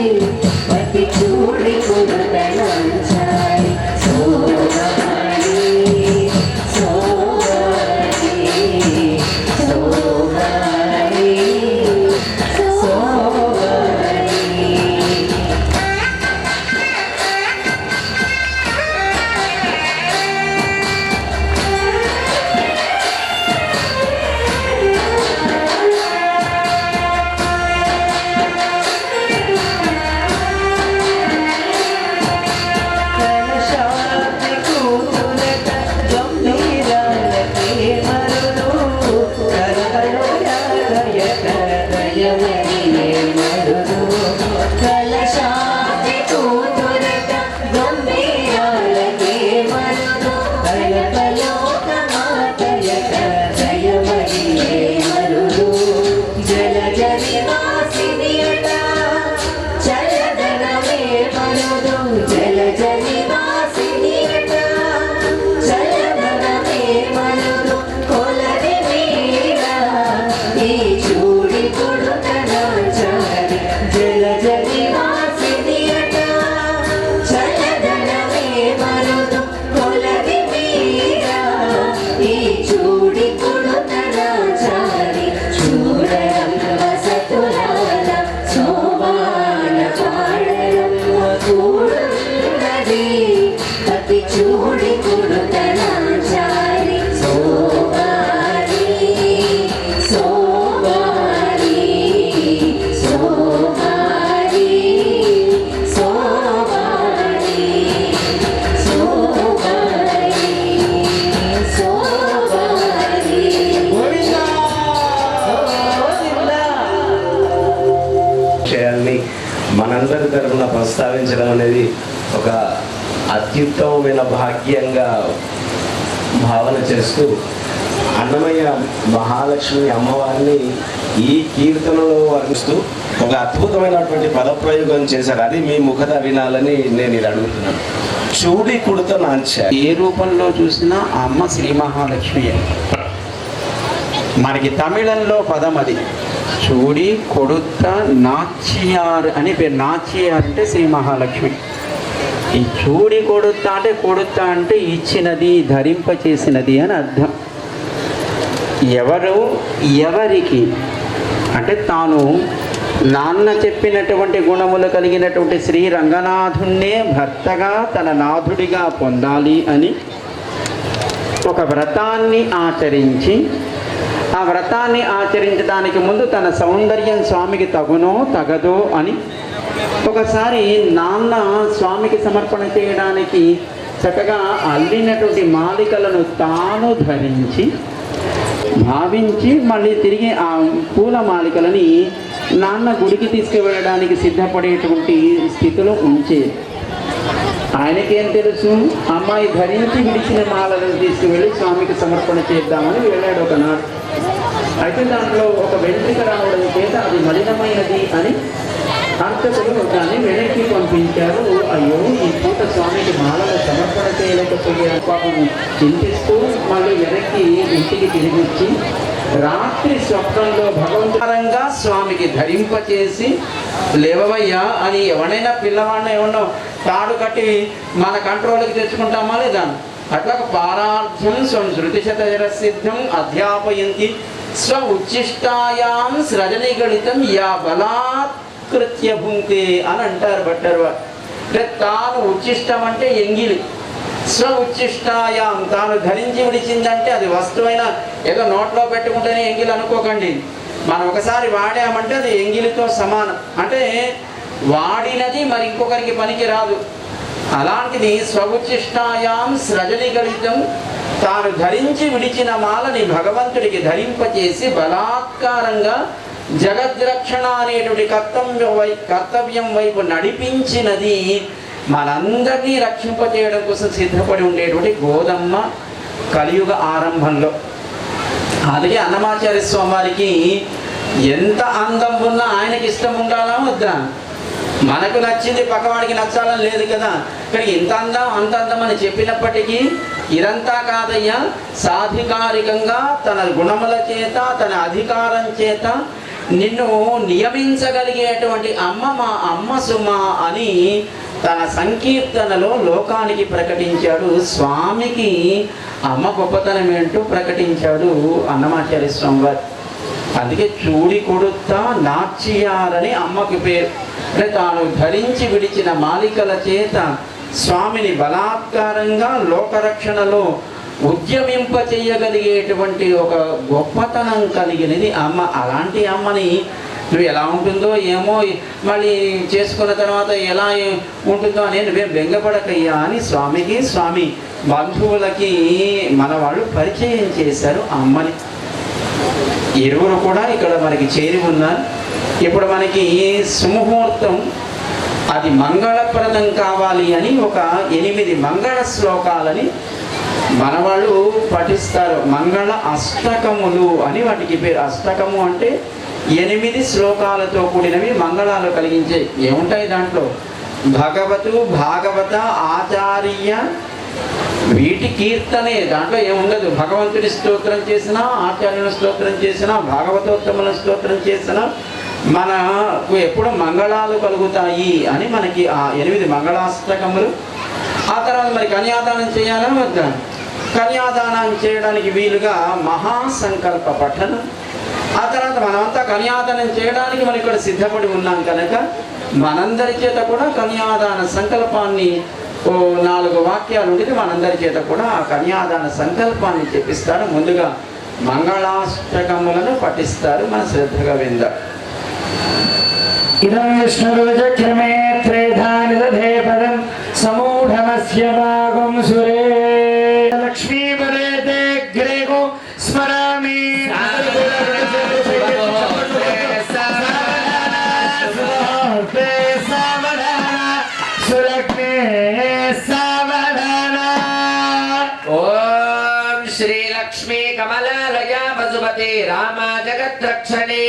పతి చూడి కుడుకరాజారి శోభాని శోభాని శోభాని శోభాని కలశాది కూతురట గంభీరాలకే మరుదు కరకలోయట దయమరియే మరుదు కలశాది కూతురట గంభీరాలకే మరుదు కలకలోక మాతయట దయమరియే మరుదు జలజరి వాసినియట చల్లదనమే మరుదు జలజరి వాసినియట చల్లదనమే మరుదు కొలది మీరా ఈ చూడి కొడుకరాజారి జలజరి వాసినియట చల్లదనమే మరుదు కొలది మీరా ఈ చూడి కొడుకరాజారి చూడరమ్మ సతులాల శోభాన పాడరమ్మ కూడున్నది పతి చూడి కొడుకరాజారి శోభాని శోభాని శోభాని శోభాని శోభాని శోభాని గోవిందా విషయాల్ని మనందరి తరఫున ప్రస్తావించడం అనేది ఒక అత్యుత్తమమైన భాగ్యంగా భావన చేస్తూ అన్నమయ్య మహాలక్ష్మి అమ్మవారిని ఈ కీర్తనలో వర్ణిస్తూ ఒక అద్భుతమైనటువంటి పదప్రయోగం చేశారు. అది మీ ముఖత వినాలని నేను ఇది అడుగుతున్నాను. చూడి కుడుత నాంచా ఏ రూపంలో చూసినా ఆ అమ్మ శ్రీ మహాలక్ష్మి. మనకి తమిళంలో పదం అది. చూడి కొడుత నాచియార్ అని పేరు. నాచియార్ అంటే శ్రీ మహాలక్ష్మి. ఈ చూడి కొడుత అంటే ఇచ్చినది, ధరింపచేసినది అని అర్థం. ఎవరు ఎవరికి అంటే తాను నాన్న చెప్పినటువంటి గుణములు కలిగినటువంటి శ్రీ రంగనాథుణ్ణే భర్తగా తన నాథుడిగా పొందాలి అని ఒక వ్రతాన్ని ఆచరించి, ఆ వ్రతాన్ని ఆచరించడానికి ముందు తన సౌందర్యం స్వామికి తగునో తగదో అని ఒకసారి నాన్న స్వామికి సమర్పణ చేయడానికి చక్కగా అల్లినటువంటి మాలికలను తాను ధరించి భావించి మళ్ళీ తిరిగి ఆ పూల మాలికలని నాన్న గుడికి తీసుకువెళ్ళడానికి సిద్ధపడేటువంటి స్థితిలో ఉంచేది. ఆయనకేం తెలుసు, అమ్మాయి ధరించి విడిచిన మాలను తీసుకువెళ్ళి స్వామికి సమర్పణ చేద్దామని వెళ్ళాడు ఒకనాడు. అయితే దాంట్లో ఒక వెంట్రుక రావడం చేత అది మలినమైనది అని అర్చకులు దాన్ని వెనక్కి పంపించారు. అయ్యో, ఈ పూట స్వామికి మాలను సమర్పణ చేయలేకపోయే పాపం చింతిస్తూ మళ్ళీ వెనక్కి ఇంటికి తిరిగి వచ్చి రాత్రి స్వప్నంలో భగవంతరంగా స్వామికి ధరింపచేసి లేవవయ్యా అని ఎవరైనా పిల్లవాడిని ఏమన్నా తాడు కట్టి మన కంట్రోల్కి తెచ్చుకుంటామా లేదా? అట్లా పారార్థ్యం స్వం శృతిశతజర సిద్ధం అధ్యాపయంతి స్వ ఉచ్చిష్టాయాం సృజనిగణితం యా బలాత్కృత్య భుంక్తే అని అంటారు భట్టర్ వారు. అంటే తాను ఉచ్చిష్టం అంటే ఎంగిలి, స్వ ఉచ్చిష్టాయాం తాను ధరించి విడిచిందంటే అది వస్తువైన ఏదో నోట్లో పెట్టుకుంటేనే ఎంగిలి అనుకోకండి. మనం ఒకసారి వాడామంటే అది ఎంగిలితో సమానం. అంటే వాడినది మరి ఇంకొకరికి పనికి రాదు. అలాంటిది స్వఉచ్చిష్టాయాం సృజనిగలితం, తాను ధరించి విడిచిన మాలని భగవంతుడికి ధరింపచేసి బలాత్కారంగా జగద్రక్షణ అనేటువంటి కర్తవ్యం వైపు నడిపించినది మనందరినీ రక్షింపచేయడం కోసం సిద్ధపడి ఉండేటువంటి గోదమ్మ కలియుగ ఆరంభంలో. అందుకే అన్నమాచార్య స్వామి వారికి ఎంత అందం ఉన్నా ఆయనకి ఇష్టం ఉండాలా వద్దా? మనకు నచ్చింది పక్కవాడికి నచ్చాలని లేదు కదా. కానీ ఇంత అందం అంత అందం అని చెప్పినప్పటికీ ఇదంతా కాదయ్యా, సాధికారికంగా తన గుణముల చేత తన అధికారం చేత నిన్ను నియమించగలిగేటువంటి అమ్మ మా అమ్మ సుమ అని తన సంకీర్తనలో లోకానికి ప్రకటించాడు. స్వామికి అమ్మ గొప్పతనం ఏంటో ప్రకటించాడు అన్నమాచార్య స్వామి వారు. అందుకే చూడి కొడుతా నాట్యాలని అమ్మకి పేరు. అంటే తాను ధరించి విడిచిన మాలికల చేత స్వామిని బలాత్కారంగా లోకరక్షణలో ఉద్యమింప చెయ్యగలిగేటువంటి ఒక గొప్పతనం కలిగినది అమ్మ. అలాంటి అమ్మని నువ్వు ఎలా ఉంటుందో ఏమో, మళ్ళీ చేసుకున్న తర్వాత ఎలా ఉంటుందో అని నువ్వేం బెంగపడకయ్యా అని స్వామికి స్వామి బంధువులకి మన వాళ్ళు పరిచయం చేశారు అమ్మని. ఇరువురు కూడా ఇక్కడ మనకి చేరి ఉన్నారు. ఇప్పుడు మనకి సుముహూర్తం అది మంగళప్రదం కావాలి అని ఒక 8 మంగళ శ్లోకాలని మన వాళ్ళు పఠిస్తారు. మంగళ అష్టకములు అని వాటికి పేరు. అష్టకము అంటే 8 శ్లోకాలతో కూడినవి, మంగళాలు కలిగించే. ఏముంటాయి దాంట్లో? భగవతు భాగవత ఆచార్య వీటి కీర్తనే. దాంట్లో ఏముండదు. భగవంతుని స్తోత్రం చేసినా, ఆచార్యుని స్తోత్రం చేసినా, భాగవతోత్తముల స్తోత్రం చేసినా మనకు ఎప్పుడు మంగళాలు కలుగుతాయి అని మనకి ఆ 8 మంగళాష్టకములు. ఆ తర్వాత మరి కన్యాదానం చేయాలా వద్దా? కన్యాదానం చేయడానికి వీలుగా మహాసంకల్ప పఠనం. ఆ తర్వాత మనమంతా కన్యాదానం చేయడానికి మనం ఇక్కడ సిద్ధపడి ఉన్నాం కనుక మనందరి చేత కూడా కన్యాదాన సంకల్పాన్ని 4 వాక్యాలు ఉంటుంది. మనందరి చేత కూడా ఆ కన్యాదాన సంకల్పాన్ని చెప్పిస్తారు. ముందుగా మంగళాష్టకములను పఠిస్తారు. మన శ్రద్ధగా విందాం. ఇదం విష్ణురుచక్రమే త్రేధాని దధే పదం సమూఢమస్య భాగం సురే లక్ష్మీపదే తే గ్రేగో స్మరామి సులగ్నే సావధాన. ఓం శ్రీ లక్ష్మీ కమలాలయ వసుమతే రామ జగద్రక్షణే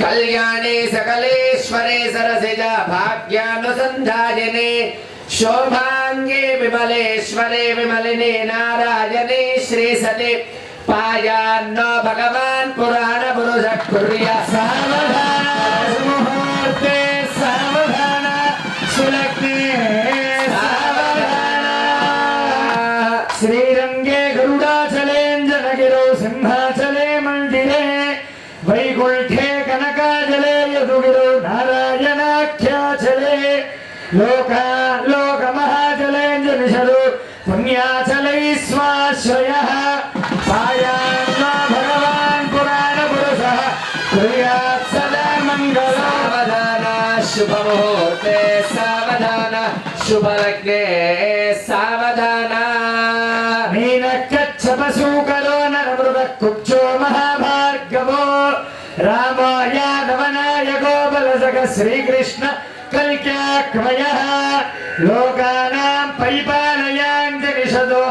కళ్యాణే సకలేశ్వరే సరసిజ భాగ్యానుసంధాయనే శోభాంగే విమలేశ్వరే విమలినే నారాయణే శ్రీసతే పాయాన్నో భగవాన్ పురాణ పురుష కుర్య సావధాన ముహూర్తే సావధాన సులగ్నే సావధాన. శ్రీరంగే గరుడాచలేంజనగిరో సింహాచలే మందిరే వైకుంఠే కనకాచలే యదుగిరో నారాయణాఖ్యాచలే లోకమహాచలేంజనిషదు పుణ్యాచలై స్వాశ్రయః పాయాన్నో భగవాన్ పురాణ పురుషః కుర్యాత్ సదా మంగళం. సావధాన శుభముహూర్తే సావధాన శుభలగ్నే సావధాన. మీనకచ్చపశూకలో నరమృగ కుక్షో మహాభార్గవో రామో యాదవనాయకో బలసగ శ్రీకృష్ణ కల్క్యాక్వయః లోకానాం పరిపాలయాంజనిషదో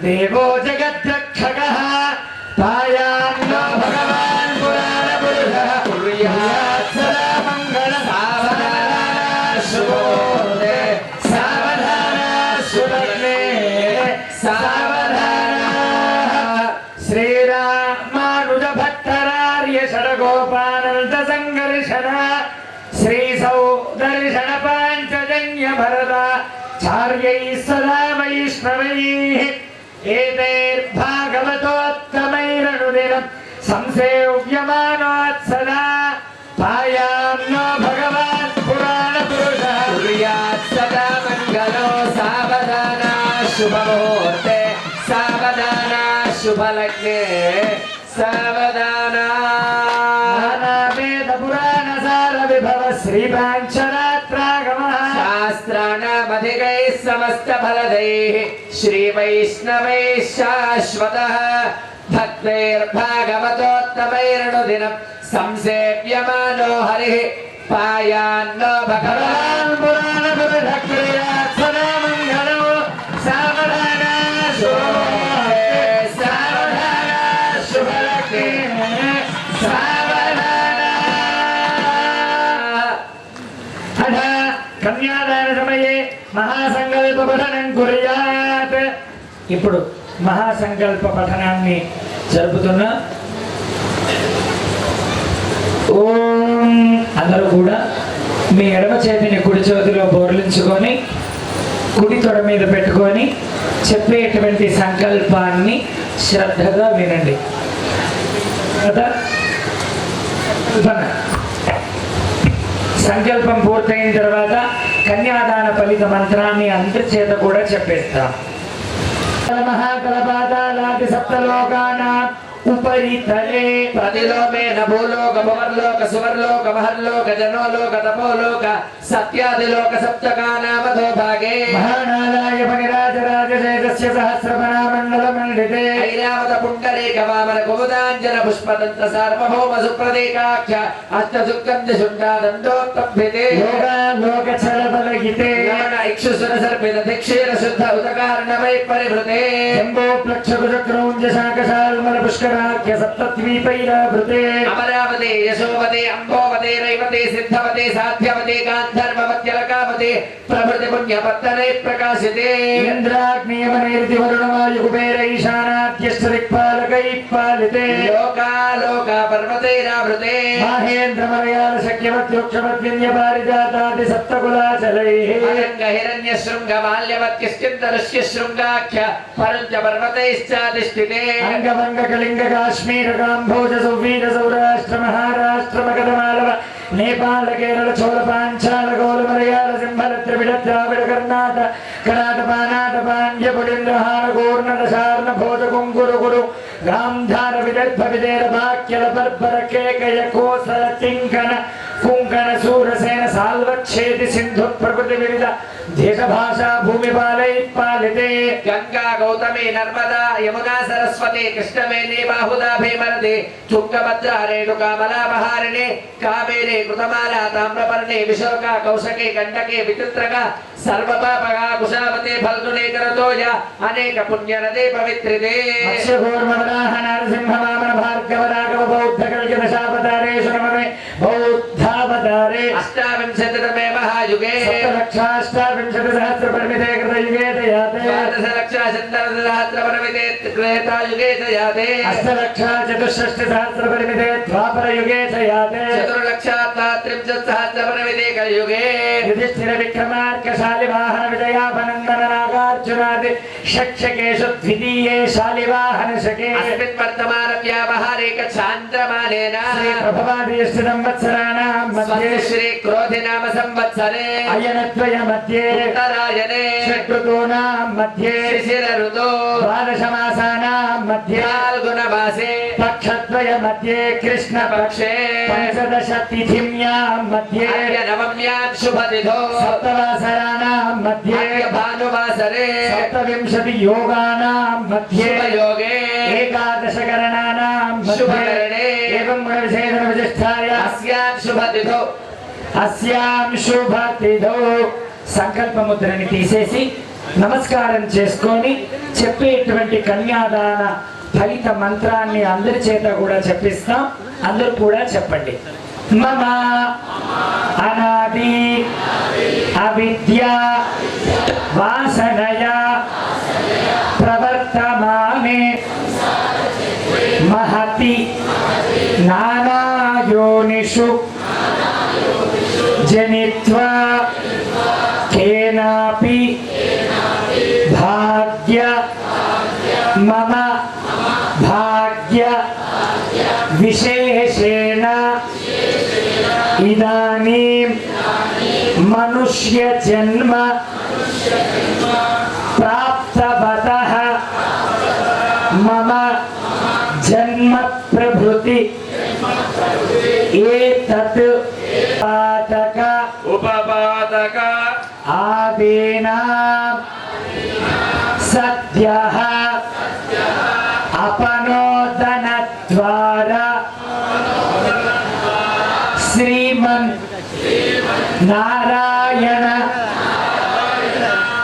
దేవో జగద్రక్షకః పాయాన్నో భగవాన్ పురాణ పురుషః కుర్యాత్ సదా మంగళం. సావధాన శుభముహూర్తే సావధాన సులగ్నే సావధాన. శ్రీరామానుజ భట్టరార్య షడగోపానంద సంఘర్షణ శ్రీ సౌదర్శన పాంచజన్య భరత చార్యై సదా వైష్ణవైః ఏతైర్భాగవతోత్తమైరనుదినం సంసేవ్యమానోత్ సదా పాయాన్నో భగవాన్ పురాణ పురుషః కుర్యాత్ సదా शुभमुहूर्ते सावधान शुभलग्ने सावधान वेद पुराण सार विभव श्री पांचरात्रागमः शास्त्राणामधिकैः समस्त फलदैः श्री वैष्णवैः शाश्वतः भक्तैर्भागवतोत्तमैरनुदिनं संसेव्यमानो हरिः पायान्नो भगवान् पुराण पुरुषक्रियात् सदा मङ्गलो सावधान शुभमुहूर्ते सावधान शुभलग्ने सावधान अथ कन्यादान समये महासंकल्प पठनं कुर्यात् ఇప్పుడు మహాసంకల్ప పఠనాన్ని జరుపుతున్నా ఓం అందరూ కూడా మీ ఎడమ చేతిని కుడి చేతిలో బోర్లించుకొని కుడి తొడ మీద పెట్టుకొని చెప్పేటువంటి సంకల్పాన్ని శ్రద్ధగా వినండి కదా సంకల్పం పూర్తయిన తర్వాత కన్యాదాన ఫలిత మంత్రాన్ని అందరి చేత కూడా చెప్పేస్తాం महाकलपातालादि सप्तलोकानां उपरितले प्रतिलोमेन भूलोक भुवर्लोक सुवर्लोक महर्लोक जनोलोक तपोलोक सत्यादिलोक सप्तकानामधो भागे महानालाय फणिराजराजशेषस्य सहस्रफणामण्डलमण्डिते ऐरावत पुण्डरीक वामन कुमुदाञ्जन पुष्पदन्त सार्वभौम सुप्रतीकाख्य अष्टसुगन्ध शुण्डादण्डोत्तम्भिते लोकालोकचलबलगिते नमन इक्षुसुरसर्पित दक्षिण शुद्ध उदकारणमय परिवृते शम्भो प्लक्षकुचक्रौञ्जशाकशाल्मल पुष्कराख्य सप्तद्वीपैरावृते अमरावते यशोवते अम्बोवते रैवते सिद्धवते साध्यवते गान्धर्वमत्यलकावते प्रभृति पुण्यपत्तने प्रकाशिते इन्द्राग्नेयमनेर्दिवरुणवायु कुबेर ईशानाद्यश्चदिक्पालकैः पालिते लोका पर्वतैरावृते माहेन्द्रमलयाल शक्यवत्योक्षमद्विन्यपारिजातादि सप्तकुलाचलैः अनङ्ग हिरण्यशृङ्ग माल्यवत्यश्चिन्तरुष्य शृङ्गाख्य परुञ्च पर्वतैश्चाधिष्ठिते अंगभंग कलिंग काश्मीर काम्भोज सौवीर सौराष्ट्र महाराष्ट्र मगधमालव नेपाल केरल चोल पांचाल गोल मलयाल सिंहल त्रिविड द्राविड कर्नाटक कनाट पानाट पांड्य पुलिंद्रहार गोर्णट शार्ण भोज कुंकुरु गुरु गांधार विदर्भ विदेर भाक्यल बर्बर केकय कोसल तिंकन कुंकन सूरसेन साल्वच्छेदि सिंधु प्रकृति विविध देश भाषा भूमि पालिते गंगा गौतमी नर्मदा यमुना सरस्वती कृष्णवेणी बाहुदा भीमरती तुंगभद्रा रेणुका मलाबहारिणी कावेरी कृतमाला ताम्रपर्णी विशोका कौशकी गंडकी विचित्रका सर्वपापगा कुशावती फल्गुनी करतोया अनेक पुण्य नदी पवित्रिते मत्स्य कूर्मवराह नरसिंह वामन भार्गव राघव बौद्ध कल्कि दशावतारेषु नमः बौद्धावतारे अष्टाविंशतितमे महायुगे सप्तलक्षाष्टाविंशतिसहस्रपरिमिते कृतयुगे दयाते द्वादशलक्षाशतसहस्रपरिमिते त्रेतायुगे दयाते अष्टलक्षाचतुष्षष्टिसहस्रपरिमिते द्वापरयुगे दयाते चतुर्लक्षात्रिंशत्सहस्रपरिमिते कलियुगे युधिष्ठिर विक्रमार्क शालिवाहन विजयापनन्दन नागार्जुनादि षट्शकेषु द्वितीये शालिवाहन शके अस्मिन् वर्तमान व्यावहारिक चान्द्रमानेन प्रभवादिष्ट संवत्सराणां मध्ये श्री क्रोधि नाम संवत्सरे अयनद्वय मध्ये उत्तरायणे षड्ऋतूनां मध्ये शिशिर ऋतौ द्वादशमासानां मध्ये फाल्गुन मासे पक्षद्वय मध्ये कृष्णपक्षे पंचदश तिथिम्यां मध्ये नवम्यां शुभतिथौ सप्तवासराणां मध्ये भानुवासरे सप्तविंशति योगानां मध्ये शुभयोगे एकादशकरणानां शुभकरणे एवं गुणविशेषण विशिष्टाय अस्यां शुभतिथौ సంకల్ప ముద్రని తీసేసి నమస్కారం చేసుకొని చెప్పేటువంటి కన్యాదాన ఫలిత మంత్రాన్ని అందరి చేత కూడా చెప్పిస్తాం. అందరూ కూడా చెప్పండి. మమ అనాది అవిద్య వాసనయ ప్రవర్తమానే మహతి నానాయోనిషు జనిత్వా కేనాపి భాగ్య మమ భాగ్య విశేషేణ ఇదానీం మనుష్య జన్మ ప్రాప్త మమ జన్మ ప్రభృతి ఏతత్ పాతక ఉపపాదక ఆదీనా సద్యః అపనోదన ద్వారా శ్రీమన్ నారాయణ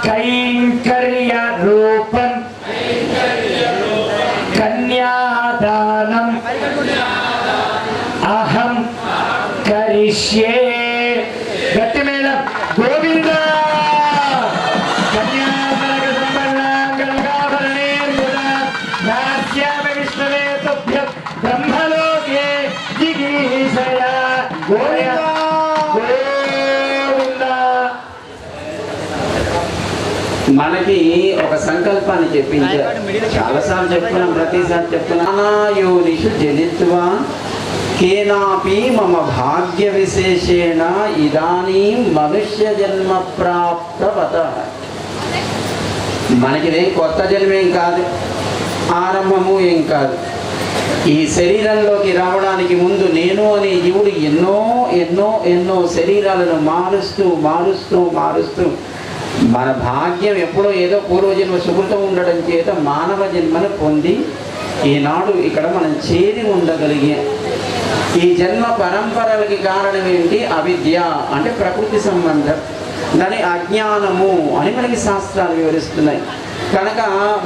కైంకర్య రూపం కన్యాదానం అహం కరిష్యే. గట్టి మేళం గోవింద. కన్యాదాన సంపన్నాంగళాభరణే నాస్యామి విష్ణవే తుభ్యం బ్రహ్మలోకే జిగీషయ. గోవింద గోవింద. మనకి ఒక సంకల్పాన్ని చెప్పించారు. చాలాసార్లు చెప్తున్నాం, ప్రతిసారి చెప్తున్నాం. నానాయోనిషు జనిత్వా కేనాపి మమ భాగ్య విశేషేణ ఇదానీం మనుష్య జన్మ ప్రాప్తవత. మనకిదే కొత్త జన్మేం కాదు, ఆరంభము ఏం కాదు. ఈ శరీరంలోకి రావడానికి ముందు నేను అనే జీవుడు ఎన్నో ఎన్నో ఎన్నో శరీరాలను మారుస్తూ మారుస్తూ మారుస్తూ మన భాగ్యం ఎప్పుడో ఏదో పూర్వజన్మ సుకృతం ఉండడం చేత మానవ జన్మను పొంది ఈనాడు ఇక్కడ మనం చేరి ఉండగలిగాం. ఈ జన్మ పరంపరలకి కారణం ఏంటి? అవిద్య అంటే ప్రకృతి సంబంధం, దాని అజ్ఞానము అని మనకి శాస్త్రాలు వివరిస్తున్నాయి. కనుక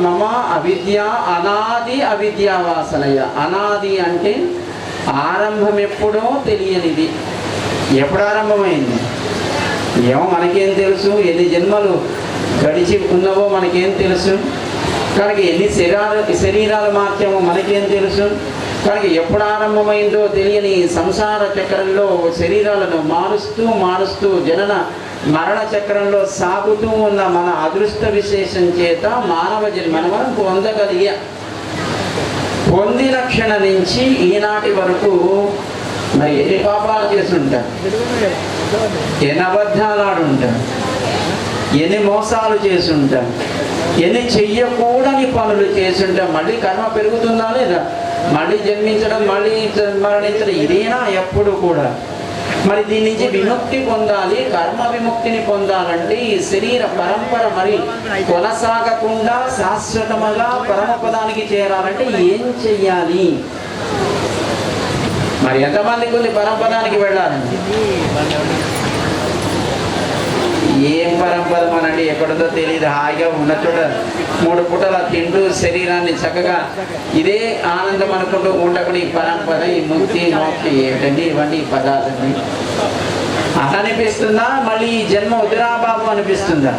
మమ అవిద్య అనాది అవిద్యా వాసనయ. అనాది అంటే ఆరంభం ఎప్పుడో తెలియనిది. ఎప్పుడు ఆరంభమైంది ఏమో మనకేం తెలుసు? ఎన్ని జన్మలు గడిచి ఉన్నవో మనకేం తెలుసు? కనుక ఎన్ని శరీరాలు మార్చామో మనకేం తెలుసు? కనుక ఎప్పుడు ఆరంభమైందో తెలియని సంసార చక్రంలో శరీరాలను మారుస్తూ మారుస్తూ జనన మరణ చక్రంలో సాగుతూ ఉన్న మన అదృష్ట విశేషం చేత మానవ జన్మను మనం పొందగలిగా. పొందిన క్షణ నుంచి ఈనాటి వరకు మరి ఎన్ని పాపాలు చేస్తుంటారు, ఎన్ని అబద్ధాలు ఆడుంటారు, ఎన్ని మోసాలు చేసుంటాం, ఎన్ని చెయ్యకూడని పనులు చేసుంటాం. మళ్ళీ కర్మ పెరుగుతుందా లేదా? మళ్ళీ జన్మించడం, మళ్ళీ మరణించడం ఇదేనా ఎప్పుడు కూడా? మరి దీని నుంచి విముక్తి పొందాలి, కర్మ విముక్తిని పొందాలంటే ఈ శరీర పరంపర మరి కొనసాగకుండా శాశ్వతముగా పరమపదానికి చేరాలంటే ఏం చెయ్యాలి? మరి ఎంతమందికి ఉంది పరమపదానికి వెళ్ళాలండి? ఏం పరంపర మనండి, ఎక్కడుందో తెలియదు. హాయిగా ఉన్న చోట 3 పూటల తింటూ శరీరాన్ని చక్కగా ఇదే ఆనందం అనుకుంటూ ఉండకుండా ఈ పరంపర, ఈ ముక్తి మోక్ష ఏమిటండి ఇవన్నీ పదార్థండి అలా అనిపిస్తుందా? మళ్ళీ ఈ జన్మ వదిరాబాబు అనిపిస్తుందా?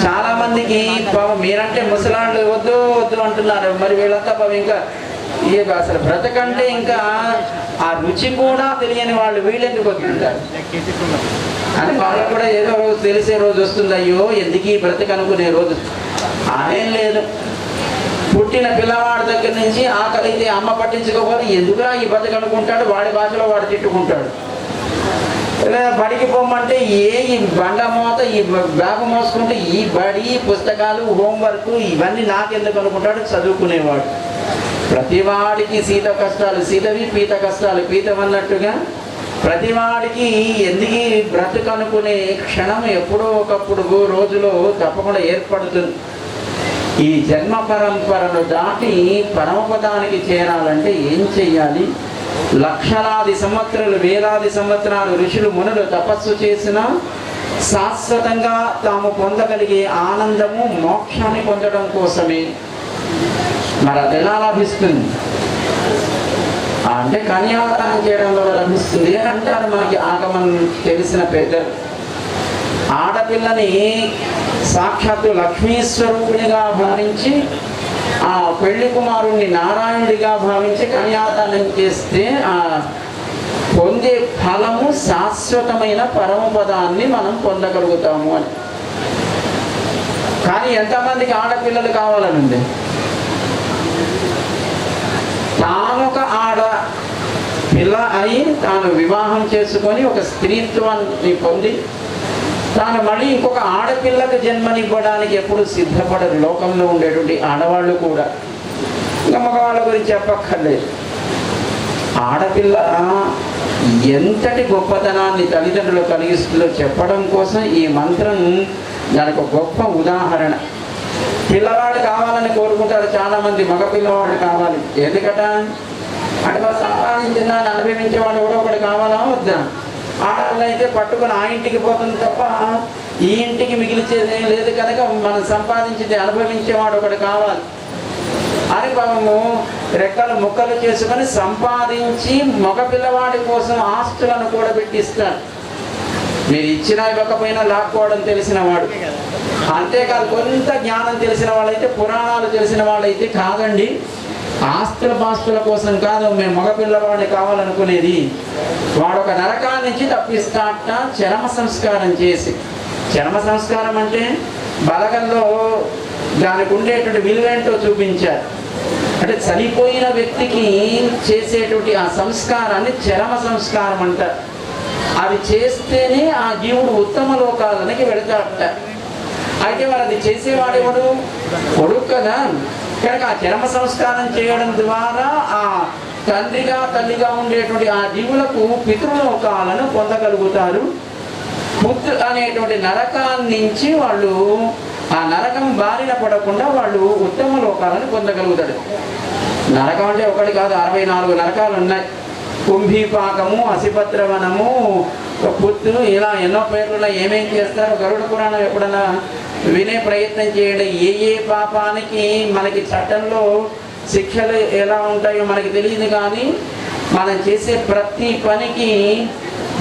చాలా మందికి పాపం మీరంటే ముసలాళ్ళు వద్దు వద్దు అంటున్నారు. మరి వీళ్ళంతా పాపం ఇంకా అసలు బ్రతకంటే ఇంకా ఆ రుచి కూడా తెలియని వాళ్ళు వీళ్ళెందుకు వస్తుంటారు అని వాళ్ళకు కూడా ఏదో రోజు తెలిసే రోజు వస్తుంది. అయ్యో ఎందుకు ఈ బ్రతక అనుకునే రోజు అనేం లేదు. పుట్టిన పిల్లవాడి దగ్గర నుంచి ఆకలి అయితే అమ్మ పట్టించుకోకపోతే ఎందుకురా ఈ బ్రతక అనుకుంటాడు, వాడి భాషలో వాడు తిట్టుకుంటాడు. బడికి పోమంటే ఈ బండ మోత ఈ బ్యాగ్ మోసుకుంటే ఈ బడి పుస్తకాలు హోంవర్క్ ఇవన్నీ నాకెందుకు అనుకుంటాడు చదువుకునేవాడు. ప్రతివాడికి సీత కష్టాలు సీతవి, పీత కష్టాలు పీతమన్నట్టుగా ప్రతివాడికి ఎందుకు బ్రతుకు అనుకునే క్షణం ఎప్పుడో ఒకప్పుడు రోజులో తప్పకుండా ఏర్పడుతుంది. ఈ జన్మ పరంపరను దాటి పరమపదానికి చేరాలంటే ఏం చెయ్యాలి? లక్షలాది సంవత్సరాలు, వేలాది సంవత్సరాలు ఋషులు మునులు తపస్సు చేసిన శాశ్వతంగా తాము పొందగలిగే ఆనందము మోక్షాన్ని పొందడం కోసమే. మరి అది ఎలా లభిస్తుంది అంటే కన్యాదానం చేయడం వల్ల లభిస్తుంది అంటారు మనకి ఆగమం తెలిసిన పెద్దలు. ఆడపిల్లని సాక్షాత్తు లక్ష్మీ స్వరూపిణిగా భావించి ఆ పెళ్లి కుమారుణ్ణి నారాయణుడిగా భావించి కన్యాదానం చేస్తే ఆ పొందే ఫలము శాశ్వతమైన పరమపదాన్ని మనం పొందగలుగుతాము అని. కానీ ఎంతమందికి ఆడపిల్లలు కావాలని ఉంది? తానొక ఆడ పిల్ల అయి తాను వివాహం చేసుకొని ఒక స్త్రీత్వాన్ని పొంది తాను మళ్ళీ ఇంకొక ఆడపిల్లకు జన్మనివ్వడానికి ఎప్పుడు సిద్ధపడరు లోకంలో ఉండేటువంటి ఆడవాళ్ళు కూడా. ఇంకా మగవాళ్ళ గురించి చెప్పక్కర్లేదు. ఆడపిల్ల ఎంతటి గొప్పతనాన్ని తల్లిదండ్రులు కలిగిస్తుందో చెప్పడం కోసం ఈ మంత్రం దానికి ఒక గొప్ప ఉదాహరణ. పిల్లవాడు కావాలని కోరుకుంటారు చాలామంది, మగ పిల్లవాడు కావాలి. ఎందుకట అంటే వాళ్ళు సంపాదించిన అనుభవించేవాడు కూడా ఒకటి కావాలా వద్దా? ఆడపిల్ల అయితే పట్టుకుని ఆ ఇంటికి పోతుంది తప్ప ఈ ఇంటికి మిగిలిచేది లేదు కనుక మనం సంపాదించింది అనుభవించేవాడు ఒకటి కావాలి అని పాపము రెక్కలు ముక్కలు చేసుకొని సంపాదించి మగ పిల్లవాడి కోసం ఆస్తులను కూడా పెట్టిస్తారు. మీరు ఇచ్చినా ఇవ్వకపోయినా లాక్కోవడం తెలిసిన వాడు. అంతేకాదు కొంత జ్ఞానం తెలిసిన వాళ్ళైతే, పురాణాలు తెలిసిన వాళ్ళైతే కాదండి, ఆస్తుల పాస్తుల కోసం కాదు మేము మగ పిల్లవాడిని కావాలనుకునేది. వాడు ఒక నరకాల నుంచి తప్పిస్తాట చరమ సంస్కారం చేసి. చరమ సంస్కారం అంటే బలగంలో దానికి ఉండేటువంటి విలువేంటో చూపించారు. అంటే చనిపోయిన వ్యక్తికి చేసేటువంటి ఆ సంస్కారాన్ని చరమ సంస్కారం అంటారు. అది చేస్తేనే ఆ జీవుడు ఉత్తమ లోకాలనికి వెళతాడట. అయితే మరి అది చేసేవాడేవాడు కొడుకు కదా. కనుక ఆ చరమ సంస్కారం చేయడం ద్వారా ఆ తండ్రిగా తల్లిగా ఉండేటువంటి ఆ జీవులకు పితృలోకాలను పొందగలుగుతారు. పుత్ర అనేటువంటి నరకాన్ని నుంచి వాళ్ళు ఆ నరకం బారిన పడకుండా వాళ్ళు ఉత్తమ లోకాలను పొందగలుగుతాడు. నరకం అంటే ఒకటి కాదు, 64 నరకాలు ఉన్నాయి. కుంభీపాకము, అసిపత్రవనము, పుత్తు, ఇలా ఎన్నో పేర్లు ఏమేం చేస్తారు. గరుడ పురాణం ఎప్పుడన్నా వినే ప్రయత్నం చేయండి. ఏ పాపానికి మనకి చట్టంలో శిక్షలు ఎలా ఉంటాయో మనకి తెలియదు, కానీ మనం చేసే ప్రతి పనికి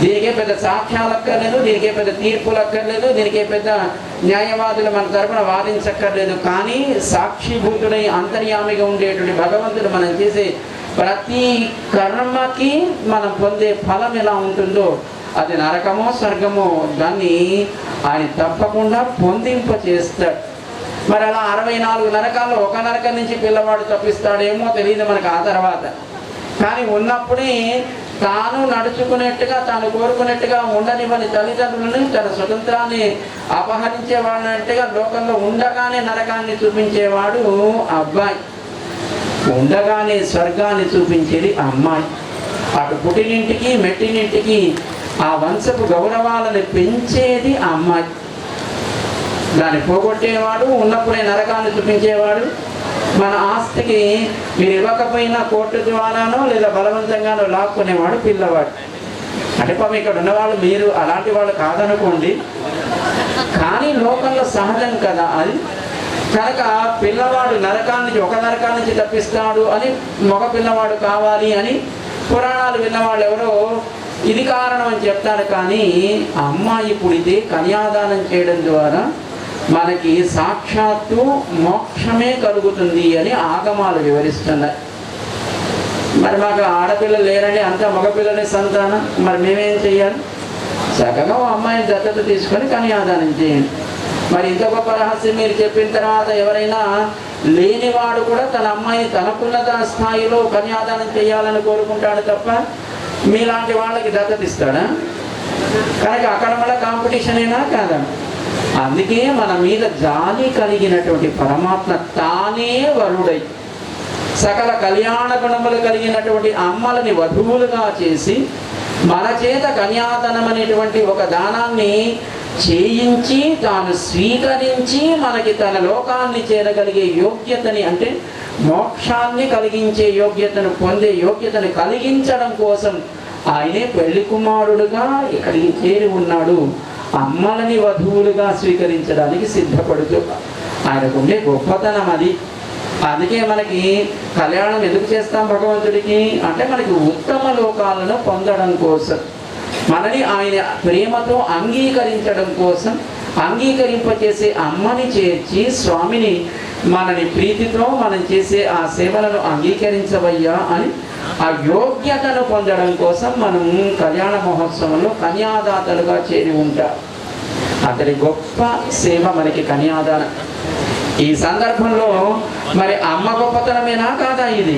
దీనికే పెద్ద సాక్ష్యాలు అక్కర్లేదు, దీనికే పెద్ద తీర్పులు అక్కర్లేదు, దీనికే పెద్ద న్యాయవాదులు మన తరపున వాదించక్కర్లేదు. కానీ సాక్షిభూతుడై అంతర్యామిగా ఉండేటువంటి భగవంతుడు మనం చేసే ప్రతి కర్మకి మనం పొందే ఫలం ఎలా ఉంటుందో, అది నరకమో స్వర్గమో, దాన్ని ఆయన తప్పకుండా పొందింప చేస్తాడు. మరి అలా 64 నరకాల్లో ఒక నరకం నుంచి పిల్లవాడు తప్పిస్తాడేమో తెలియదు మనకు ఆ తర్వాత. కానీ ఉన్నప్పుడే తాను నడుచుకునేట్టుగా, తాను కోరుకునేట్టుగా ఉండనివ్వని తల్లిదండ్రులను, తన స్వతంత్రాన్ని అపహరించేవాడినట్టుగా లోకంలో ఉండగానే నరకాన్ని చూపించేవాడు అబ్బాయి, ఉండగానే స్వర్గాన్ని చూపించేది అమ్మాయి. అటు పుట్టినింటికి మెట్టినింటికి ఆ వంశపు గౌరవాలను పెంచేది అమ్మాయి. దాన్ని పోగొట్టేవాడు, ఉన్నప్పుడే నరకాన్ని చూపించేవాడు. మన ఆస్తికి మీరు ఇవ్వకపోయినా కోర్టు ద్వారానో లేదా బలవంతంగానో లాక్కునేవాడు పిల్లవాడు. అంటే పాపం ఇక్కడ ఉన్నవాళ్ళు మీరు అలాంటి వాళ్ళు కాదనుకోండి, కానీ లోకంలో సహజం కదా అది. కనుక పిల్లవాడు నరకానికి, ఒక నరకాల నుంచి తప్పిస్తాడు అని మగ పిల్లవాడు కావాలి అని పురాణాలు విన్నవాళ్ళు ఎవరో ఇది కారణం అని చెప్తారు. కానీ అమ్మాయి పుడితే కన్యాదానం చేయడం ద్వారా మనకి సాక్షాత్తు మోక్షమే కలుగుతుంది అని ఆగమాలు వివరిస్తున్నాయి. మరి మాకు ఆడపిల్లలు లేరని అంతా మగపిల్లలే సంతానం, మరి మేమేం చెయ్యాలి? చక్కగా అమ్మాయిని దత్తత తీసుకొని కన్యాదానం చేయండి. మరి ఇంత గొప్ప రహస్యం మీరు చెప్పిన తర్వాత ఎవరైనా లేనివాడు కూడా తన అమ్మాయిని తనకున్నత స్థాయిలో కన్యాదానం చేయాలని కోరుకుంటాడు తప్ప మీలాంటి వాళ్ళకి దత్తత ఇస్తాడా? కనుక అక్కడ మళ్ళీ కాంపిటీషన్ అయినా కాదా? అందుకే మన మీద జాలి కలిగినటువంటి పరమాత్మ తానే వరుడై సకల కళ్యాణ గుణములు కలిగినటువంటి అమ్మలని వధువులుగా చేసి మన చేత కన్యాదానం అనేటువంటి ఒక దానాన్ని చేయించి తాను స్వీకరించి మనకి తన లోకాన్ని చేరగలిగే యోగ్యతని, అంటే మోక్షాన్ని కలిగించే యోగ్యతను పొందే యోగ్యతను కలిగించడం కోసం ఆయనే పెళ్లి కుమారుడుగా ఇక్కడికి చేరి ఉన్నాడు. అమ్మలని వధువులుగా స్వీకరించడానికి సిద్ధపడుతూ ఆయనకు ఉండే గొప్పతనం అది. అందుకే మనకి కళ్యాణం ఎందుకు చేస్తాం భగవంతుడికి అంటే మనకి ఉత్తమ లోకాలను పొందడం కోసం, మనని ఆయన ప్రేమతో అంగీకరించడం కోసం, అంగీకరింపచేసే అమ్మని చేర్చి స్వామిని మనని ప్రీతితో మనం చేసే ఆ సేవలను అంగీకరించవయ్యా అని ఆ యోగ్యతను పొందడం కోసం మనం కళ్యాణ మహోత్సవంలో కన్యాదాతలుగా చేరి ఉంటాం. అతడి గొప్ప సేవ మనకి కన్యాదానం. ఈ సందర్భంలో మరి అమ్మ గొప్పతనమేనా కాదా? ఇది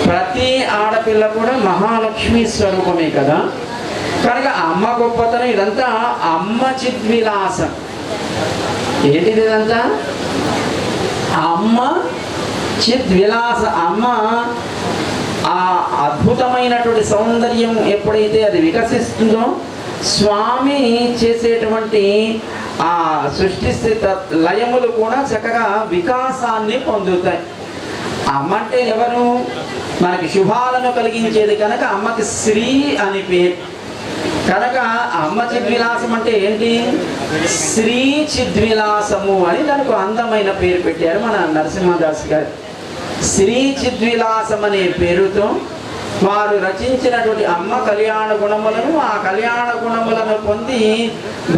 ప్రతి ఆడపిల్ల కూడా మహాలక్ష్మి స్వరూపమే కదా. కనుక అమ్మ గొప్పతనం ఇదంతా అమ్మ చిద్విలాసం. ఏంటిది ఇదంతా? అమ్మ చిద్విలాస. అమ్మ ఆ అద్భుతమైనటువంటి సౌందర్యం ఎప్పుడైతే అది వికసిస్తుందో స్వామి చేసేటువంటి ఆ సృష్టి లయములు కూడా చక్కగా వికాసాన్ని పొందుతాయి. అమ్మ అంటే ఎవరు? మనకి శుభాలను కలిగించేది కనుక అమ్మకి శ్రీ అని పేరు. కనుక అమ్మ చిద్విలాసం అంటే ఏంటి? శ్రీ చిద్విలాసము అని దానికి అందమైన పేరు పెట్టారు మన నరసింహదాస్ గారు. శ్రీ చిద్విలాసం అనే పేరుతో వారు రచించినటువంటి అమ్మ కళ్యాణ గుణములను, ఆ కళ్యాణ గుణములను పొంది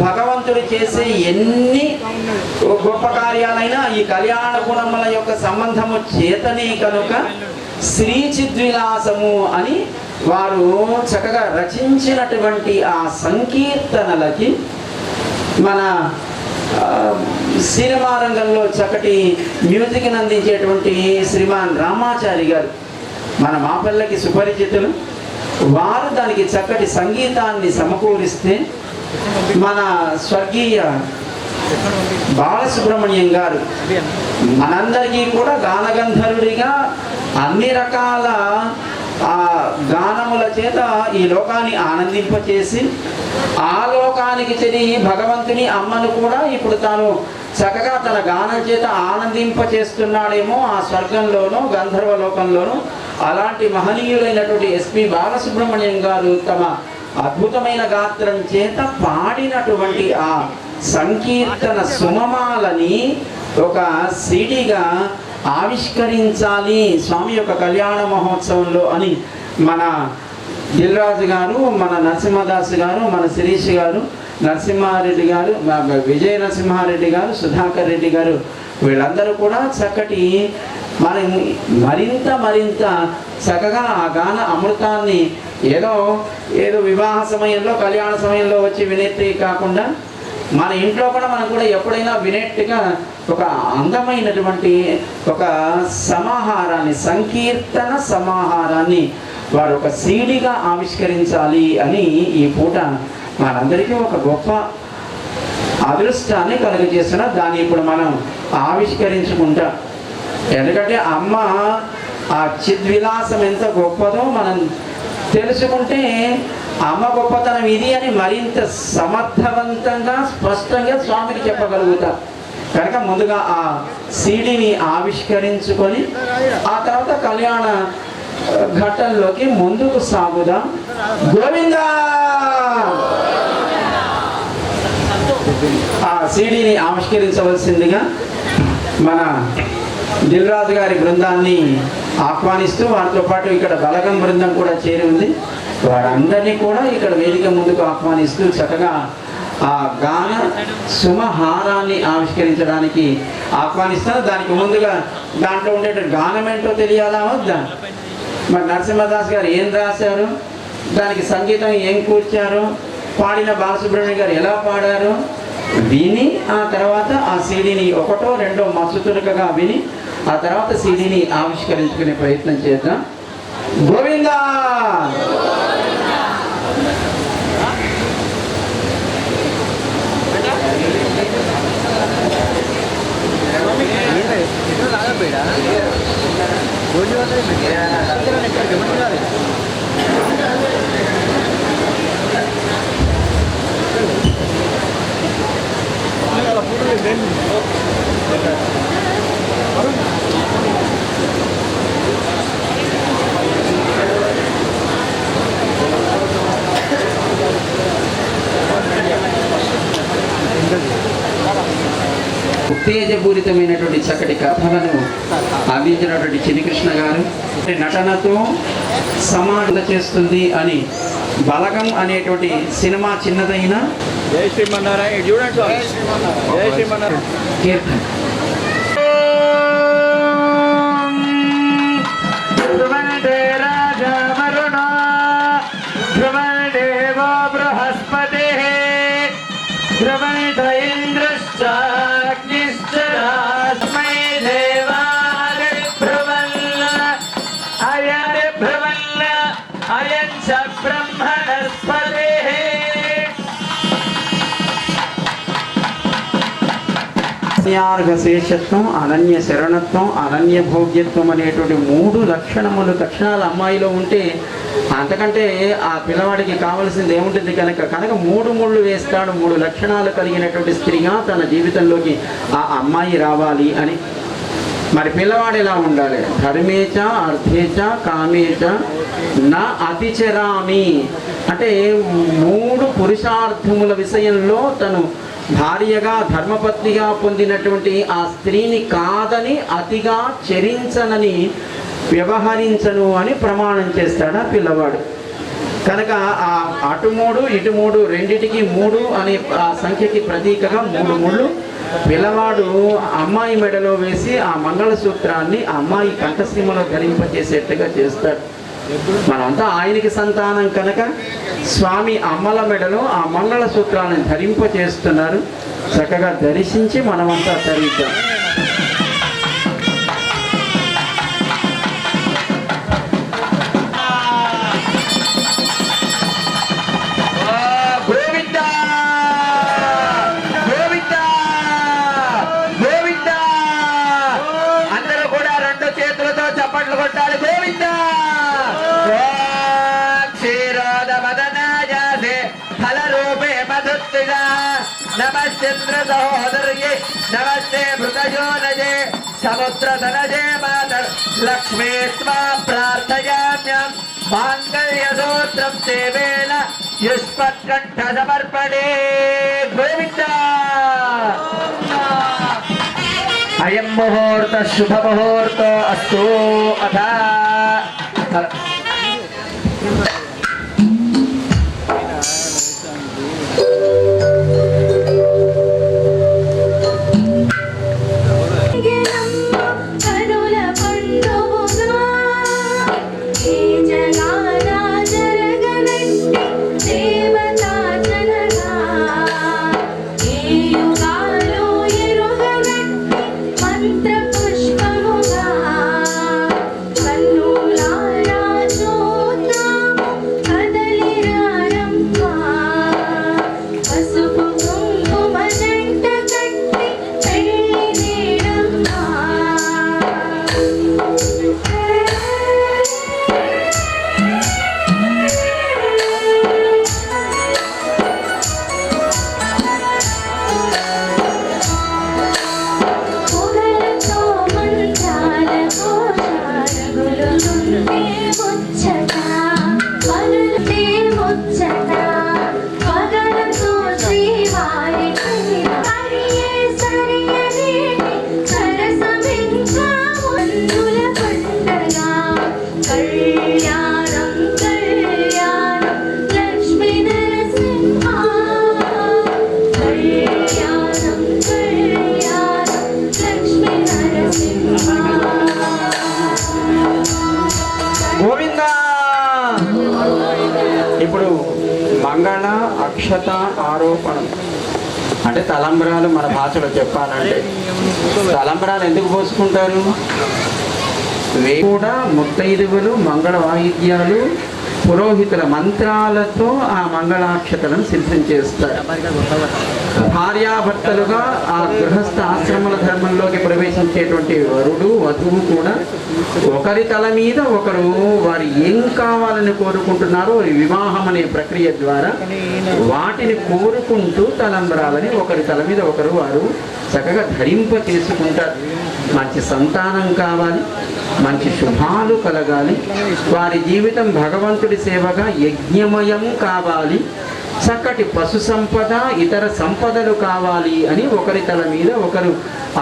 భగవంతుడు చేసే ఎన్ని గొప్ప కార్యాలైనా ఈ కళ్యాణ గుణముల యొక్క సంబంధము చేతనే కనుక శ్రీ చిద్విలాసము అని వారు చక్కగా రచించినటువంటి ఆ సంకీర్తనలకి మన సినిమా రంగంలో చక్కటి మ్యూజిక్ని అందించేటువంటి శ్రీమాన్ రామాచారి గారు మన మాపల్లకి సుపరిచితులు. వారు దానికి చక్కటి సంగీతాన్ని సమకూరిస్తే మన స్వర్గీయ బాలసుబ్రహ్మణ్యం గారు మనందరికీ కూడా గానగంధర్వుడిగా అన్ని రకాల గానముల చేత ఈ లోకాన్ని ఆనందింపచేసి ఆ లోకానికి చెంది భగవంతుని అమ్మను కూడా ఇప్పుడు తాను చక్కగా తన గానం చేత ఆనందింపచేస్తున్నాడేమో ఆ స్వర్గంలోనూ గంధర్వ లోకంలోనూ. అలాంటి మహనీయులైనటువంటి ఎస్పి బాలసుబ్రహ్మణ్యం గారు తమ అద్భుతమైన గాత్రం చేత పాడినటువంటి ఆ సంకీర్తన సుమమాలని ఒక సిడిగా ఆవిష్కరించాలి స్వామి యొక్క కళ్యాణ మహోత్సవంలో అని మన దిల్రాజు గారు, మన నరసింహదాస్ గారు, మన శిరీష్ గారు, నరసింహారెడ్డి గారు, విజయ నరసింహారెడ్డి గారు, సుధాకర్ రెడ్డి గారు వీళ్ళందరూ కూడా చక్కటి మనం మరింత చక్కగా ఆ గాన అమృతాన్ని ఏదో వివాహ సమయంలో కళ్యాణ సమయంలో వచ్చి వినేట్టే కాకుండా మన ఇంట్లో కూడా మనం కూడా ఎప్పుడైనా వినేట్టుగా ఒక అందమైనటువంటి ఒక సమాహారాన్ని, సంకీర్తన సమాహారాన్ని వారు ఒక సీడీగా ఆవిష్కరించాలి అని ఈ పూట మనందరికీ ఒక గొప్ప అదృష్టాన్ని కలుగజేస్తున్న దాన్ని ఇప్పుడు మనం ఆవిష్కరించుకుంటాం. ఎందుకంటే అమ్మ ఆ చిద్విలాసం ఎంత గొప్పదో మనం తెలుసుకుంటే అమ్మ గొప్పతనం ఇది అని మరింత సమర్థవంతంగా స్పష్టంగా స్వామికి చెప్పగలుగుతాం. కనుక ముందుగా ఆ సీడీని ఆవిష్కరించుకొని ఆ తర్వాత కళ్యాణ ఘట్టంలోకి ముందుకు సాగుదాం. గోవిందా! ఆ సీడీని ఆవిష్కరించవలసిందిగా మన దిల్రాజు గారి బృందాన్ని ఆహ్వానిస్తూ వారితో పాటు ఇక్కడ బలగం బృందం కూడా చేరి ఉంది. వారందరినీ కూడా ఇక్కడ వేదిక ముందుకు ఆహ్వానిస్తూ చక్కగా ఆ గాన సుమహారాన్ని ఆవిష్కరించడానికి ఆహ్వానిస్తాను. దానికి ముందుగా దాంట్లో ఉండే గానం ఏంటో తెలియాలా వద్దా? మరి నరసింహదాస్ గారు ఏం రాశారు, దానికి సంగీతం ఏం కూర్చారు, పాడిన బాలసుబ్రహ్మణ్యం గారు ఎలా పాడారు విని ఆ తర్వాత ఆ సీడీని ఒకటో రెండో మచ్చుతునకగా విని ఆ తర్వాత సీడీని ఆవిష్కరించుకునే ప్రయత్నం చేద్దాం. గోవిందా! ఉత్తేజపూరితమైనటువంటి చక్కటి కథలను అందించినటువంటి చిన్నికృష్ణ గారు నటనతో సమాధ చేస్తుంది అని బలగం అనేటువంటి సినిమా చిన్నదైన జై శ్రీమన్నారాయణ చూడండి జై శ్రీమన్నారాయణ కీర్తన అయం చ బ్రహ్మణస్పతే అన్యార్ఘ శేషత్వం, అనన్య శరణత్వం, అనన్య భోగ్యత్వం అనేటువంటి 3 లక్షణాలు అమ్మాయిలో ఉంటే అంతకంటే ఆ పిల్లవాడికి కావాల్సింది ఏముంటుంది కనుక 3 ముళ్ళు వేస్తాడు. 3 లక్షణాలు కలిగినటువంటి స్త్రీగా తన జీవితంలోకి ఆ అమ్మాయి రావాలి అని. మరి పిల్లవాడు ఎలా ఉండాలి? ధర్మేచ అర్థేచ కామేచ నా అతిచరామి అంటే 3 పురుషార్థముల విషయంలో తను భార్యగా ధర్మపత్నిగా పొందినటువంటి ఆ స్త్రీని కాదని అతిగా చరించనని వ్యవహరించను అని ప్రమాణం చేస్తాడు ఆ పిల్లవాడు. కనుక ఆ అటు 3 ఇటు 3 రెండిటికి 3 అనే ఆ సంఖ్యకి ప్రతీకగా 3 ముళ్ళు పిల్లవాడు అమ్మాయి మెడలో వేసి ఆ మంగళసూత్రాన్ని అమ్మాయి కంఠసీమలో ధరింపచేసేట్టుగా చేస్తాడు. మనమంతా ఆయనకి సంతానం కనుక స్వామి అమ్మల మెడలో ఆ మంగళసూత్రాలను ధరింపచేస్తున్నారు. చక్కగా దర్శించి మనమంతా ధరిద్దాం. नमस्तेन्द्र सहोदर्ये नमस्ते भृतयोनजे समुद्रधनजे मातर लक्ष्मी स्वां प्रार्थयाम्यं माङ्गल्यसूत्रं सेवेन युष्मत्कण्ठ समर्पणे गोविन्द। अयं मुहूर्त शुभ मुहूर्त अस्तु अथा ఇప్పుడు మంగళ అక్షత ఆరోపణం అంటే తలంబ్రాలు. మన భాషలో చెప్పాలంటే తలంబ్రాలు ఎందుకు పోసుకుంటారు? కూడా ముత్తైదువులు మంగళ వాయిద్యాలు పురోహితుల మంత్రాలతో ఆ మంగళాక్షతలను సిద్ధం చేస్తారు. భార్యాభర్తలుగా ఆ గృహస్థ ఆశ్రమాల ధర్మంలోకి ప్రవేశించేటువంటి వరుడు వధువు కూడా ఒకరి తల మీద ఒకరు వారు ఏం కావాలని కోరుకుంటున్నారో వివాహం అనే ప్రక్రియ ద్వారా వాటిని కోరుకుంటూ తలంబరాలని ఒకరి తల మీద ఒకరు వారు చక్కగా ధరింప చేసుకుంటారు. మంచి సంతానం కావాలి, మంచి శుభాలు కలగాలి, వారి జీవితం భగవంతుడి సేవగా యజ్ఞమయం కావాలి, చక్కటి పశు సంపద ఇతర సంపదలు కావాలి అని ఒకరి తల మీద ఒకరు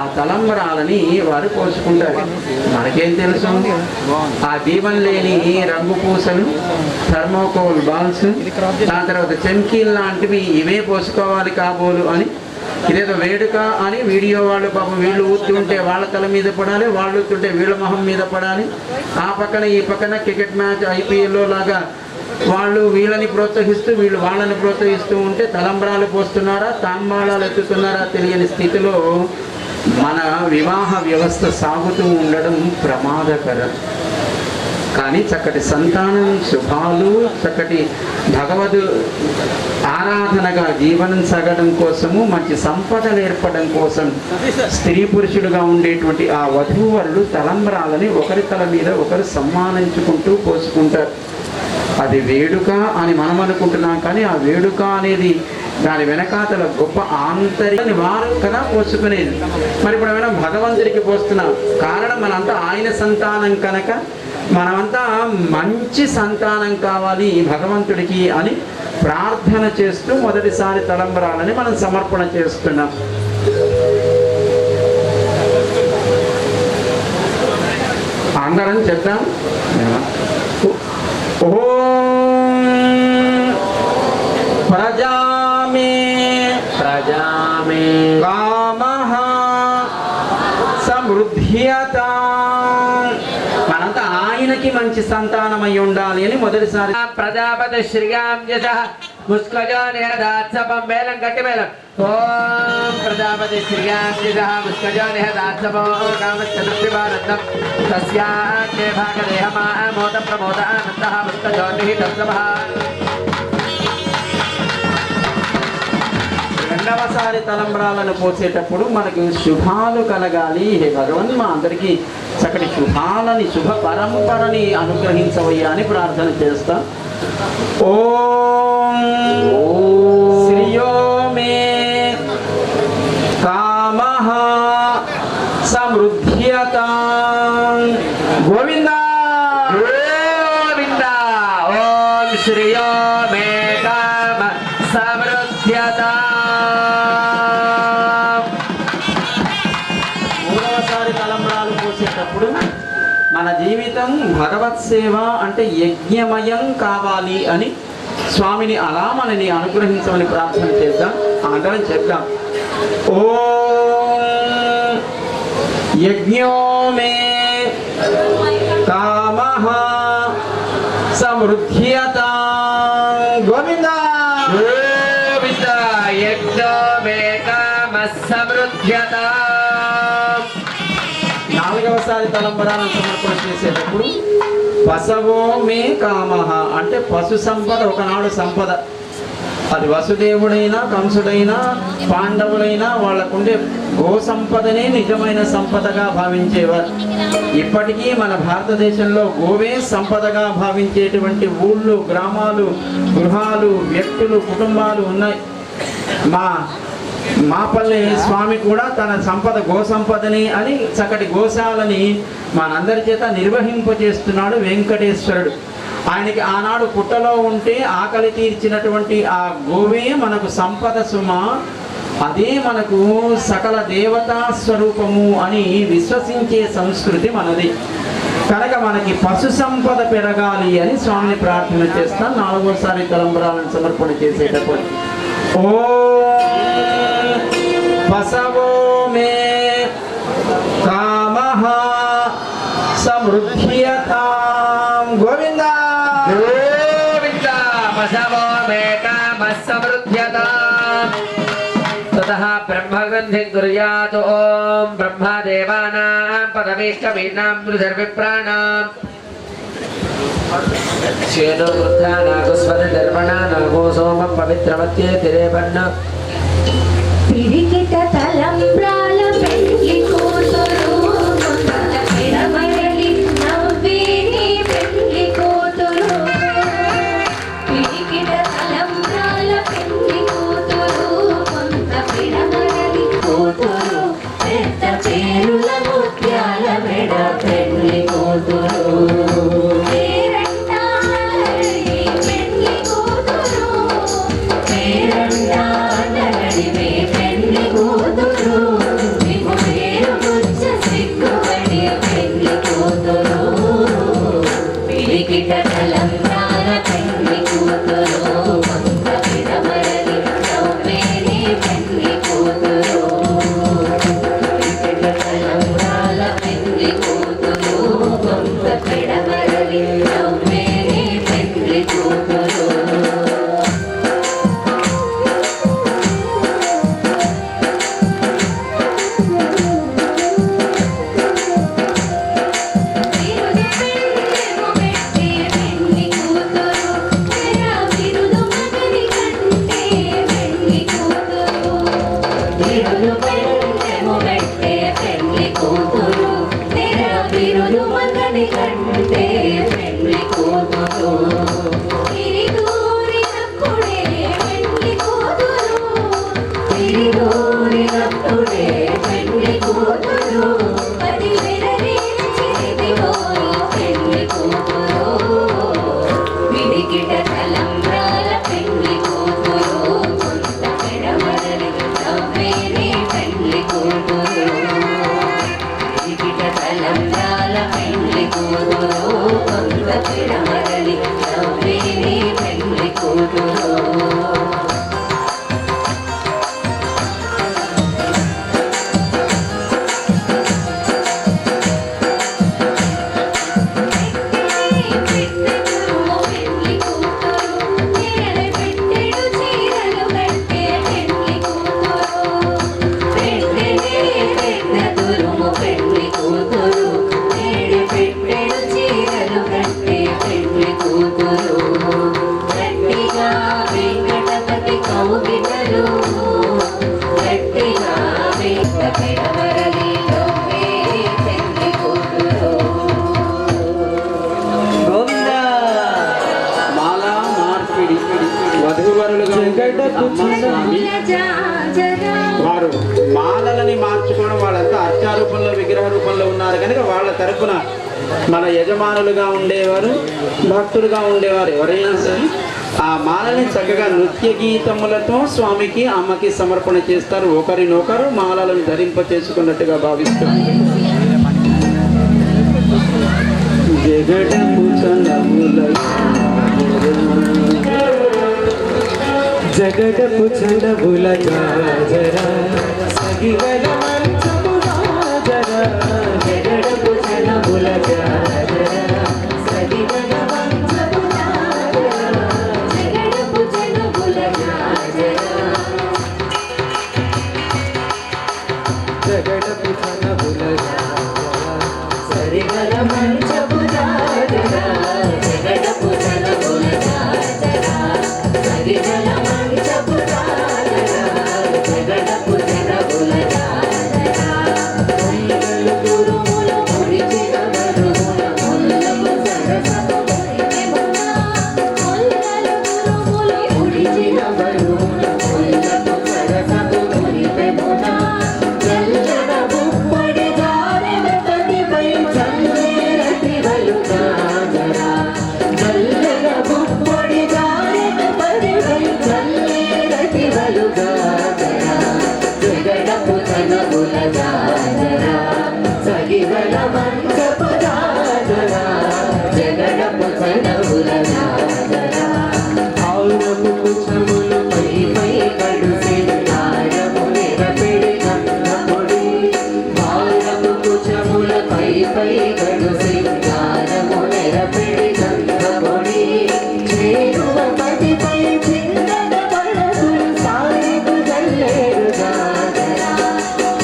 ఆ తలంబరాలని వారు పోసుకుంటారు. మనకేం తెలుసు? ఆ దీపం లేని రంగు పూసలు, థర్మోకోల్ బాల్స్, దాని తర్వాత చెంకీలు లాంటివి ఇవే పోసుకోవాలి కాబోలు అని ఇదేదో వేడుక అని వీడియో వాళ్ళు పాపం వీళ్ళు ఊతుంటే వాళ్ళ తల మీద పడాలి, వాళ్ళు ఊతుంటే వీళ్ళ మొహం మీద పడాలి. ఆ పక్కన ఈ పక్కన క్రికెట్ మ్యాచ్ ఐపీఎల్లో లాగా వాళ్ళు వీళ్ళని ప్రోత్సహిస్తూ వీళ్ళు వాళ్ళని ప్రోత్సహిస్తూ ఉంటే తలంబ్రాలు పోస్తున్నారా తాంబాళాలు ఎత్తుతున్నారా తెలియని స్థితిలో మన వివాహ వ్యవస్థ సాగుతూ ఉండడం ప్రమాదకరం. కానీ చక్కటి సంతానం, శుభాలు, చక్కటి భగవద్ ఆరాధనగా జీవనం సాగడం కోసము, మంచి సంపదలు ఏర్పడడం కోసం స్త్రీ పురుషుడుగా ఉండేటువంటి ఆ వధూవరులు తలంబ్రాలని ఒకరి తల మీద ఒకరు సమ్మానించుకుంటూ పోసుకుంటారు. అది వేడుక అని మనం అనుకుంటున్నాం, కానీ ఆ వేడుక అనేది దాని వెనకాతల గొప్ప ఆంతర్యాన్ని వారు కదా పోసుకునేది. మరి ఇప్పుడు ఏమైనా భగవంతుడికి పోస్తున్నాం, కారణం మనంతా ఆయన సంతానం కనుక మనమంతా మంచి సంతానం కావాలి భగవంతుడికి అని ప్రార్థన చేస్తూ మొదటిసారి తలంబరాలని మనం సమర్పణ చేస్తున్నాం. అందరం చెప్తాం. ఓం ప్రజామే కామః సమృద్ధ్యత. మనంతా ఆయనకి మంచి సంతానమై ఉండాలి అని మొదటిసారి ప్రజాపతి శ్రీయాం యశ ముస్కజో నిహదాత్సపం మేళం గట్టి మేళం. ఓం ప్రజాపతి శ్రీయాం యశ ముస్కజో నిహదాత్సపో కామశ్చతుర్వివారత్నం తస్యాగ్నే భాగదేహమా మోద ప్రమోద ఆనందః ముస్కజో నిహితత్సపః. రెండవసారి తలంబ్రాలను పోసేటప్పుడు మనకు శుభాలు కలగాలి. హే భగవన్, మా అందరికీ చక్కటి శుభాలని, శుభ పరంపరని అనుగ్రహించవయ్యా అని ప్రార్థన చేస్తాం. ఓం శ్రియో మే కామః సమృద్ధ్యత. గోవింద గోవింద. ఓం శ్రియో మే కామ సమృద్ధ్యత. మూడవసారి తలంబ్రాలు పోసేటప్పుడు మన జీవితం భగవత్ సేవ అంటే యజ్ఞమయం కావాలి అని స్వామిని అలా మనని అనుగ్రహించమని ప్రార్థన చేద్దాం. అందరం చెప్దాం. ఓం యజ్ఞో మే కామః సమృద్ధ్యత. గోవింద గోవింద. యజ్ఞో మే కామ సమృద్ధ్యత. నాలుగవసారి తలంబరాలను సమర్పణ చేసేటప్పుడు పశవో మే కామః అంటే పశు సంపద. ఒకనాడు సంపద అది వసుదేవుడైనా కంసుడైనా పాండవులైనా వాళ్ళకుండే గో సంపదనే నిజమైన సంపదగా భావించేవారు. ఇప్పటికీ మన భారతదేశంలో గోవే సంపదగా భావించేటువంటి ఊళ్ళు, గ్రామాలు, గృహాలు, వ్యక్తులు, కుటుంబాలు ఉన్నాయి. మాపల్లి స్వామి కూడా తన సంపద గో సంపదని అని చక్కటి గోశాలని మనందరి చేత నిర్వహింపజేస్తున్నాడు వెంకటేశ్వరుడు. ఆయనకి ఆనాడు పుట్టలో ఉంటే ఆకలి తీర్చినటువంటి ఆ గోవే మనకు సంపద సుమ, అదే మనకు సకల దేవతా స్వరూపము అని విశ్వసించే సంస్కృతి మనది. కనుక మనకి పశు సంపద పెరగాలి అని స్వామిని ప్రార్థన చేస్తాం. నాలుగోసారి తలంబరాలను సమర్పణ చేసేటప్పుడు ఓం పశవో మే కామః సమృద్ధ్యతాం. గోవింద గోవింద. పశవో మే కామ సమృద్ధ్యతాం. తతః బ్రహ్మగ్రంథిం కుర్యాత్. ఓం బ్రహ్మదేవానాం పదవీష్టమీనాం రుధిర్విప్రాణాం క్షేణో వృద్ధానాగుస్వర నిర్వణానాగో సోమం పవిత్రమత్యే తిరేపన్న. పిడికిట తలంబ్రాల పెండ్లి కూతురు ముందల పిడమరలి నవ్వేని పెండ్లి కూతురు. పిడికిట తలంబ్రాల పెండ్లి కూతురు ముంద పిడమరలి కూతురు. పెద్ద పేరుల ముత్యాల మెడ పెండ్లి కూతురు. పేరంటానడి పెండ్లి కూతురు. పేరంటానడి పెండ్లి జాజరా వారు మాలలని మార్చుకోవడం, వాళ్ళంతా అర్చా రూపంలో విగ్రహ రూపంలో ఉన్నారు కనుక వాళ్ళ తరపున మన యజమానులుగా ఉండేవారు, భక్తులుగా ఉండేవారు ఎవరైనా సరే ఆ మాలని చక్కగా నృత్య గీతములతో స్వామికి అమ్మకి సమర్పణ చేస్తారు. ఒకరినొకరు మాలలను ధరింప చేసుకున్నట్టుగా భావిస్తారు. జగడపు చండబుల జాజరా సగివల మంచము రాజరా జగడపు చండబుల జాజరా సగివల మంచము రాజరా జగడపు జగబుల జాజరా జగడపు చండబుల జాజరా సరిగల మంచపు జాజరా జగడపు జగబుల జాజరా సగివల మంచపు జాజరా జగడపు జగబుల జాజరా ముల్లలు గురుములు ముడిచిన మరుముల ముల్లము సరసము మురిపెమునా ముల్లలు గురుములు ముడిచిన మరుముల ముల్లము సరసము మురిపెమునా జల్లన బుప్పడి దారెల తడిపై చల్లేరటి వలుగాజరా జల్లన బుప్పడి దారెల తడిపై చల్లేరటి వలుగాజరా జగడపు తనబుల జాజరా సగివల మంచపు జాజరా జగడపు తనబుల జాజరా ఆవురపు కుచములు పై పై కడుసి నారము నిరపిడి కన్నముడి బాలము కుచముల పై పై కడుసి నారము నిరపిడి కన్నముడి చేరువ పటిపై చిందన పడసులు సాయికు జల్లేరు జాజరా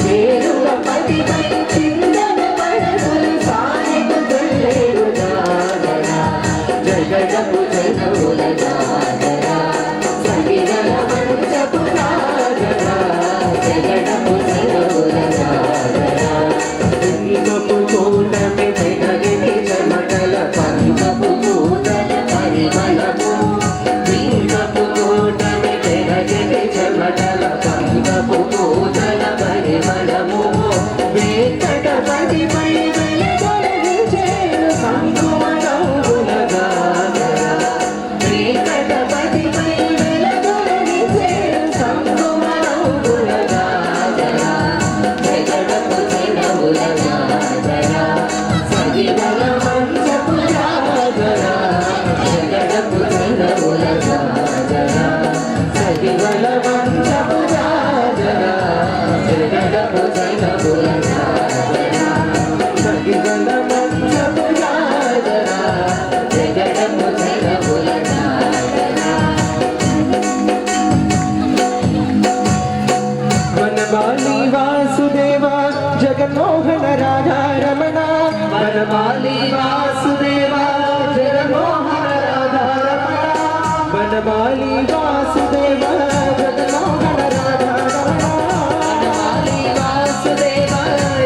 చేరువ పటిపై చిందన పడసులు సాయికు జల్లేరు జాజరా జగడపు జగబుల జాజరా సగిరల మంచపు జాజరా జగడపు జగబుల జాజరా లింగపు కూటమి వెనగిని చెమటల పంగపు కూటల పరిమళము లింగపు కూటమి వెనగిని చెమటల పంగపు కూటల పరిమళము వేంకటపతిపై వెలగొలచేరు సంకుమరంగుల జాజరా వేంకటపతిపై వెలగొలచేరు సంకుమరంగుల జాజరా జగడపు జగబుల జాజరా సగివల మంచపు జాజరా జగడపు జగబుల జాజరా సగివల మంచపు జాజరా జగడపు జగబుల జాజరా సగివల మంచపు జాజరా జగడపు జగబుల జాజరా వనమాలి వాసుదేవ జగన్మోహన రాధా రమణ వనమాలి వాసుదేవ జగన్మోహన రాధా రమణ వనమాలి వాసుదేవ జగన్మోహన రాధా రమణ వనమాలి వాసుదేవ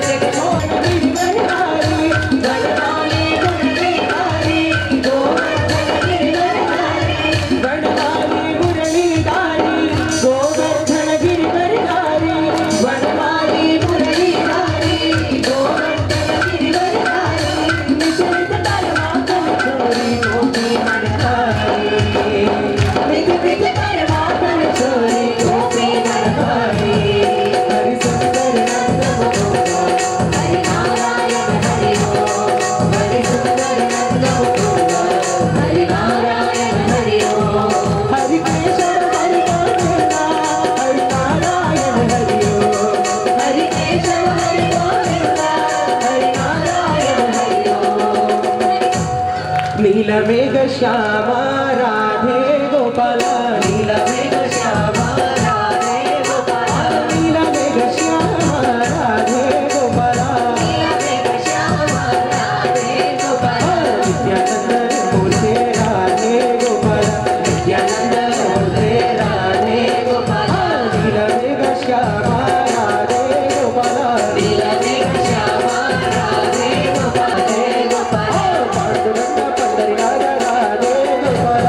జగన్మోహన గిరిహరి వనమాలి గుణగిరిహరి గోవర్ధన గిరిహరి వనమాలి మురళీధారి గోవర్ధన గిరిహరి వనమాలి మురళీధారి గోవర్ధన గిరిహరి నిశిత పరమాత్మ చోరి గోపి మనకారి మిగ పరమాత్మ చోరి గోపి మనకారి హరి సుందర నందము హరి నారాయణ హరి ఓ హరి సుందర నందము హరి నారాయణ హరి ఓ హరి కేశవ హరి గోవింద హరి నారాయణ హరి ఓ హరి కేశవ హరి గోవింద హరి నారాయణ హరి ఓ నీలమేఘ శ్యామ రాధే గోపాల నీలమేఘ శ్యామ రాధే గోపాల నీలమేఘ శ్యామ రాధే గోపాల నీలమేఘ శ్యామ రాధే గోపాల నిత్యానంద మూర్తే రాధే గోపాల నిత్యానంద మూర్తే రాధే గోపాల నీలమేఘ శ్యామ రాధే గోపాల నీలమేఘ శ్యామ రాధే గోపాల పాండురంగ పండరి రాధే గోపాల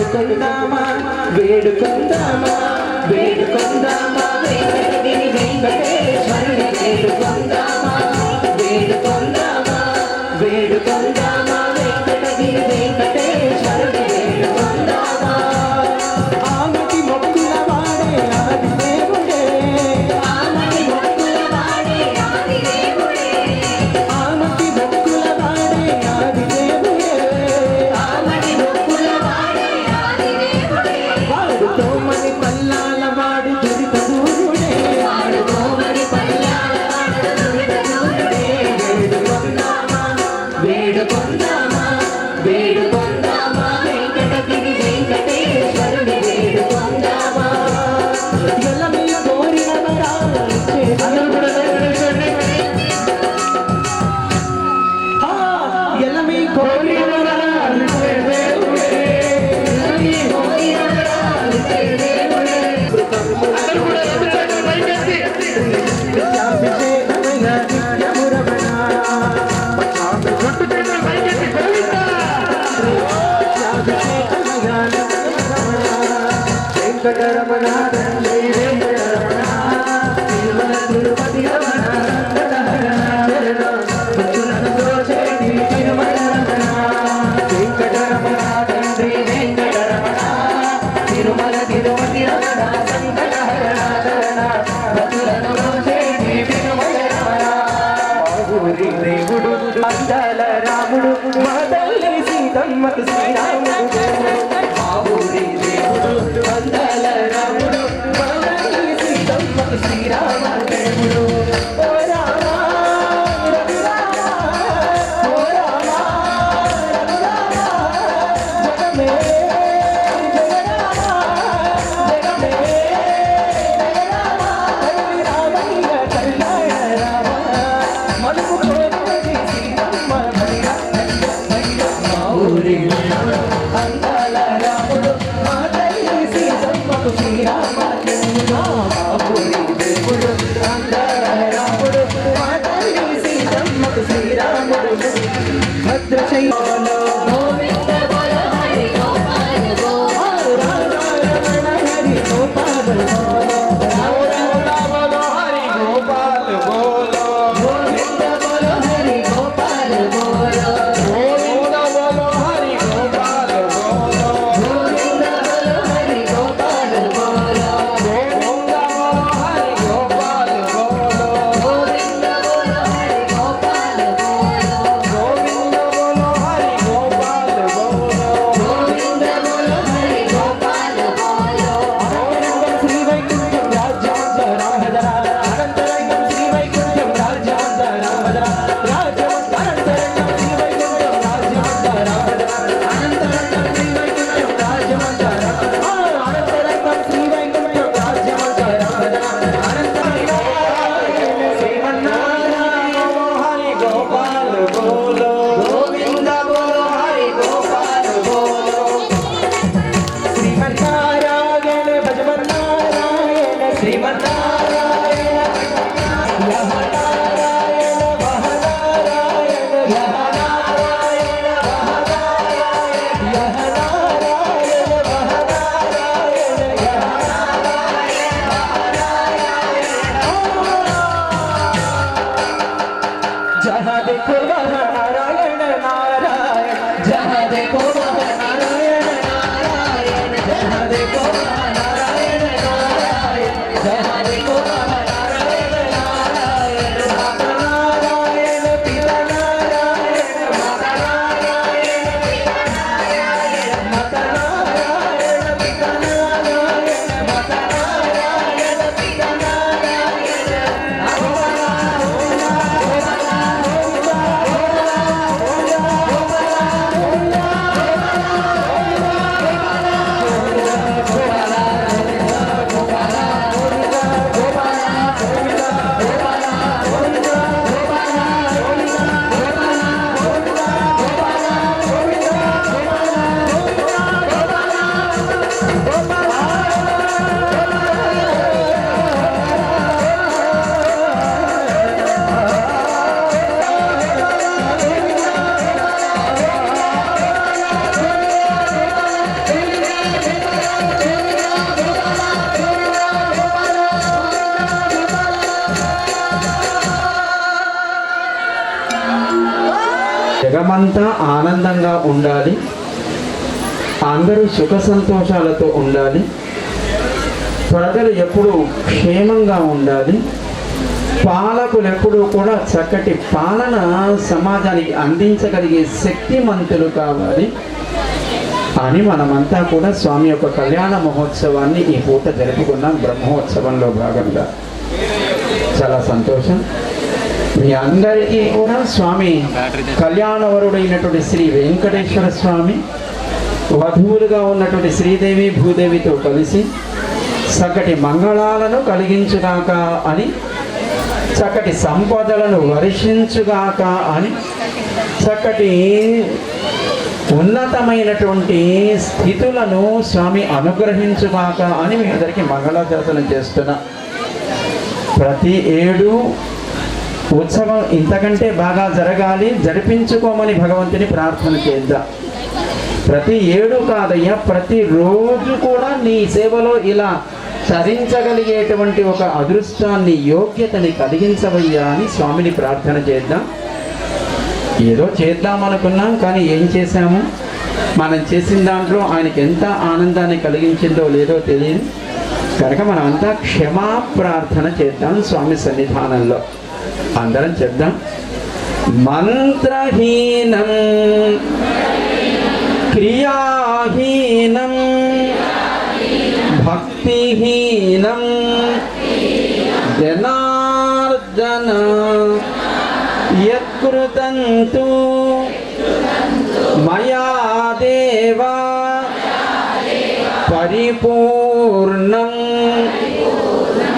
వేడుకొందామా వేడుకొందామా వేడుకొందామా వెంకటగిరి వెంకటేశ్వరుని వేడుకొందామా వేడుకొందామా వేడుకొందామా వెంకటగిరి వెంకటేశ్వరుని వేడుకొందామా ఆమటి మొక్కుల వాడే ఆది దేవుడే ఆమటి మొక్కుల వాడే ఆది దేవుడే ఆమటి మొక్కుల వాడే ఆది దేవుడే ఆమటి మొక్కుల వాడే ఆది దేవుడే వాడుతో మని పల్లాల వాడు దురిత దూరుడే వాడు కోమడి పల్లాల వాడు దురిత దూరుడే వేడుకొందామా వేడుకొందామా వేడుకొందామా వెంకటగిరి వెంకటేశ్వరుని వేడుకొందామా ఎలమియ కోరిన వరాలిచ్చే ఎలమి కోరిన వరాలిచ్చే దేవుడే నిత్యాభిషేకమయ నిత్యమురమణ నిత్యాభిషేకమయ నిత్యమురమణ వెంకటరమణ తండ్రి వెంకటరమణ తిరుమల తిరుపతి రమణ వెంకటరమణ భక్తులను దోచేటి తిరుమల రమణ వెంకటరమణ తండ్రి వెంకటరమణ తిరుమల తిరుపతి రమణ సంకటహరణ శరణ భక్తులను దోచేటి తిరుమల రమణ ఊరి దేవుడు అందాల రాముడు మా తల్లి సీతమ్మకు శ్రీరాముడు మా ఊరి దేవుడు అందాల రాముడు మా తల్లి సీతమ్మకు శ్రీరాముడు ఓ రామా రఘురామా, ఓ రామా రఘురామా, జగమే జగరామా, జగమే జగరామా, హరి రామయ్య కళ్యాణ రామ మలుపు కోరి సీతమ్మ భైరవ మా ఊరి తరమంతా ఆనందంగా ఉండాలి, అందరూ సుఖ సంతోషాలతో ఉండాలి, ప్రజలు ఎప్పుడూ క్షేమంగా ఉండాలి, పాలకులు ఎప్పుడూ కూడా చక్కటి పాలన సమాజానికి అందించగలిగే శక్తిమంతులు కావాలి అని మనమంతా కూడా స్వామి యొక్క కళ్యాణ మహోత్సవాన్ని ఈ పూట జరుపుకున్నాం. బ్రహ్మోత్సవంలో భాగంగా చాలా సంతోషం. మీ అందరికీ కూడా స్వామి కళ్యాణవరుడైనటువంటి శ్రీ వెంకటేశ్వర స్వామి వధువులుగా ఉన్నటువంటి శ్రీదేవి భూదేవితో కలిసి చక్కటి మంగళాలను కలిగించుగాక అని, చక్కటి సంపదలను వర్షించుగాక అని, చక్కటి ఉన్నతమైనటువంటి స్థితులను స్వామి అనుగ్రహించుగాక అని మీ అందరికీ మంగళాశాసనం చేస్తున్నా. ప్రతి ఏడు ఉత్సవం ఇంతకంటే బాగా జరగాలి, జరిపించుకోమని భగవంతుని ప్రార్థన చేద్దాం. ప్రతి ఏడు కాదయ్యా, ప్రతిరోజు కూడా నీ సేవలో ఇలా తరించగలిగేటువంటి ఒక అదృష్టాన్ని, యోగ్యతని కలిగించవయ్యా అని స్వామిని ప్రార్థన చేద్దాం. ఏదో చేద్దాం అనుకున్నాం, కానీ ఏం చేశాము, మనం చేసిన దాంట్లో ఆయనకి ఎంత ఆనందాన్ని కలిగించిందో లేదో తెలియదు. కనుక మనం అంతా క్షమా ప్రార్థన చేద్దాం స్వామి సన్నిధానంలో. అందరం చేద్దాం. మంత్రహీనం క్రియాహీనం భక్తిహీనం జనార్దన యత్కృతంతు మయా దేవా పరిపూర్ణం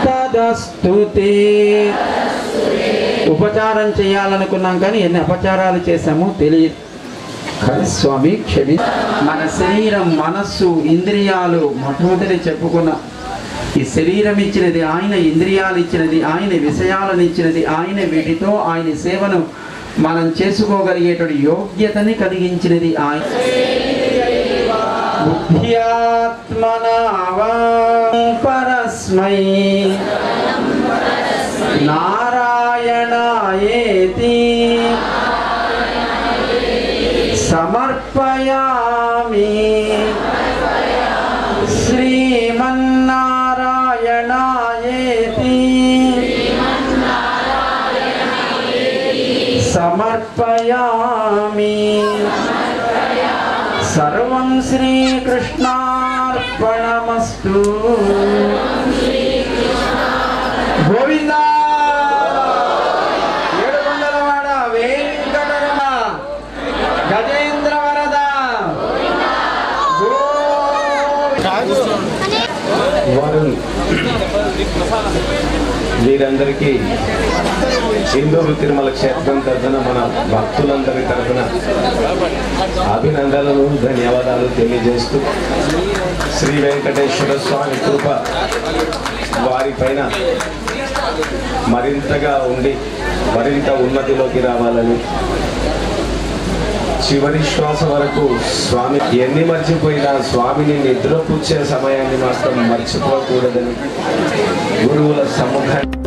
తదస్తుతే. ఉపచారం చేయాలనుకున్నాం కానీ ఎన్ని అపచారాలు చేశామో తెలియదు. కానీ స్వామి క్షమి. మన శరీరం, మనస్సు, ఇంద్రియాలు మొట్టమొదటి చెప్పుకున్న ఈ శరీరం ఇచ్చినది ఆయన, ఇంద్రియాలు ఇచ్చినది ఆయన, విషయాలను ఇచ్చినది ఆయన. వీటితో ఆయన సేవను మనం చేసుకోగలిగేటువంటి యోగ్యతని కలిగించినది ఆయన. బుద్ధ్యాత్మనా పరస్మై నారాయణాయేతి సమర్పయామి శ్రీమన్నారాయణాయేతి సమర్పయామి. సర్వం శ్రీకృష్ణార్పణమస్తు. గోవిందా ఏడుకొండలవాడ వెంకటరమణ గజేంద్ర వరద వారు వీరందరికీ హిందూరు తిరుమల క్షేత్రం తరఫున, మన భక్తులందరి తరఫున అభినందనలు, ధన్యవాదాలు తెలియజేస్తూ శ్రీ వెంకటేశ్వర స్వామి కృప వారిపైన మరింతగా ఉండి మరింత ఉన్నతిలోకి రావాలని, చివరి శ్వాస వరకు స్వామి ఎన్ని మర్చిపోయినా స్వామిని నిద్రపుచ్చే సమయాన్ని మాత్రం మర్చిపోకూడదని గురువుల సముఖాన్ని